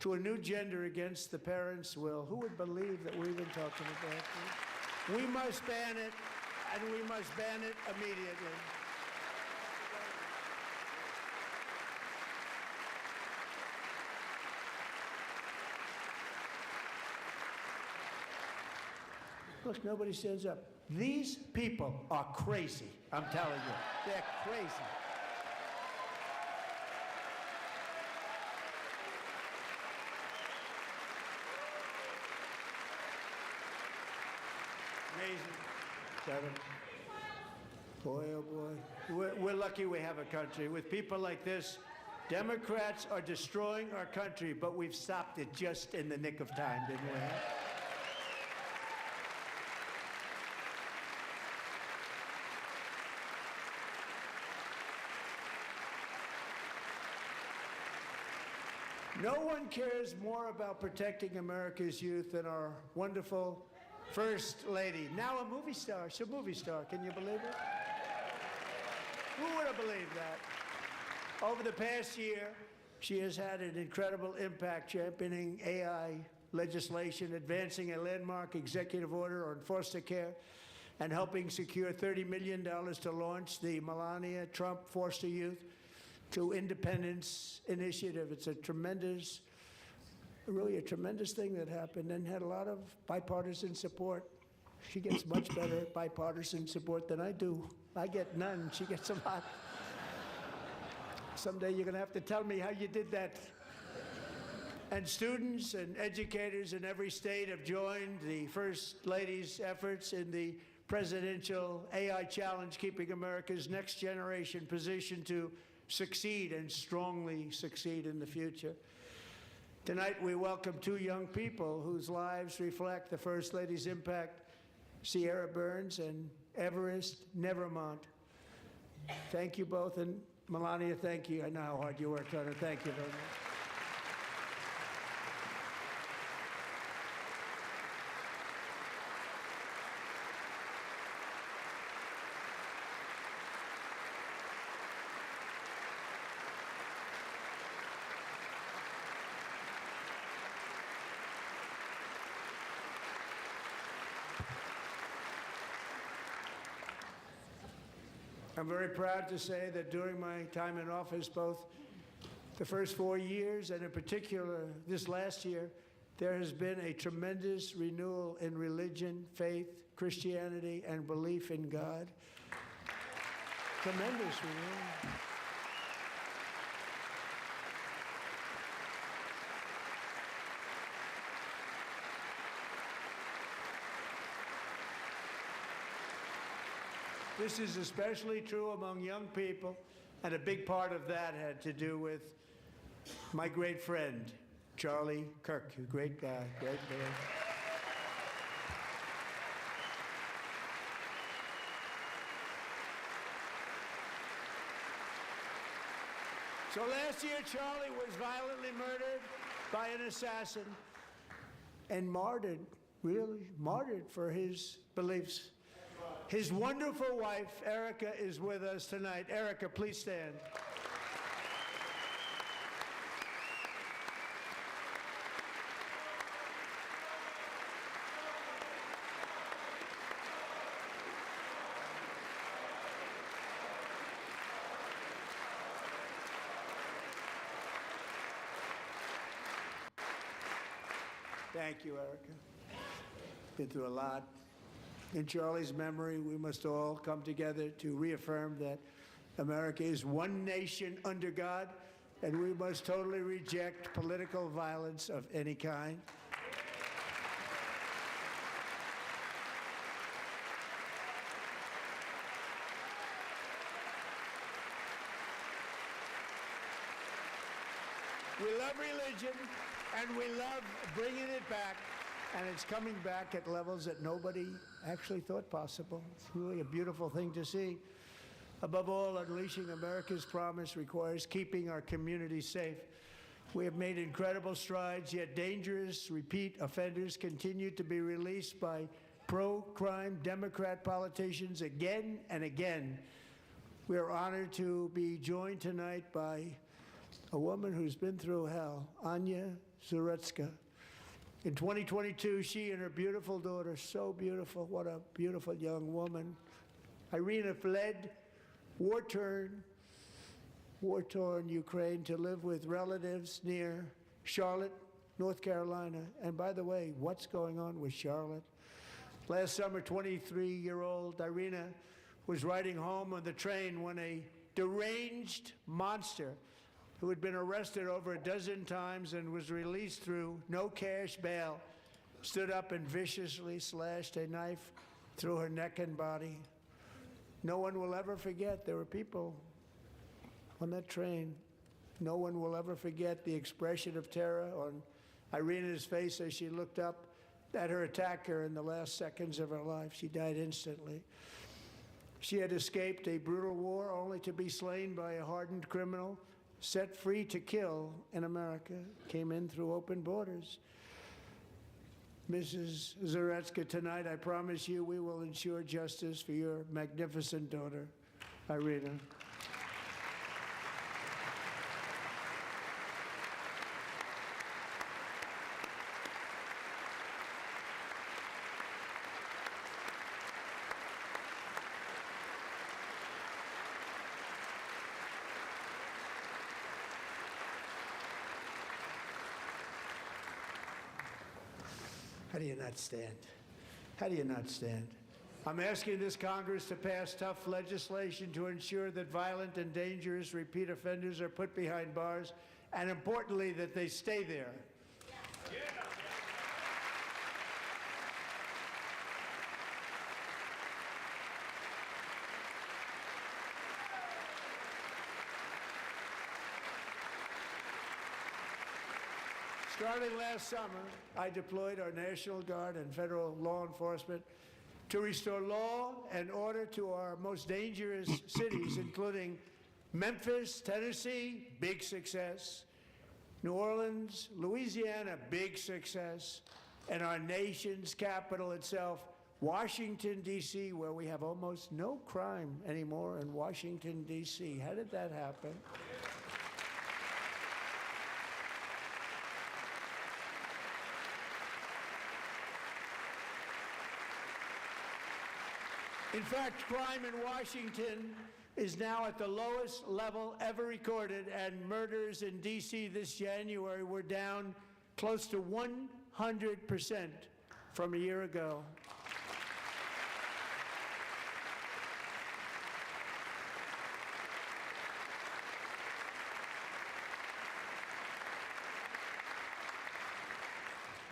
to a new gender against the parents' will. Who would believe that we're even talking about this? We must ban it, and we must ban it immediately. Look, nobody stands up. These people are crazy, I'm telling you. They're crazy. Amazing. 7. Boy, oh boy. We're lucky we have a country. With people like this, Democrats are destroying our country, but we've stopped it just in the nick of time, didn't we? No one cares more about protecting America's youth than our wonderful First Lady, now a movie star. She's a movie star. Can you believe it? Who would have believed that? Over the past year, she has had an incredible impact championing AI legislation, advancing a landmark executive order on foster care, and helping secure $30 million to launch the Melania Trump Foster Youth to Independence Initiative. It's a tremendous, really a tremendous thing that happened and had a lot of bipartisan support. She gets much better bipartisan support than I do. I get none. She gets a lot. Someday you're going to have to tell me how you did that. And students and educators in every state have joined the First Lady's efforts in the presidential AI challenge, keeping America's next generation positioned to succeed and strongly succeed in the future. Tonight we welcome 2 young people whose lives reflect the First Lady's impact, Sierra Burns and Everest Nevermont. Thank you both, and Melania, thank you. I know how hard you worked on it. Thank you very much. I'm very proud to say that during my time in office, both the first 4 years and in particular this last year, there has been a tremendous renewal in religion, faith, Christianity, and belief in God. Tremendous renewal. This is especially true among young people, and a big part of that had to do with my great friend, Charlie Kirk, a great guy, great man. So last year, Charlie was violently murdered by an assassin and martyred, really martyred for his beliefs. His wonderful wife, Erica, is with us tonight. Erica, please stand. Thank you, Erica. Been through a lot. In Charlie's memory, we must all come together to reaffirm that America is one nation under God, and we must totally reject political violence of any kind. We love religion, and we love bringing it back, and it's coming back at levels that nobody actually thought possible. It's really a beautiful thing to see. Above all, unleashing America's promise requires keeping our communities safe. We have made incredible strides, yet dangerous repeat offenders continue to be released by pro-crime Democrat politicians again and again. We are honored to be joined tonight by a woman who's been through hell, Anya Zuretska. In 2022, she and her beautiful daughter, so beautiful, what a beautiful young woman, Irina, fled war-torn Ukraine to live with relatives near Charlotte, North Carolina. And by the way, what's going on with Charlotte? Last summer, 23-year-old Irina was riding home on the train when a deranged monster who had been arrested over a dozen times and was released through no cash bail, stood up and viciously slashed a knife through her neck and body. No one will ever forget. There were people on that train. No one will ever forget the expression of terror on Irina's face as she looked up at her attacker in the last seconds of her life. She died instantly. She had escaped a brutal war only to be slain by a hardened criminal, set free to kill in America, came in through open borders. Mrs. Zuretska, tonight I promise you we will ensure justice for your magnificent daughter, Irina. How do you not stand? How do you not stand? I'm asking this Congress to pass tough legislation to ensure that violent and dangerous repeat offenders are put behind bars, and importantly, that they stay there. Starting last summer, I deployed our National Guard and federal law enforcement to restore law and order to our most dangerous cities, including Memphis, Tennessee, big success, New Orleans, Louisiana, big success, and our nation's capital itself, Washington, D.C., where we have almost no crime anymore in Washington, D.C. How did that happen? In fact, crime in Washington is now at the lowest level ever recorded, and murders in D.C. this January were down close to 100% from a year ago.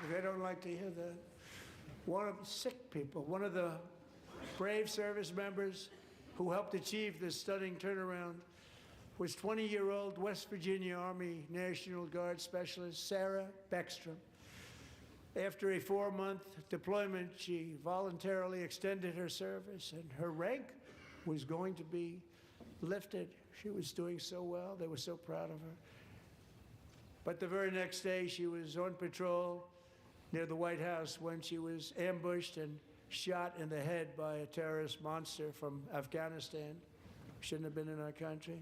They don't like to hear that. One of the sick people, one of the brave service members who helped achieve this stunning turnaround was 20-year-old West Virginia Army National Guard Specialist Sarah Beckstrom. After a 4-month deployment, she voluntarily extended her service, and her rank was going to be lifted. She was doing so well. They were so proud of her. But the very next day, she was on patrol near the White House when she was ambushed and shot in the head by a terrorist monster from Afghanistan. Shouldn't have been in our country.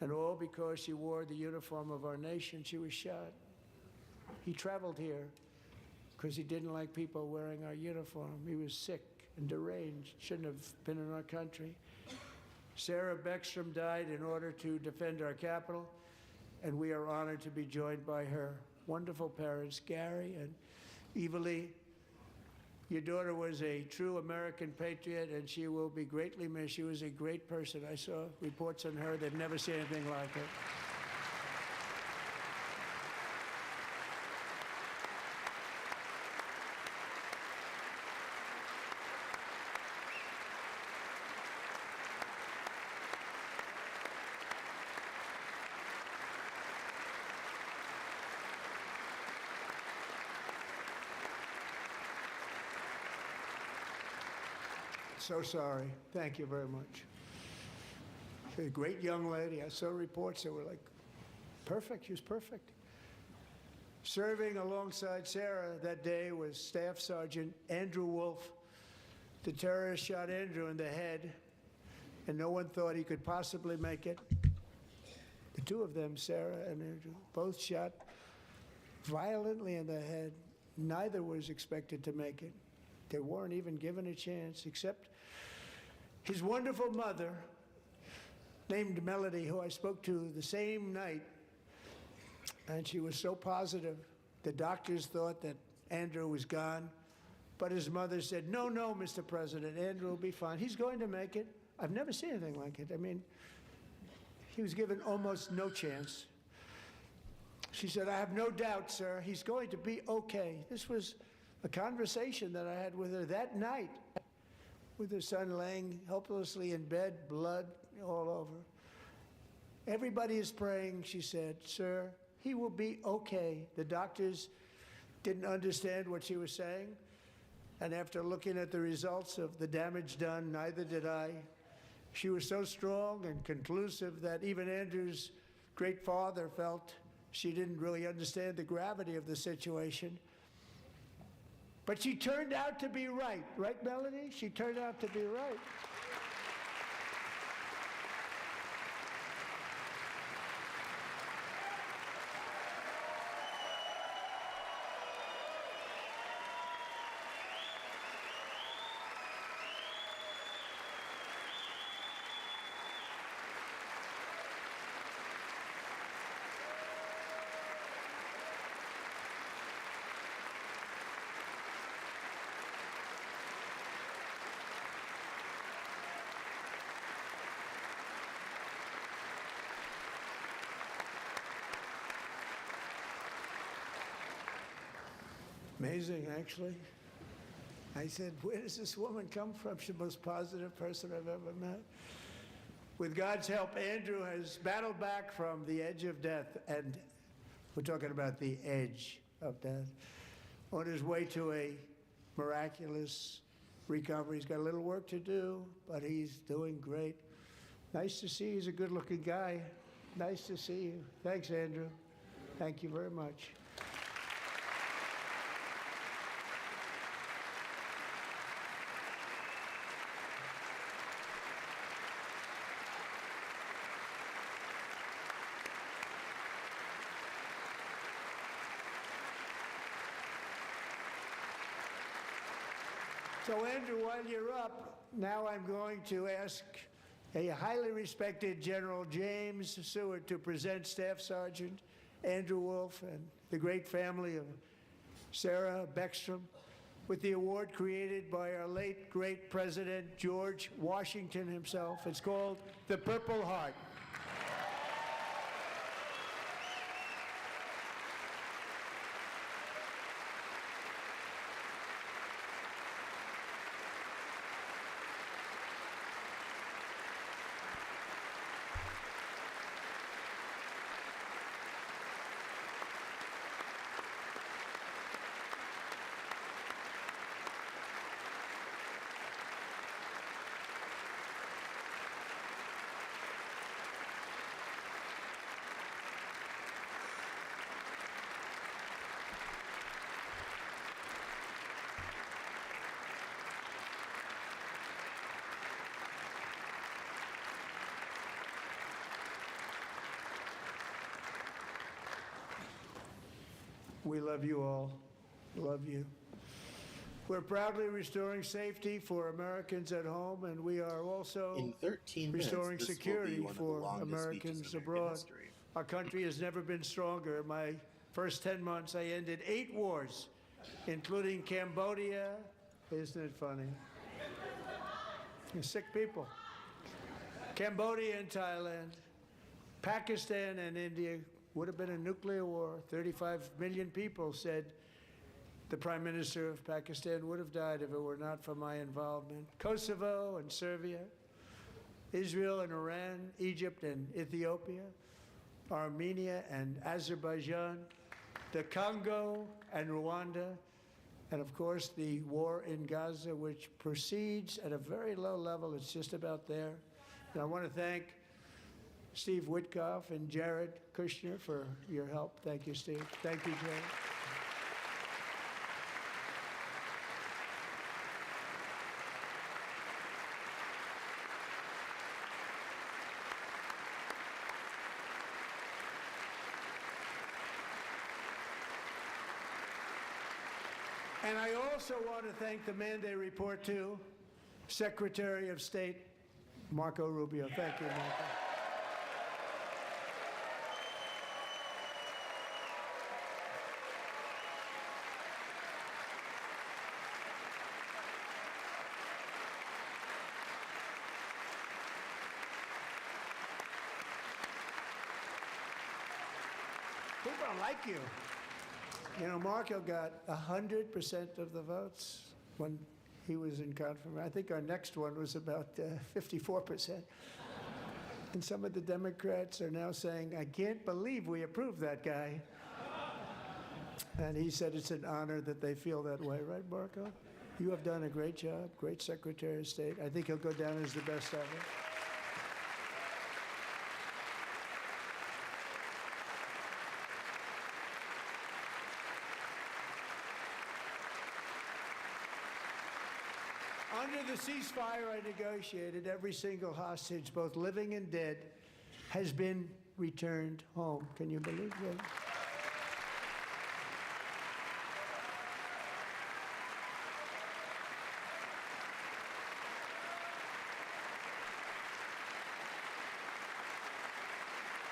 And all because she wore the uniform of our nation. She was shot. He traveled here because he didn't like people wearing our uniform. He was sick and deranged. Shouldn't have been in our country. Sarah Beckstrom died in order to defend our capital, and we are honored to be joined by her wonderful parents, Gary and Eva Lee. Your daughter was a true American patriot, and she will be greatly missed. She was a great person. I saw reports on her that never seen anything like it. So sorry. Thank you very much. She's a great young lady. I saw reports that were like, perfect. She was perfect. Serving alongside Sarah that day was Staff Sergeant Andrew Wolf. The terrorist shot Andrew in the head, and no one thought he could possibly make it. The two of them, Sarah and Andrew, both shot violently in the head. Neither was expected to make it. They weren't even given a chance, except his wonderful mother, named Melody, who I spoke to the same night, and she was so positive. The doctors thought that Andrew was gone, but his mother said, no, no, Mr. President, Andrew will be fine. He's going to make it. I've never seen anything like it. I mean, he was given almost no chance. She said, I have no doubt, sir, he's going to be okay. This was a conversation that I had with her that night, with her son laying helplessly in bed, blood all over. Everybody is praying, she said, sir, he will be okay. The doctors didn't understand what she was saying, and after looking at the results of the damage done, neither did I. She was so strong and conclusive that even Andrew's great father felt she didn't really understand the gravity of the situation. But she turned out to be right. Right, Melody? She turned out to be right. Amazing, actually. I said, where does this woman come from? She's the most positive person I've ever met. With God's help, Andrew has battled back from the edge of death, and we're talking about the edge of death, on his way to a miraculous recovery. He's got a little work to do, but he's doing great. Nice to see you. He's a good-looking guy. Nice to see you. Thanks, Andrew. Thank you very much. So, Andrew, while you're up, now I'm going to ask a highly respected General James Seward to present Staff Sergeant Andrew Wolf and the great family of Sarah Beckstrom with the award created by our late, great President George Washington himself. It's called the Purple Heart. We love you all. Love you. We're proudly restoring safety for Americans at home, and we are also In 13 restoring minutes, security one of the for longest Americans speeches in abroad. history. Our country has never been stronger. My first 10 months, I ended 8 wars, including Cambodia. Isn't it funny? You're sick people. Cambodia and Thailand, Pakistan and India would have been a nuclear war. 35 million people said the Prime Minister of Pakistan would have died if it were not for my involvement. Kosovo and Serbia, Israel and Iran, Egypt and Ethiopia, Armenia and Azerbaijan, the Congo and Rwanda, and of course the war in Gaza, which proceeds at a very low level. It's just about there. And I want to thank Steve Witkoff and Jared Kushner for your help. Thank you, Steve. Thank you, Jared. And I also want to thank the man they report to, Secretary of State Marco Rubio. Thank you, Marco. People don't like you. You know, Marco got 100% of the votes when he was in confirmation. I think our next one was about 54%. And some of the Democrats are now saying, I can't believe we approved that guy. And he said it's an honor that they feel that way, right, Marco? You have done a great job, great Secretary of State. I think he'll go down as the best ever. Under the ceasefire I negotiated, every single hostage, both living and dead, has been returned home. Can you believe that?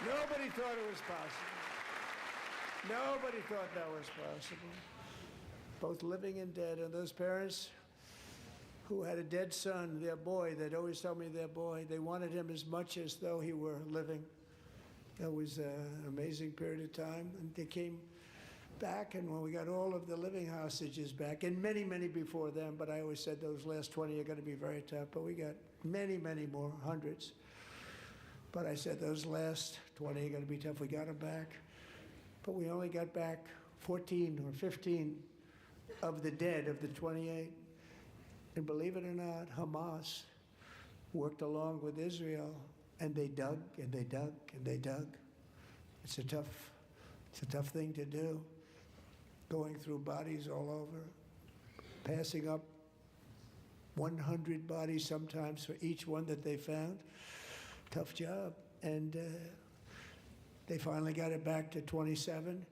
Nobody thought it was possible. Nobody thought that was possible. Both living and dead, and those parents who had a dead son, their boy, they'd always tell me their boy, they wanted him as much as though he were living. That was an amazing period of time. And they came back, and when we got all of the living hostages back, and many, many before them, but I always said those last 20 are going to be very tough, but we got many, many more, hundreds. But I said those last 20 are going to be tough. We got them back. But we only got back 14 or 15 of the dead of the 28. And believe it or not, Hamas worked along with Israel, and they dug and they dug and they dug. It's a tough thing to do, going through bodies all over, passing up 100 bodies sometimes for each one that they found. Tough job. And they finally got it back to 27.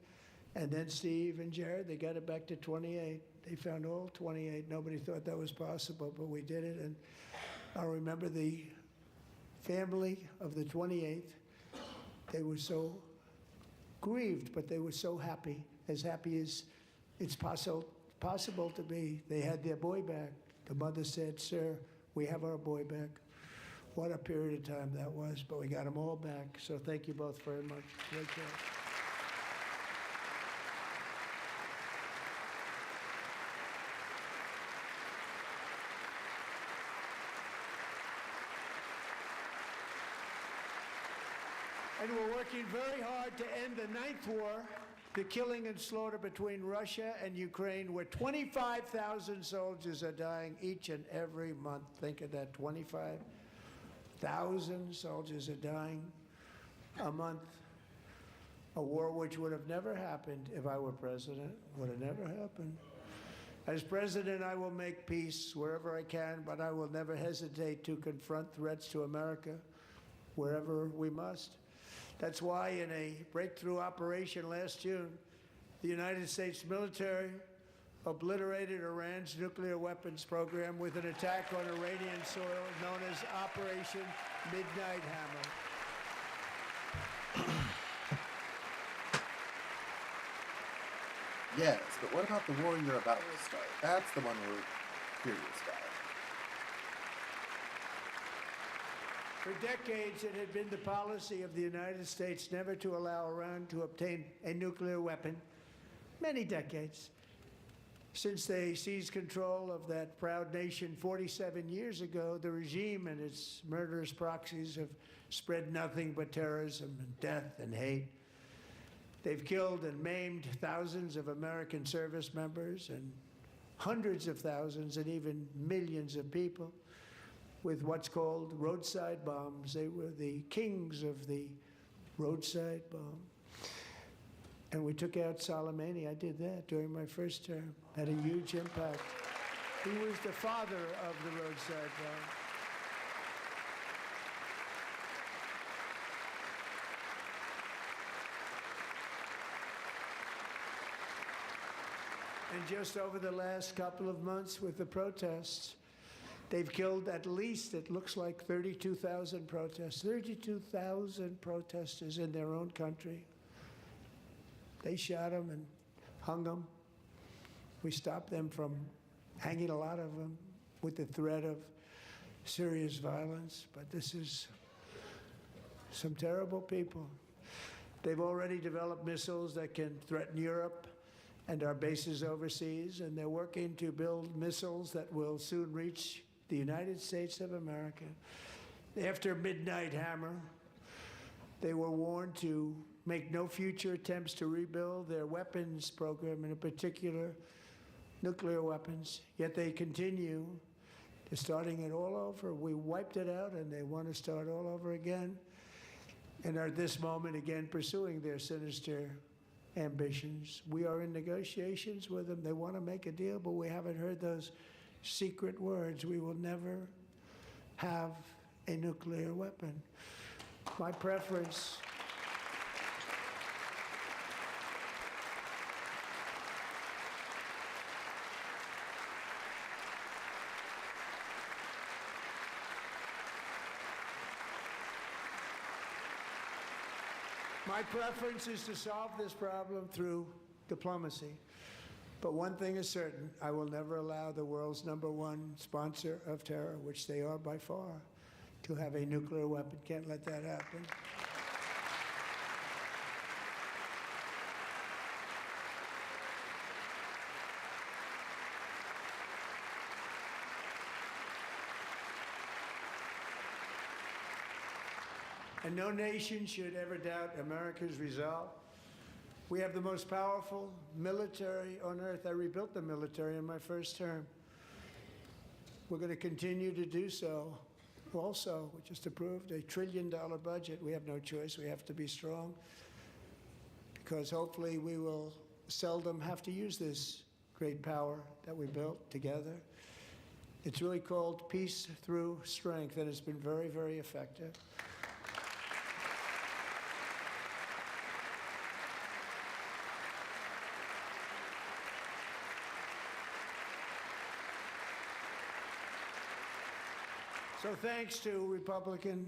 And then Steve and Jared, they got it back to 28. They found all 28. Nobody thought that was possible, but we did it. And I remember the family of the 28th. They were so grieved, but they were so happy as it's possible to be. They had their boy back. The mother said, "Sir, we have our boy back." What a period of time that was, but we got them all back. So thank you both very much. Great job. And we're working very hard to end the 9th war, the killing and slaughter between Russia and Ukraine, where 25,000 soldiers are dying each and every month. Think of that, 25,000 soldiers are dying a month. A war which would have never happened if I were president, would have never happened. As president, I will make peace wherever I can, but I will never hesitate to confront threats to America wherever we must. That's why in a breakthrough operation last June, the United States military obliterated Iran's nuclear weapons program with an attack on Iranian soil known as Operation Midnight Hammer. Yes, but what about the war you're about to start? That's the one we're curious about. For decades, it had been the policy of the United States never to allow Iran to obtain a nuclear weapon. Many decades. Since they seized control of that proud nation 47 years ago, the regime and its murderous proxies have spread nothing but terrorism and death and hate. They've killed and maimed thousands of American service members and hundreds of thousands and even millions of people with what's called roadside bombs. They were the kings of the roadside bomb. And we took out Soleimani. I did that during my first term. Had a huge impact. He was the father of the roadside bomb. And just over the last couple of months with the protests, they've killed at least, it looks like 32,000 protests, 32,000 protesters in their own country. They shot them and hung them. We stopped them from hanging a lot of them with the threat of serious violence. But this is some terrible people. They've already developed missiles that can threaten Europe and our bases overseas, and they're working to build missiles that will soon reach the United States of America. After Midnight Hammer, they were warned to make no future attempts to rebuild their weapons program, and in particular, nuclear weapons. Yet they continue. They're starting it all over. We wiped it out, and they want to start all over again, and are at this moment again pursuing their sinister ambitions. We are in negotiations with them. They want to make a deal, but we haven't heard those secret words. We will never have a nuclear weapon. My preference is to solve this problem through diplomacy. But one thing is certain, I will never allow the world's #1 sponsor of terror, which they are by far, to have a nuclear weapon. Can't let that happen. And no nation should ever doubt America's resolve. We have the most powerful military on earth. I rebuilt the military in my first term. We're going to continue to do so. Also, we just approved a $1 trillion budget. We have no choice. We have to be strong, because hopefully we will seldom have to use this great power that we built together. It's really called peace through strength, and it's been very, very effective. So thanks to Republicans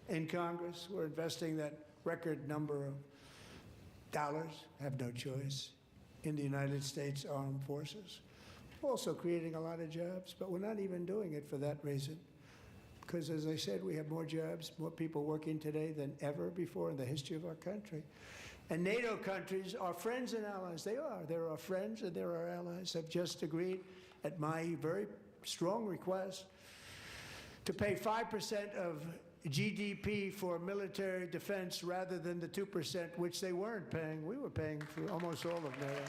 in Congress, we're investing that record number of dollars, have no choice, in the United States Armed Forces. Also creating a lot of jobs, but we're not even doing it for that reason. Because as I said, we have more jobs, more people working today than ever before in the history of our country. And NATO countries are friends and allies. They are. They're our friends and they're our allies. Have just agreed, at my very strong request, to pay 5% of GDP for military defense rather than the 2%, which they weren't paying. We were paying for almost all of NATO.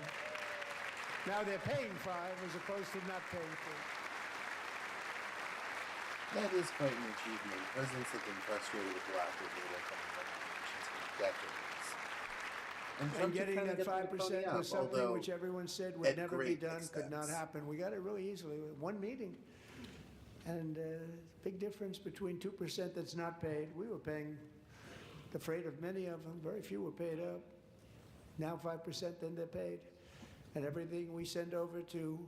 Now they're paying 5 as opposed to not paying 4. That is quite an achievement. Presidents have been frustrated with the lack of NATO from other nations for decades. And getting that 5% was something which everyone said would never be done, could not happen. We got it really easily. One meeting. And big difference between 2% that's not paid. We were paying the freight of many of them. Very few were paid up. Now 5%, then they're paid. And everything we send over to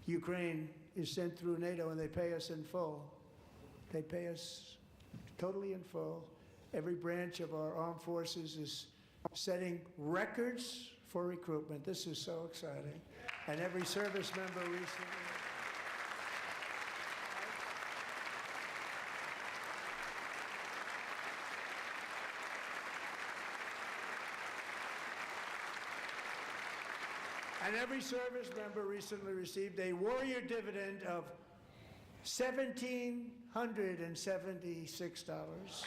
Ukraine is sent through NATO, and they pay us in full. They pay us totally in full. Every branch of our armed forces is setting records for recruitment. This is so exciting. And every service member recently. And every service member recently received a warrior dividend of $1,776.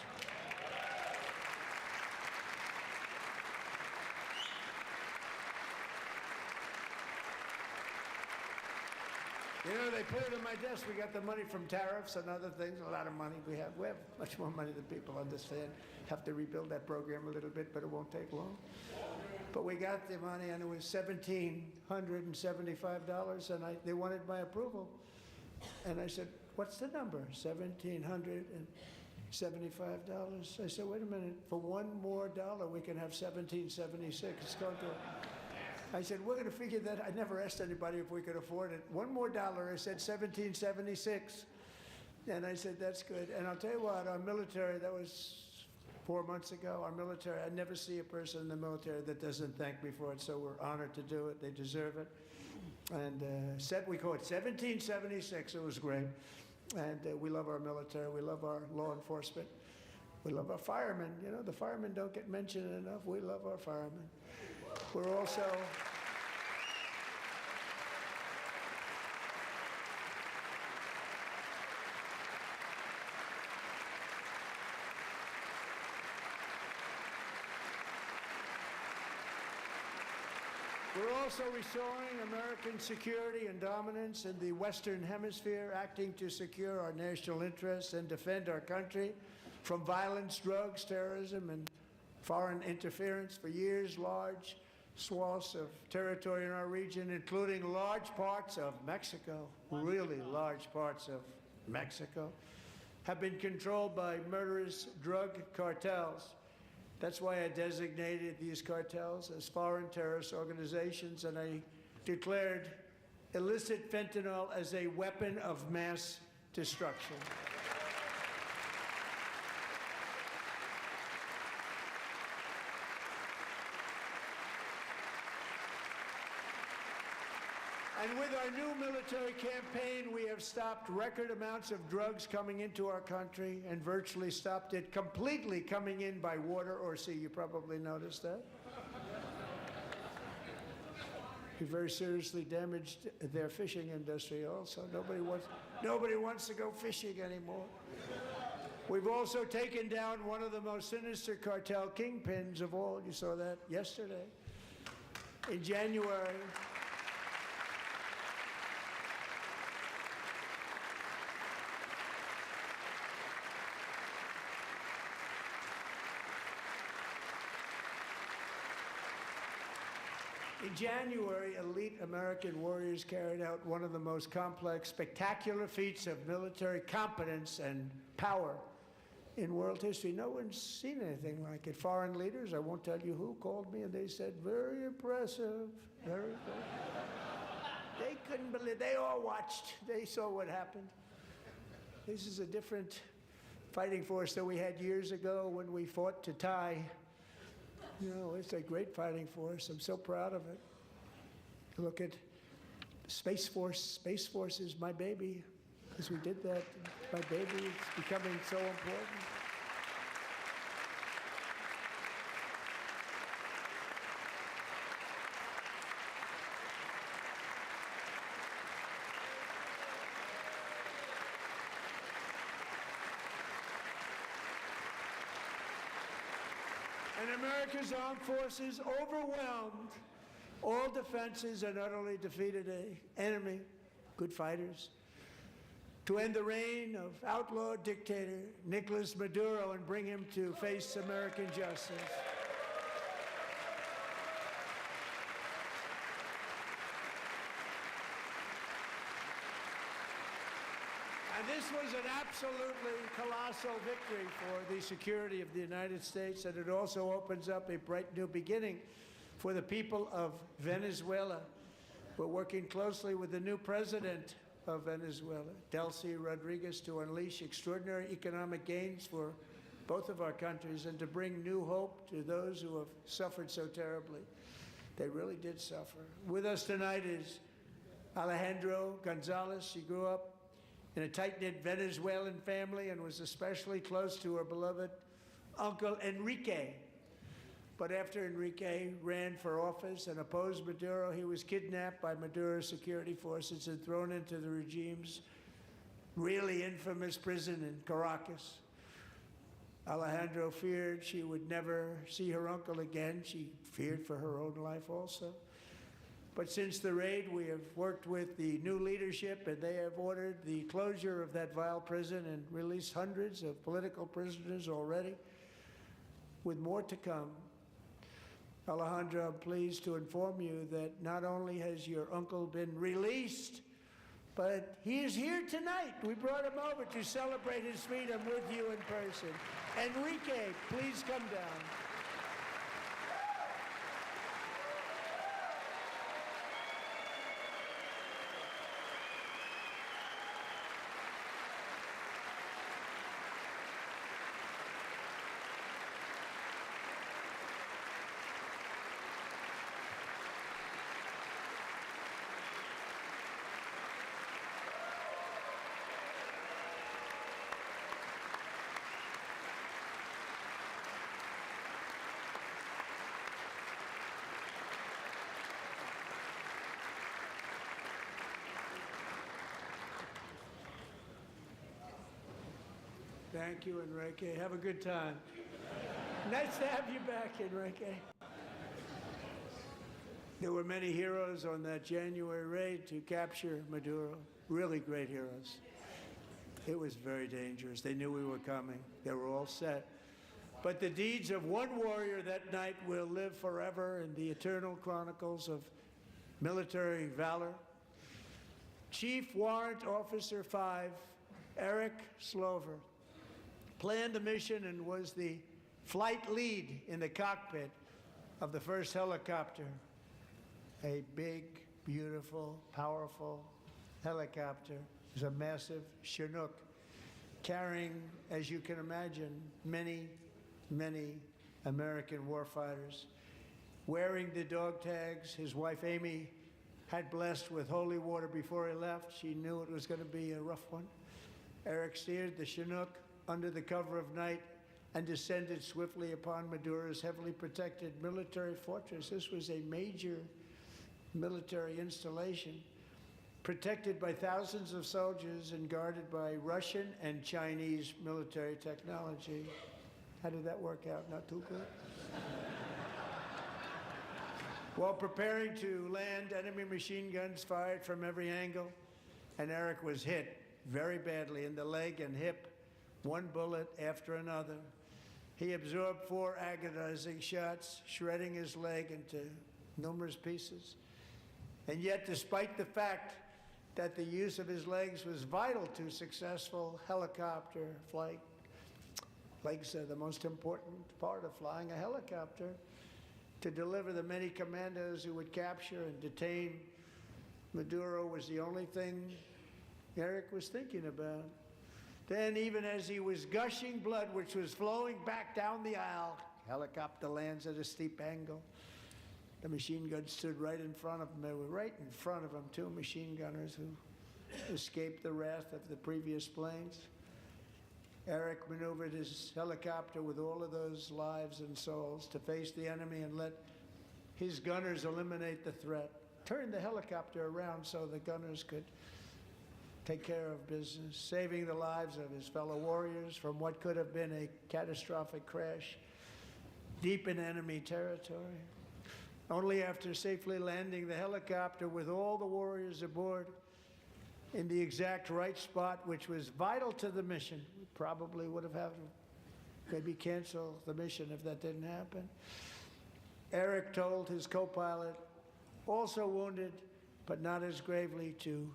You know, they put it on my desk. We got the money from tariffs and other things, a lot of money we have. We have much more money than people understand. Have to rebuild that program a little bit, but it won't take long. But we got the money, and it was $1,775, and they wanted my approval. And I said, what's the number? $1,775. I said, wait a minute, for $1 more we can have $1,776. Let's go to it. I said, we're going to figure that. I never asked anybody if we could afford it. $1 more, I said $1,776. And I said, that's good. And I'll tell you what, our military, that was 4 months ago, our military, I never see a person in the military that doesn't thank me for it, so we're honored to do it. They deserve it. And we call it 1776. It was great. And we love our military. We love our law enforcement. We love our firemen. You know, the firemen don't get mentioned enough. We love our firemen. We're also... We're also restoring American security and dominance in the Western Hemisphere, acting to secure our national interests and defend our country from violence, drugs, terrorism, and foreign interference. For years, large swaths of territory in our region, including large parts of Mexico, really large parts of Mexico, have been controlled by murderous drug cartels. That's why I designated these cartels as foreign terrorist organizations, and I declared illicit fentanyl as a weapon of mass destruction. And with our new military campaign, we have stopped record amounts of drugs coming into our country and virtually stopped it completely coming in by water or sea. You probably noticed that. We very seriously damaged their fishing industry also. Nobody wants to go fishing anymore. We've also taken down one of the most sinister cartel kingpins of all. You saw that yesterday. In January, elite American warriors carried out one of the most complex, spectacular feats of military competence and power in world history. No one's seen anything like it. Foreign leaders, I won't tell you who, called me and they said, very impressive, very good. They couldn't believe, they all watched, they saw what happened. This is a different fighting force than we had years ago when we fought to tie. You know, it's a great fighting force. I'm so proud of it. Look at Space Force. Space Force is my baby, because we did that. My baby is becoming so important. And America's armed forces overwhelmed all defenses and utterly defeated an enemy, good fighters, to end the reign of outlaw dictator Nicolas Maduro and bring him to face American justice. And this was an absolutely colossal victory for the security of the United States, and it also opens up a bright new beginning for the people of Venezuela. We're working closely with the new president of Venezuela, Delcy Rodriguez, to unleash extraordinary economic gains for both of our countries, and to bring new hope to those who have suffered so terribly. They really did suffer. With us tonight is Alejandro Gonzalez. She grew up in a tight-knit Venezuelan family and was especially close to her beloved uncle Enrique. But after Enrique ran for office and opposed Maduro, he was kidnapped by Maduro's security forces and thrown into the regime's really infamous prison in Caracas. Alejandro feared she would never see her uncle again. She feared for her own life also. But since the raid, we have worked with the new leadership, and they have ordered the closure of that vile prison and released hundreds of political prisoners already, with more to come. Alejandro, I'm pleased to inform you that not only has your uncle been released, but he is here tonight. We brought him over to celebrate his freedom with you in person. Enrique, please come down. Thank you, Enrique. Have a good time. Nice to have you back, Enrique. There were many heroes on that January raid to capture Maduro. Really great heroes. It was very dangerous. They knew we were coming. They were all set. But the deeds of one warrior that night will live forever in the eternal chronicles of military valor. Chief Warrant Officer 5, Eric Slover, planned the mission and was the flight lead in the cockpit of the first helicopter. A big, beautiful, powerful helicopter. It was a massive Chinook carrying, as you can imagine, many, many American warfighters. Wearing the dog tags, his wife Amy had blessed with holy water before he left. She knew it was going to be a rough one. Eric steered the Chinook under the cover of night and descended swiftly upon Maduro's heavily protected military fortress. This was a major military installation, protected by thousands of soldiers and guarded by Russian and Chinese military technology. How did that work out? Not too good? While preparing to land, enemy machine guns fired from every angle, and Eric was hit very badly in the leg and hip, one bullet after another. He absorbed 4 agonizing shots, shredding his leg into numerous pieces. And yet, despite the fact that the use of his legs was vital to successful helicopter flight, legs are the most important part of flying a helicopter, to deliver the many commandos who would capture and detain Maduro was the only thing Eric was thinking about. Then, even as he was gushing blood, which was flowing back down the aisle, helicopter lands at a steep angle. The machine gun stood right in front of him. They were right in front of him, 2 machine gunners who escaped the wrath of the previous planes. Eric maneuvered his helicopter with all of those lives and souls to face the enemy and let his gunners eliminate the threat. Turned the helicopter around so the gunners could take care of business, saving the lives of his fellow warriors from what could have been a catastrophic crash deep in enemy territory. Only after safely landing the helicopter with all the warriors aboard in the exact right spot, which was vital to the mission. We probably would have had to maybe cancel the mission if that didn't happen. Eric told his co-pilot, also wounded, but not as gravely, to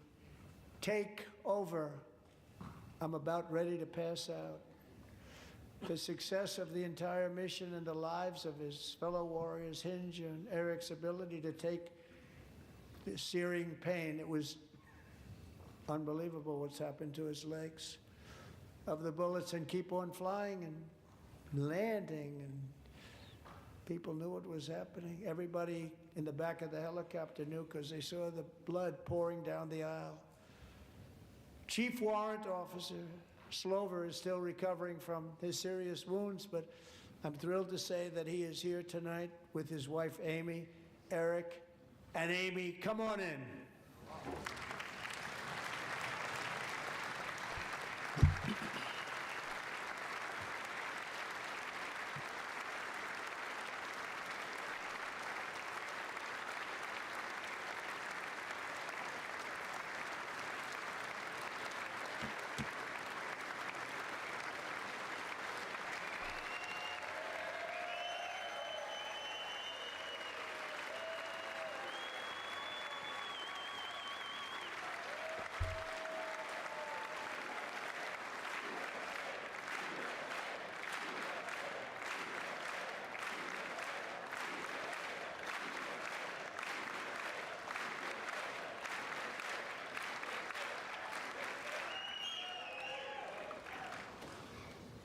take over. I'm about ready to pass out. The success of the entire mission and the lives of his fellow warriors hinge on Eric's ability to take the searing pain. It was unbelievable what's happened to his legs of the bullets and keep on flying and landing, and people knew what was happening. Everybody in the back of the helicopter knew because they saw the blood pouring down the aisle. Chief Warrant Officer Slover is still recovering from his serious wounds, but I'm thrilled to say that he is here tonight with his wife, Amy, Eric, and Amy. Come on in.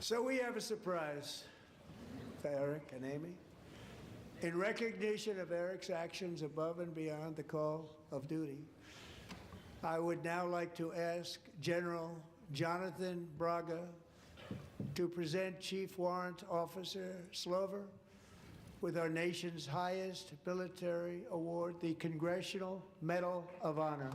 So we have a surprise for Eric and Amy. In recognition of Eric's actions above and beyond the call of duty, I would now like to ask General Jonathan Braga to present Chief Warrant Officer Slover with our nation's highest military award, the Congressional Medal of Honor.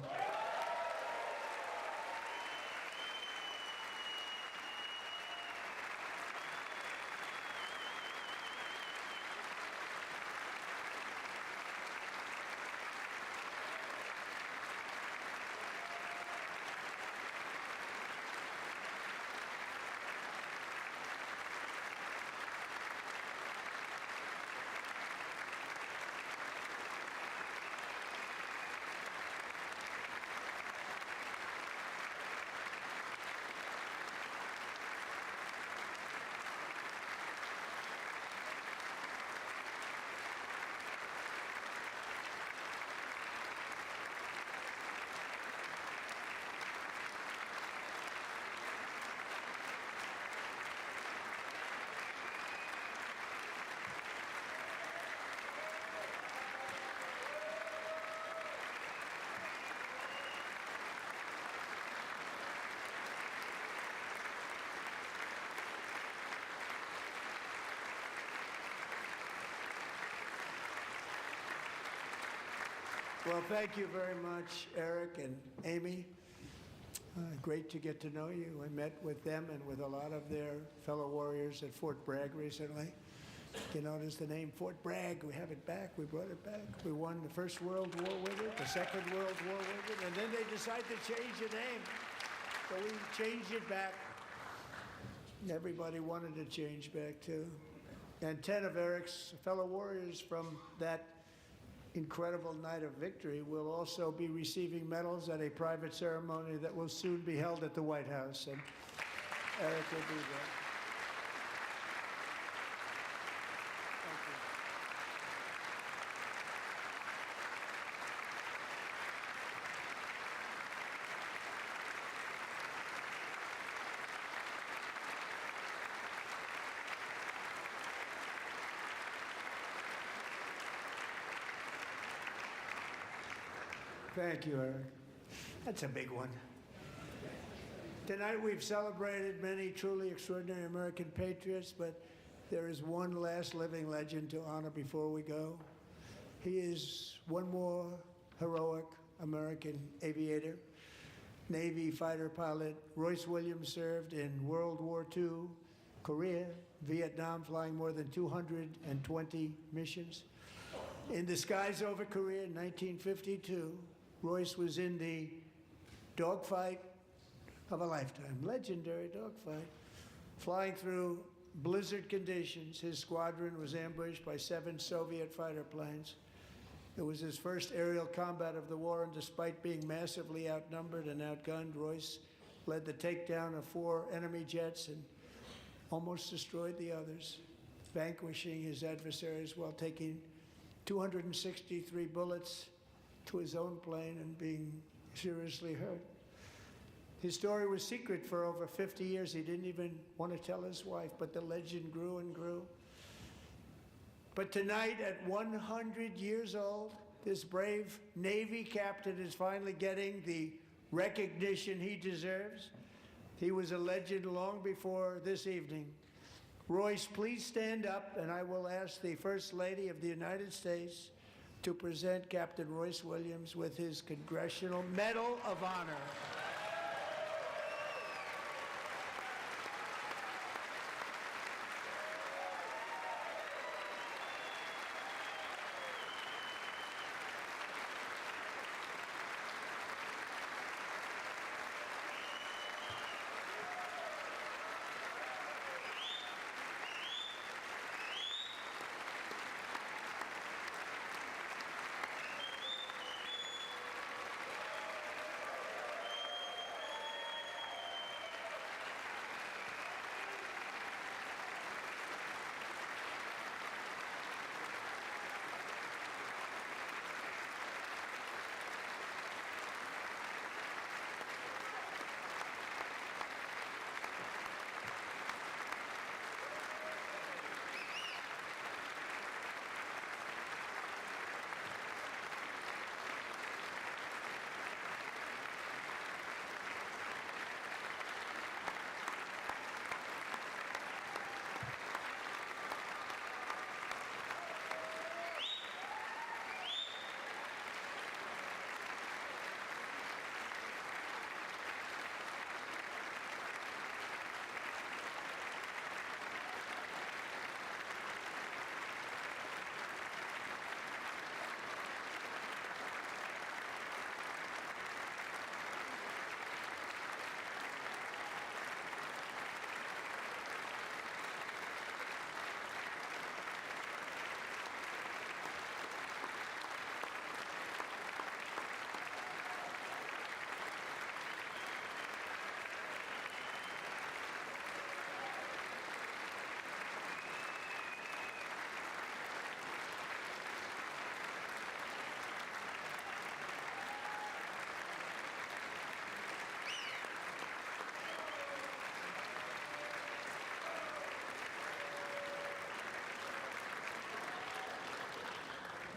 Well, thank you very much, Eric and Amy. Great to get to know you. I met with them and with a lot of their fellow warriors at Fort Bragg recently. You notice the name Fort Bragg, we have it back, we brought it back. We won the First World War with it, the Second World War with it, and then they decided to change the name. So we changed it back. Everybody wanted to change back too. And 10 of Eric's fellow warriors from that incredible night of victory will also be receiving medals at a private ceremony that will soon be held at the White House. And Eric will be there. Thank you, Eric. That's a big one. Tonight we've celebrated many truly extraordinary American patriots, but there is one last living legend to honor before we go. He is one more heroic American aviator, Navy fighter pilot. Royce Williams served in World War II, Korea, Vietnam, flying more than 220 missions. In the skies over Korea in 1952, Royce was in the dogfight of a lifetime, legendary dogfight. Flying through blizzard conditions, his squadron was ambushed by 7 Soviet fighter planes. It was his first aerial combat of the war, and despite being massively outnumbered and outgunned, Royce led the takedown of 4 enemy jets and almost destroyed the others, vanquishing his adversaries while taking 263 bullets to his own plane and being seriously hurt. His story was secret for over 50 years. He didn't even want to tell his wife, but the legend grew and grew. But tonight, at 100 years old, this brave Navy captain is finally getting the recognition he deserves. He was a legend long before this evening. Royce, please stand up, and I will ask the First Lady of the United States to present Captain Royce Williams with his Congressional Medal of Honor.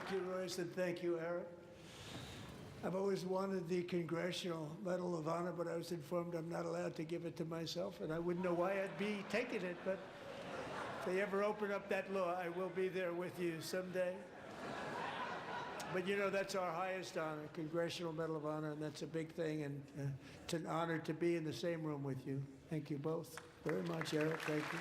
Thank you, Royce, and thank you, Eric. I've always wanted the Congressional Medal of Honor, but I was informed I'm not allowed to give it to myself, and I wouldn't know why I'd be taking it, but if they ever open up that law, I will be there with you someday. But you know, that's our highest honor, Congressional Medal of Honor, and that's a big thing, and it's an honor to be in the same room with you. Thank you both very much, Eric. Thank you.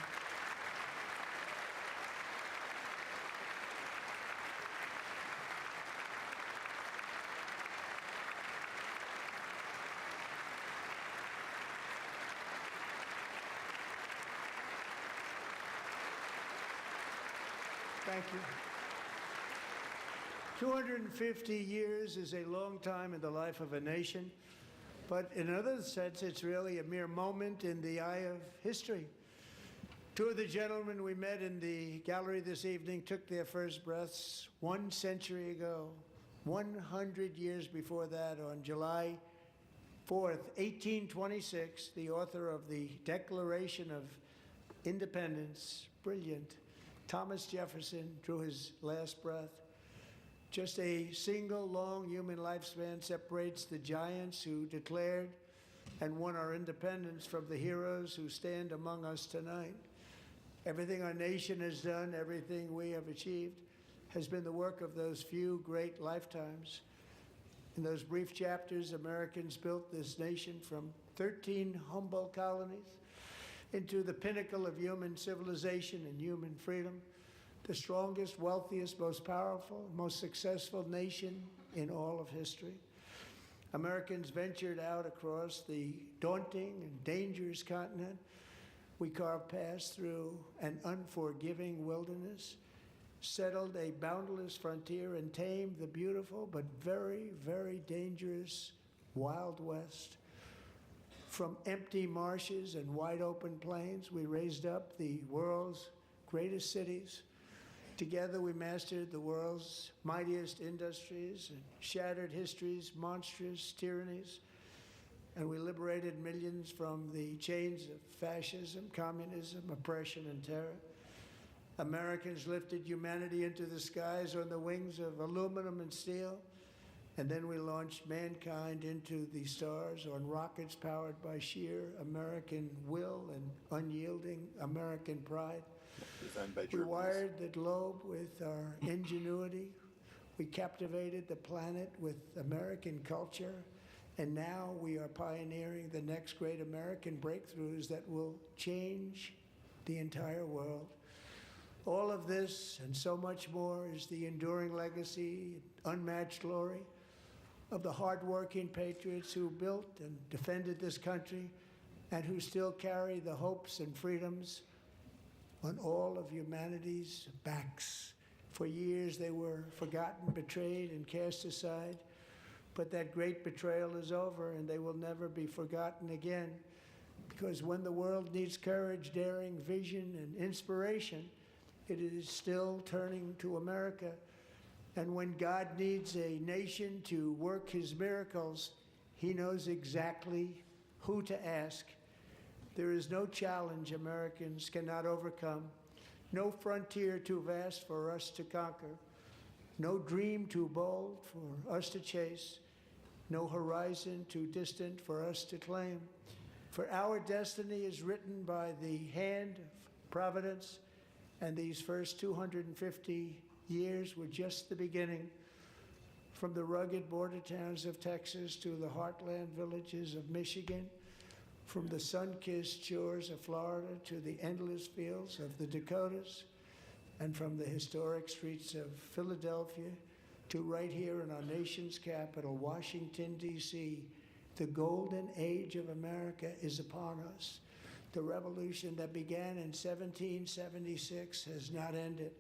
Thank you. 250 years is a long time in the life of a nation, but in another sense, it's really a mere moment in the eye of history. Two of the gentlemen we met in the gallery this evening took their first breaths 1 century ago, 100 years before that, on July 4th, 1826, the author of the Declaration of Independence, brilliant, Thomas Jefferson, drew his last breath. Just a single long human lifespan separates the giants who declared and won our independence from the heroes who stand among us tonight. Everything our nation has done, everything we have achieved, has been the work of those few great lifetimes. In those brief chapters, Americans built this nation from 13 humble colonies into the pinnacle of human civilization and human freedom, the strongest, wealthiest, most powerful, most successful nation in all of history. Americans ventured out across the daunting and dangerous continent. We carved paths through an unforgiving wilderness, settled a boundless frontier, and tamed the beautiful but very, very dangerous Wild West. From empty marshes and wide open plains, we raised up the world's greatest cities. Together, we mastered the world's mightiest industries and shattered history's monstrous tyrannies. and we liberated millions from the chains of fascism, communism, oppression, and terror. Americans lifted humanity into the skies on the wings of aluminum and steel, and then we launched mankind into the stars on rockets powered by sheer American will and unyielding American pride. We wired the globe with our ingenuity. We captivated the planet with American culture. And now we are pioneering the next great American breakthroughs that will change the entire world. All of this and so much more is the enduring legacy, unmatched glory of the hardworking patriots who built and defended this country and who still carry the hopes and freedoms on all of humanity's backs. For years they were forgotten, betrayed, and cast aside. But that great betrayal is over, and they will never be forgotten again. Because when the world needs courage, daring, vision, and inspiration, it is still turning to America. And when God needs a nation to work his miracles, he knows exactly who to ask. There is no challenge Americans cannot overcome, no frontier too vast for us to conquer, no dream too bold for us to chase, no horizon too distant for us to claim. For our destiny is written by the hand of providence, and these first 250 years were just the beginning. From the rugged border towns of Texas to the heartland villages of Michigan, from the sun-kissed shores of Florida to the endless fields of the Dakotas, and from the historic streets of Philadelphia to right here in our nation's capital, Washington, D.C., the golden age of America is upon us. The revolution that began in 1776 has not ended.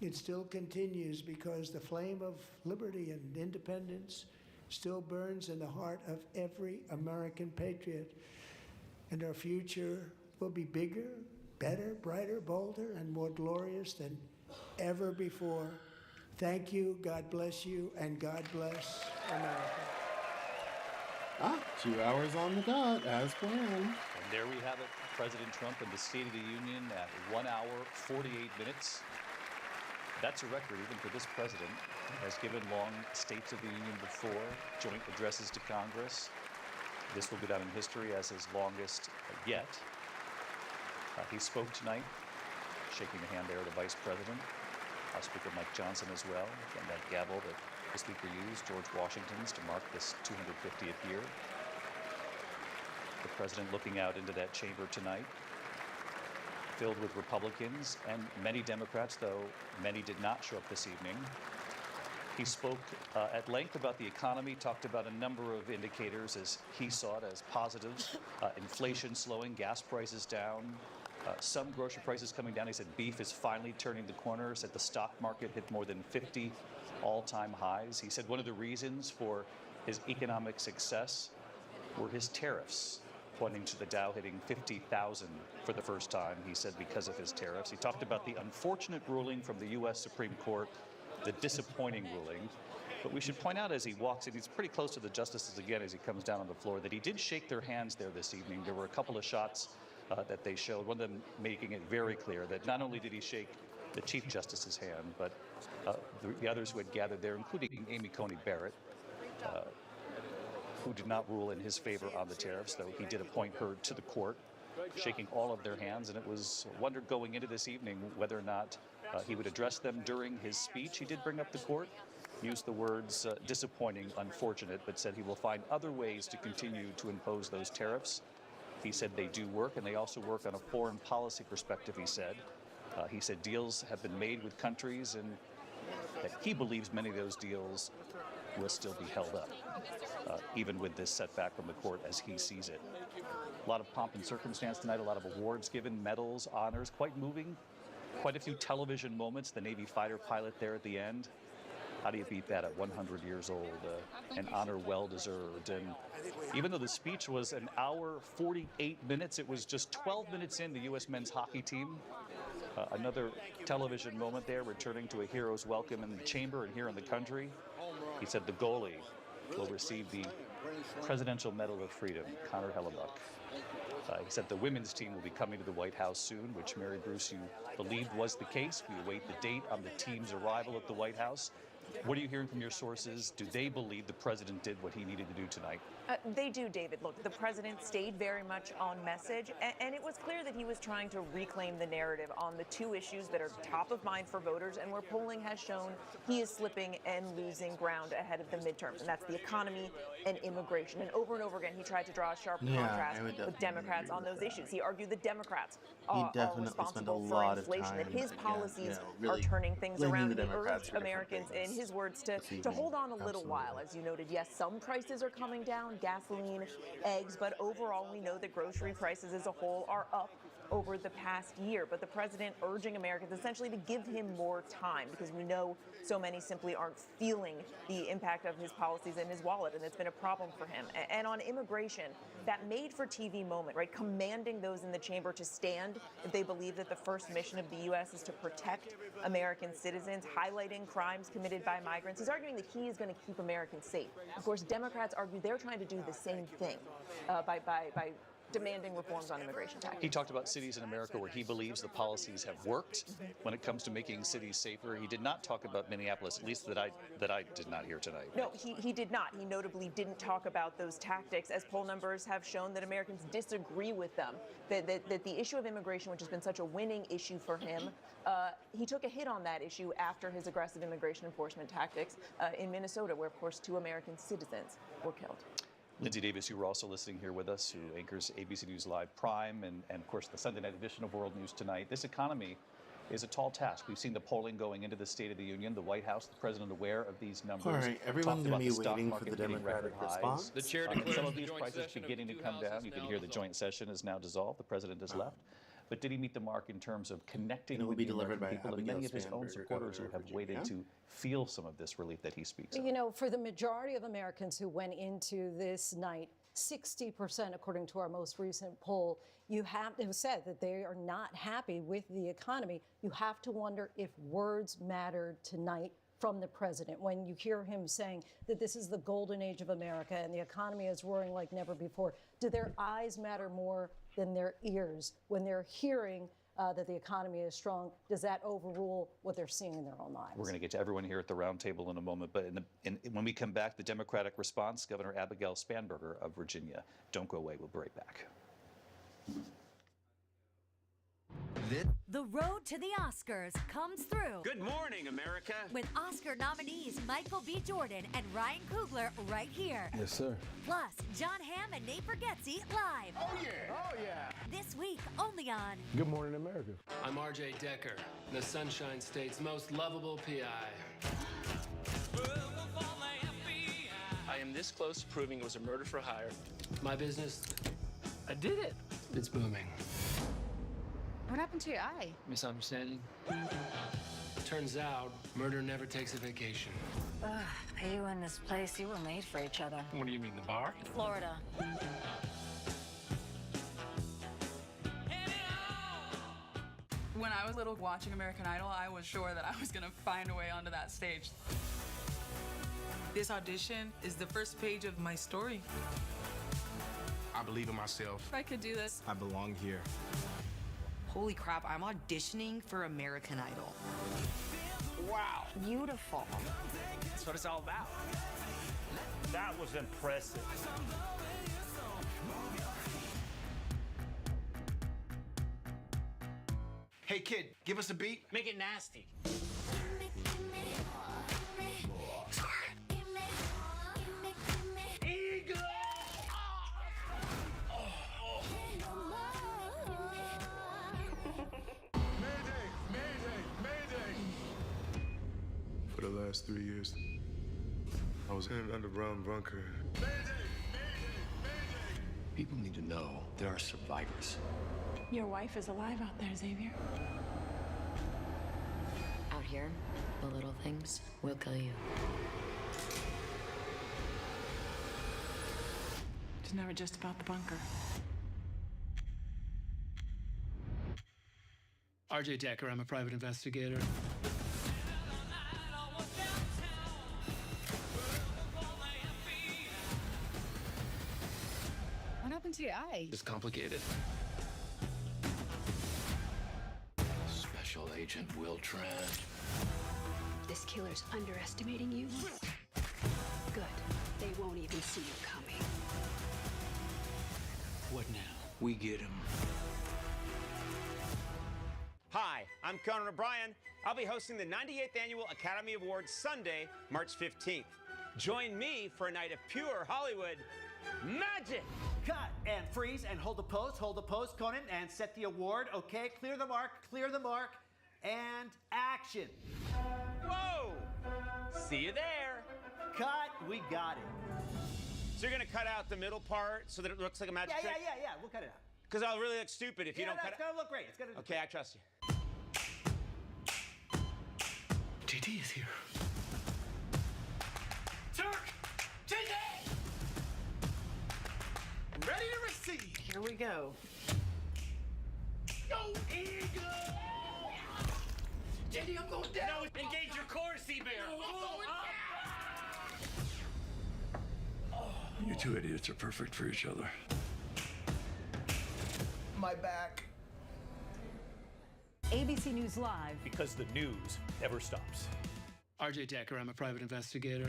It still continues because the flame of liberty and independence still burns in the heart of every American patriot. And our future will be bigger, better, brighter, bolder, and more glorious than ever before. Thank you, God bless you, and God bless America. 2 hours on the dot, as planned. And there we have it, President Trump in the State of the Union at 1 hour, 48 minutes. That's a record even for this president. He has given long States of the Union before, joint addresses to Congress. This will go down in history as his longest yet. He spoke tonight, shaking the hand there of the Vice President, House Speaker Mike Johnson as well, and that gavel that the Speaker used, George Washington's, to mark this 250th year. The President looking out into that chamber tonight, filled with Republicans and many Democrats, though many did not show up this evening. He spoke at length about the economy, talked about a number of indicators as he saw it as positives. Inflation slowing, gas prices down, some grocery prices coming down. He said beef is finally turning the corner. Said the stock market hit more than 50 all-time highs. He said one of the reasons for his economic success were his tariffs, pointing to the Dow hitting 50,000 for the first time, he said, because of his tariffs. He talked about the unfortunate ruling from the U.S. Supreme Court, the disappointing ruling. But we should point out as he walks in, he's pretty close to the justices again as he comes down on the floor, that he did shake their hands there this evening. There were a couple of shots that they showed, one of them making it very clear that not only did he shake the Chief Justice's hand, but the others who had gathered there, including Amy Coney Barrett, who did not rule in his favor on the tariffs, though he did appoint her to the court, shaking all of their hands. And it was wondered going into this evening whether or not he would address them during his speech. He did bring up the court, used the words disappointing, unfortunate, but said he will find other ways to continue to impose those tariffs. He said they do work, and they also work on a foreign policy perspective, he said. He said deals have been made with countries, and that he believes many of those deals will still be held up, even with this setback from the court as he sees it. A lot of pomp and circumstance tonight, a lot of awards given, medals, honors, quite moving. Quite a few television moments, the Navy fighter pilot there at the end. How do you beat that at 100 years old? An honor well-deserved. And even though the speech was an hour, 48 minutes, it was just 12 minutes in, the U.S. men's hockey team. Another television moment there, returning to a hero's welcome in the chamber and here in the country. He said the goalie will receive the Presidential Medal of Freedom, Connor Hellebuck. He said the women's team will be coming to the White House soon, which Mary Bruce, you believed was the case. We await the date on the team's arrival at the White House. What are you hearing from your sources? Do they believe the president did what he needed to do tonight? They do, David. Look, the president stayed very much on message, and it was clear that he was trying to reclaim the narrative on the two issues that are top of mind for voters and where polling has shown he is slipping and losing ground ahead of the midterms, and that's the economy and immigration. And over again, he tried to draw a sharp contrast with Democrats on those issues. He argued that Democrats are responsible for inflation, that his policies are turning things around. He urged Americans, in his words, to hold on a little while. As you noted, yes, some prices are coming down, gasoline, eggs, but overall we know that grocery prices as a whole are up over the past year. But the president urging Americans essentially to give him more time, because we know so many simply aren't feeling the impact of his policies in his wallet, and it's been a problem for him. And on immigration, that made-for-TV moment, right, commanding those in the chamber to stand if they believe that the first mission of the U.S. is to protect American citizens, highlighting crimes committed by migrants. He's arguing that he is going to keep Americans safe. Of course, Democrats argue they're trying to do the same thing by demanding reforms on immigration tax. He talked about cities in America where he believes the policies have worked when it comes to making cities safer. He did not talk about Minneapolis, at least that I did not hear tonight. No, he did not. He notably didn't talk about those tactics, as poll numbers have shown that Americans disagree with them. That the issue of immigration, which has been such a winning issue for him, he took a hit on that issue after his aggressive immigration enforcement tactics in Minnesota, where, of course, 2 American citizens were killed. Lindsay Davis, you were also listening here with us, who anchors ABC News Live Prime and of course, the Sunday night edition of World News Tonight. This economy is a tall task. We've seen the polling going into the State of the Union, the White House, the president aware of these numbers. All right, everyone's going to be waiting for the Democratic response. The chair some of these prices beginning to come down. You can hear the joint session is now dissolved. The president has left. But did he meet the mark in terms of connecting with the American people and many of his own supporters who have waited to feel some of this relief that he speaks of? You know, for the majority of Americans who went into this night, 60%, according to our most recent poll, it was said that they are not happy with the economy. You have to wonder if words mattered tonight from the president. When you hear him saying that this is the golden age of America and the economy is roaring like never before, do their eyes matter more than their ears? When they're hearing that the economy is strong, does that overrule what they're seeing in their own lives? We're going to get to everyone here at the round table in a moment, but when we come back, the Democratic response, Governor Abigail Spanberger of Virginia. Don't go away. We'll be right back. The road to the Oscars comes through. Good morning, America. With Oscar nominees Michael B. Jordan and Ryan Coogler right here. Yes, sir. Plus, John Hamm and Nate Bargatze live. Oh, yeah. Oh, yeah. This week, only on Good Morning America. I'm RJ Decker, the Sunshine State's most lovable PI. I am this close to proving it was a murder for hire. My business, I did it. It's booming. What happened to your eye? Misunderstanding? Turns out, murder never takes a vacation. You and this place, you were made for each other. What do you mean, the bar? Florida. When I was little watching American Idol, I was sure that I was gonna find a way onto that stage. This audition is the first page of my story. I believe in myself. If I could do this, I belong here. Holy crap, I'm auditioning for American Idol. Wow. Beautiful. That's what it's all about. That was impressive. Hey, kid, give us a beat. Make it nasty. For the last 3 years, I was in an underground bunker. People need to know there are survivors. Your wife is alive out there, Xavier. Out here, the little things will kill you. it's never just about the bunker. RJ Decker, I'm a private investigator. happened to your eye? It's complicated. Special Agent Will Trent. This killer's underestimating you. Good. They won't even see you coming. What now? We get him. Hi, I'm Conan O'Brien. I'll be hosting the 98th Annual Academy Awards Sunday, March 15th. Join me for a night of pure Hollywood magic. Cut and freeze and hold the pose, Conan, and set the award. Okay, clear the mark, and action. Whoa! See you there. Cut, we got it. So you're gonna cut out the middle part so that it looks like a magic trick? Yeah, we'll cut it out. Because I'll really look stupid if you don't cut it. It's gonna look great. Okay, I trust you. JD is here. Turk! JD! Ready to receive. Here we go. Go Eagle! JD, I'm going down. No, engage your core, Seabear. You two idiots are perfect for each other. My back. ABC News Live. Because the news never stops. RJ Decker, I'm a private investigator.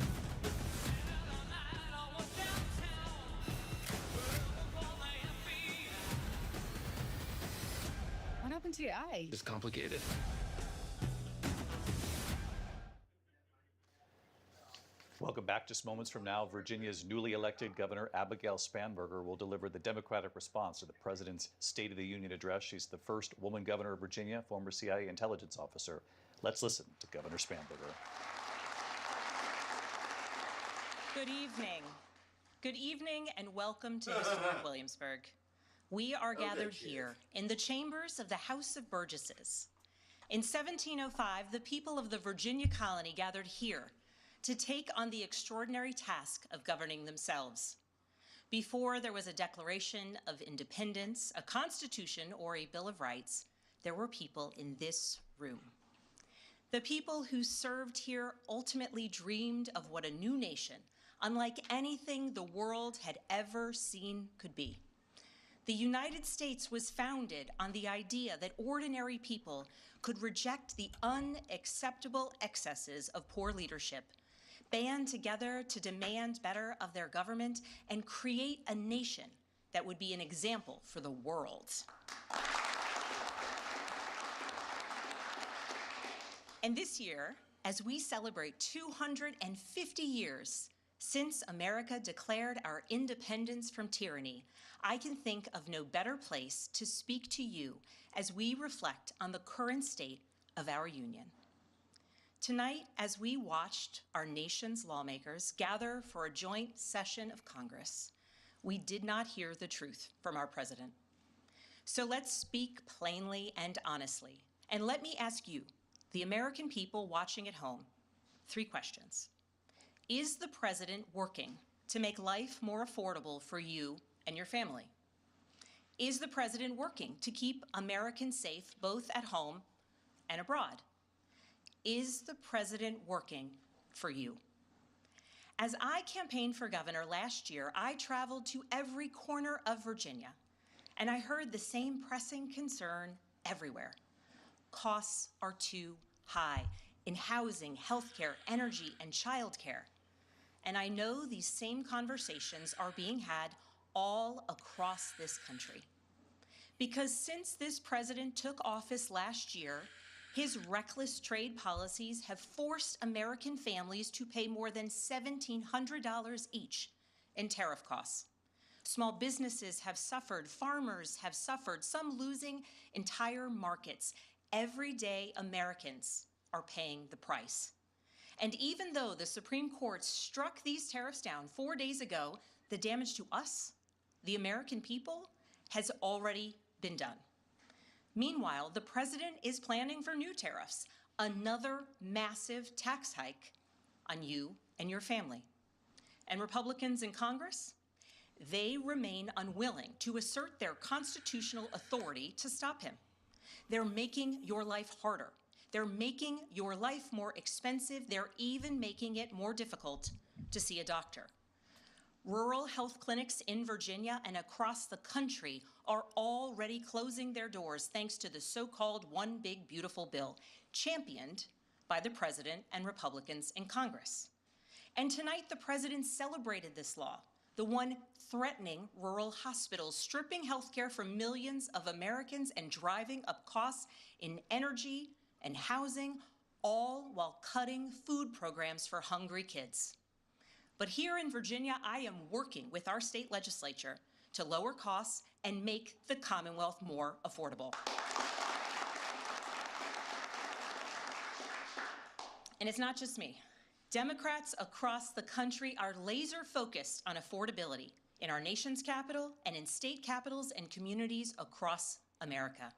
What happened to your eye? It's complicated. Welcome back. Just moments from now, Virginia's newly elected Governor Abigail Spanberger will deliver the Democratic response to the president's State of the Union address. She's the first woman governor of Virginia, former CIA intelligence officer. Let's listen to Governor Spanberger. Good evening. Good evening and welcome to historic Williamsburg. We are gathered here in the chambers of the House of Burgesses. In 1705, the people of the Virginia colony gathered here to take on the extraordinary task of governing themselves. Before there was a Declaration of Independence, a Constitution, or a Bill of Rights, there were people in this room. The people who served here ultimately dreamed of what a new nation, unlike anything the world had ever seen, could be. The United States was founded on the idea that ordinary people could reject the unacceptable excesses of poor leadership, band together to demand better of their government, and create a nation that would be an example for the world. And this year, as we celebrate 250 years since America declared our independence from tyranny, I can think of no better place to speak to you as we reflect on the current state of our union. Tonight, as we watched our nation's lawmakers gather for a joint session of Congress, we did not hear the truth from our president. So let's speak plainly and honestly. And let me ask you, the American people watching at home, 3 questions. Is the president working to make life more affordable for you and your family? Is the president working to keep Americans safe both at home and abroad? Is the president working for you? As I campaigned for governor last year, I traveled to every corner of Virginia, and I heard the same pressing concern everywhere. Costs are too high in housing, healthcare, energy, and childcare. And I know these same conversations are being had all across this country. Because since this president took office last year, his reckless trade policies have forced American families to pay more than $1,700 each in tariff costs. Small businesses have suffered, farmers have suffered, some losing entire markets. Everyday Americans are paying the price. And even though the Supreme Court struck these tariffs down 4 days ago, the damage to us, the American people, has already been done. Meanwhile, the president is planning for new tariffs, another massive tax hike on you and your family. And Republicans in Congress, they remain unwilling to assert their constitutional authority to stop him. They're making your life harder. They're making your life more expensive. They're even making it more difficult to see a doctor. Rural health clinics in Virginia and across the country are already closing their doors thanks to the so-called One Big Beautiful Bill, championed by the president and Republicans in Congress. And tonight, the president celebrated this law, the one threatening rural hospitals, stripping health care from millions of Americans and driving up costs in energy and housing, all while cutting food programs for hungry kids. But here in Virginia, I am working with our state legislature to lower costs and make the Commonwealth more affordable. And it's not just me. Democrats across the country are laser focused on affordability in our nation's capital and in state capitals and communities across America.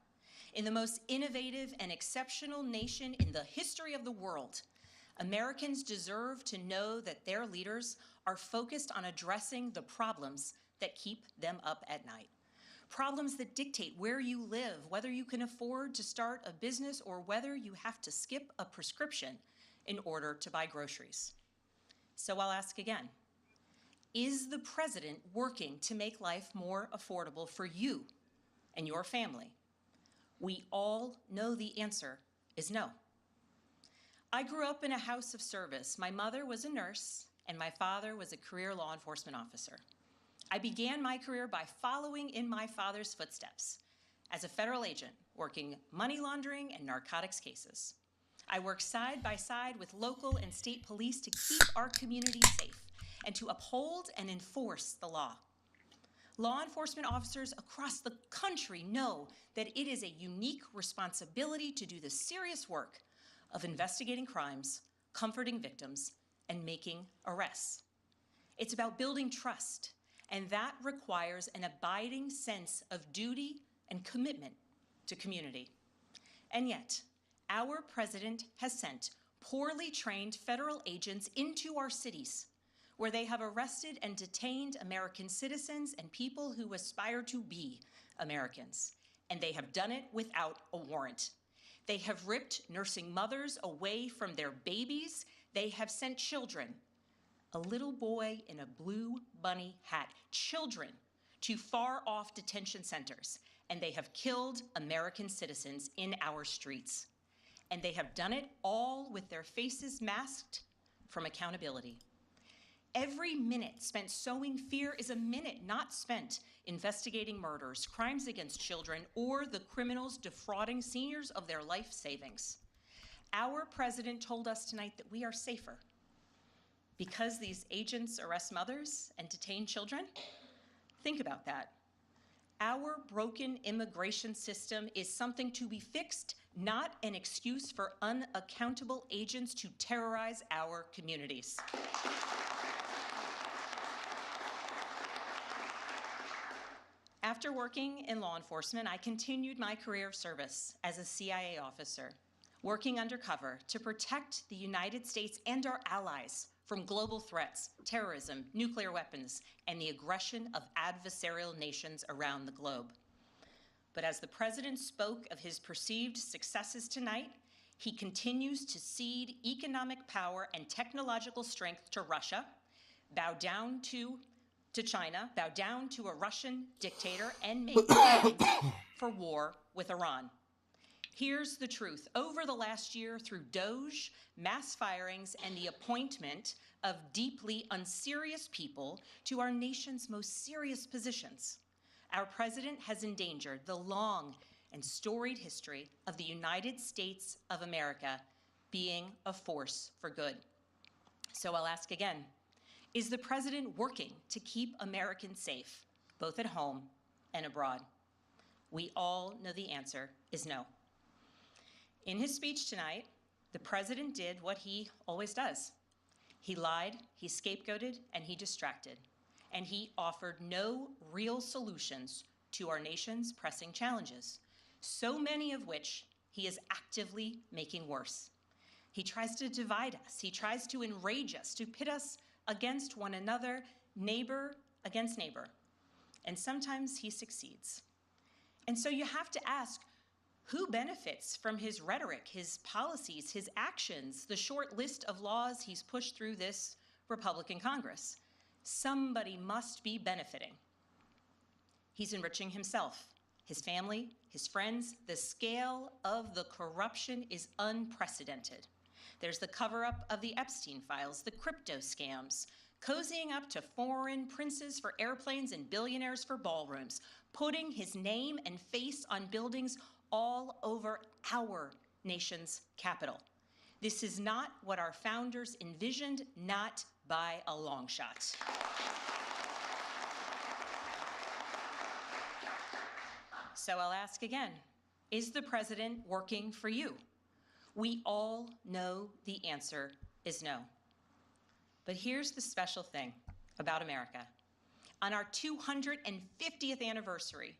In the most innovative and exceptional nation in the history of the world, Americans deserve to know that their leaders are focused on addressing the problems that keep them up at night. Problems that dictate where you live, whether you can afford to start a business or whether you have to skip a prescription in order to buy groceries. So I'll ask again, is the president working to make life more affordable for you and your family? We all know the answer is no. I grew up in a house of service. My mother was a nurse, and my father was a career law enforcement officer. I began my career by following in my father's footsteps as a federal agent, working money laundering and narcotics cases. I worked side by side with local and state police to keep our communities safe and to uphold and enforce the law. Law enforcement officers across the country know that it is a unique responsibility to do the serious work of investigating crimes, comforting victims, and making arrests. It's about building trust, and that requires an abiding sense of duty and commitment to community. And yet, our president has sent poorly trained federal agents into our cities, where they have arrested and detained American citizens and people who aspire to be Americans. And they have done it without a warrant. They have ripped nursing mothers away from their babies. They have sent children, a little boy in a blue bunny hat, children to far-off detention centers. And they have killed American citizens in our streets. And they have done it all with their faces masked from accountability. Every minute spent sowing fear is a minute not spent investigating murders, crimes against children, or the criminals defrauding seniors of their life savings. Our president told us tonight that we are safer because these agents arrest mothers and detain children. Think about that. Our broken immigration system is something to be fixed, not an excuse for unaccountable agents to terrorize our communities. After working in law enforcement, I continued my career of service as a CIA officer, working undercover to protect the United States and our allies from global threats, terrorism, nuclear weapons, and the aggression of adversarial nations around the globe. But as the president spoke of his perceived successes tonight, he continues to cede economic power and technological strength to Russia, bow down to China, bow down to a Russian dictator, and make plans for war with Iran. Here's the truth. Over the last year, through DOGE, mass firings, and the appointment of deeply unserious people to our nation's most serious positions, our president has endangered the long and storied history of the United States of America being a force for good. So I'll ask again, is the president working to keep Americans safe, both at home and abroad? We all know the answer is no. In his speech tonight, the president did what he always does. He lied, he scapegoated, and he distracted. And he offered no real solutions to our nation's pressing challenges, so many of which he is actively making worse. He tries to divide us. He tries to enrage us, to pit us against one another, neighbor against neighbor. And sometimes he succeeds. And so you have to ask, who benefits from his rhetoric, his policies, his actions, the short list of laws he's pushed through this Republican Congress? Somebody must be benefiting. He's enriching himself, his family, his friends. The scale of the corruption is unprecedented. There's the cover-up of the Epstein files, the crypto scams, cozying up to foreign princes for airplanes and billionaires for ballrooms, putting his name and face on buildings all over our nation's capital. This is not what our founders envisioned, not by a long shot. So I'll ask again, is the president working for you? We all know the answer is no. But here's the special thing about America. On our 250th anniversary,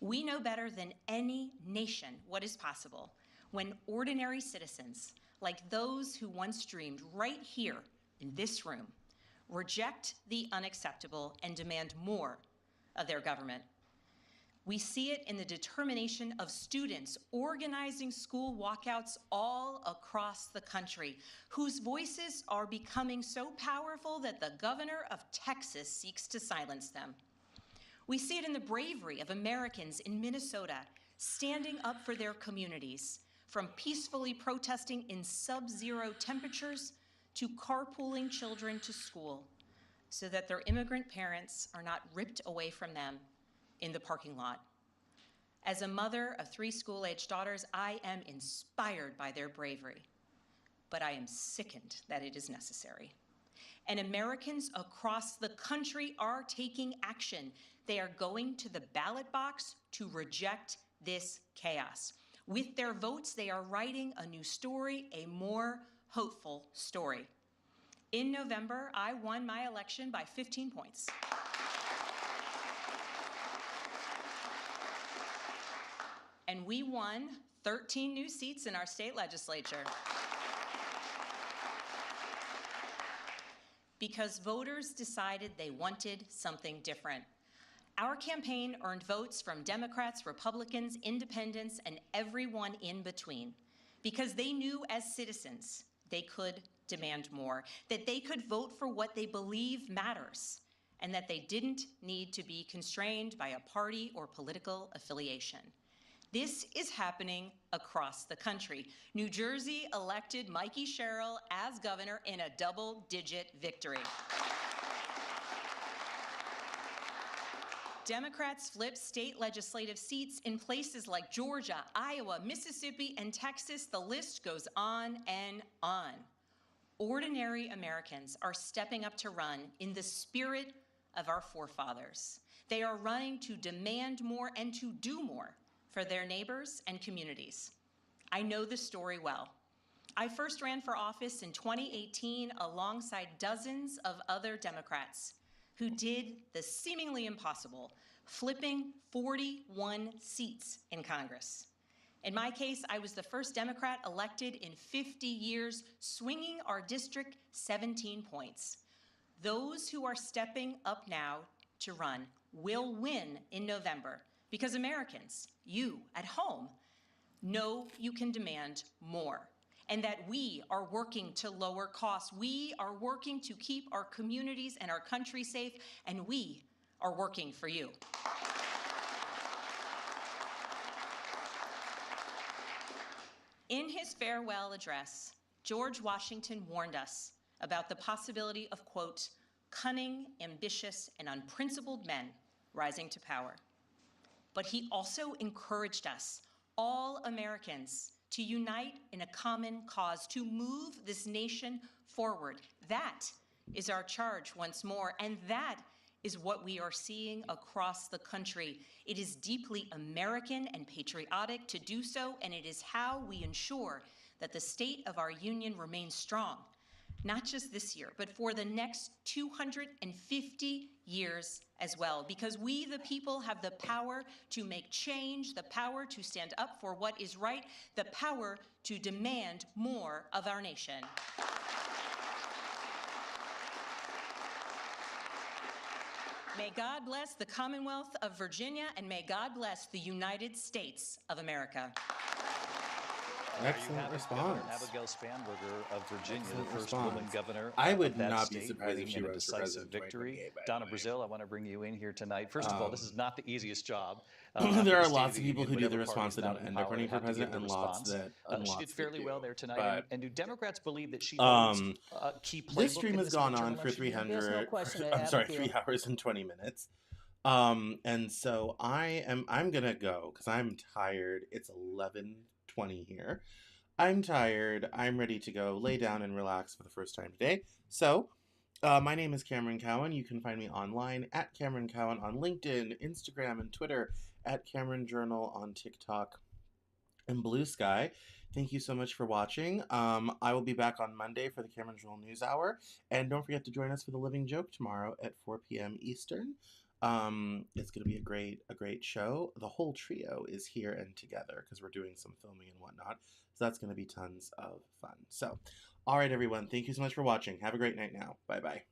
we know better than any nation what is possible when ordinary citizens, like those who once dreamed right here in this room, reject the unacceptable and demand more of their government. We see it in the determination of students organizing school walkouts all across the country, whose voices are becoming so powerful that the governor of Texas seeks to silence them. We see it in the bravery of Americans in Minnesota standing up for their communities, from peacefully protesting in sub-zero temperatures to carpooling children to school so that their immigrant parents are not ripped away from them in the parking lot. As a mother of 3 school-aged daughters, I am inspired by their bravery, but I am sickened that it is necessary. And Americans across the country are taking action. They are going to the ballot box to reject this chaos. With their votes, they are writing a new story, a more hopeful story. In November, I won my election by 15 points. And we won 13 new seats in our state legislature. Because voters decided they wanted something different. Our campaign earned votes from Democrats, Republicans, independents, and everyone in between. Because they knew as citizens they could demand more, that they could vote for what they believe matters, and that they didn't need to be constrained by a party or political affiliation. This is happening across the country. New Jersey elected Mikey Sherrill as governor in a double-digit victory. Democrats flipped state legislative seats in places like Georgia, Iowa, Mississippi, and Texas. The list goes on and on. Ordinary Americans are stepping up to run in the spirit of our forefathers. They are running to demand more and to do more for their neighbors and communities. I know the story well. I first ran for office in 2018 alongside dozens of other Democrats who did the seemingly impossible, flipping 41 seats in Congress. In my case, I was the first Democrat elected in 50 years, swinging our district 17 points. Those who are stepping up now to run will win in November because Americans, you at home, know you can demand more and that we are working to lower costs. We are working to keep our communities and our country safe, and we are working for you. In his farewell address, George Washington warned us about the possibility of, quote, cunning, ambitious, and unprincipled men rising to power. But he also encouraged us, all Americans, to unite in a common cause, to move this nation forward. That is our charge once more, and that is what we are seeing across the country. It is deeply American and patriotic to do so, and it is how we ensure that the state of our union remains strong, not just this year, but for the next 250 years as well, because we, the people, have the power to make change, the power to stand up for what is right, the power to demand more of our nation. May God bless the Commonwealth of Virginia, and may God bless the United States of America. Excellent response. Abigail Spanberger of Virginia, Excellent the first response. woman governor I of would that not be state, surprised if bringing she in a runs for decisive president in victory. 2028, by the Donna way. Brazil, I want to bring you in here tonight. First of all, this is not the easiest job. There after are the State lots the of people Union, who do the whatever response party's that not don't in end up power running for have to give president, the and lots response. that She did fairly well there tonight. But And do Democrats believe that she holds a key playbook this stream in has this gone midterm on for election year? 300. I'm sorry, 3 hours and 20 minutes. And so I'm gonna go because I'm tired. It's 11:20 here. I'm tired. I'm ready to go lay down and relax for the first time today. So, my name is Cameron Cowan. You can find me online at Cameron Cowan on LinkedIn, Instagram, and Twitter, at Cameron Journal on TikTok and Blue Sky. Thank you so much for watching. I will be back on Monday for the Cameron Journal News Hour. And don't forget to join us for The Living Joke tomorrow at 4 p.m. Eastern. It's going to be a great show. The whole trio is here and together because we're doing some filming and whatnot. So that's going to be tons of fun. So, all right, everyone. Thank you so much for watching. Have a great night now. Bye-bye.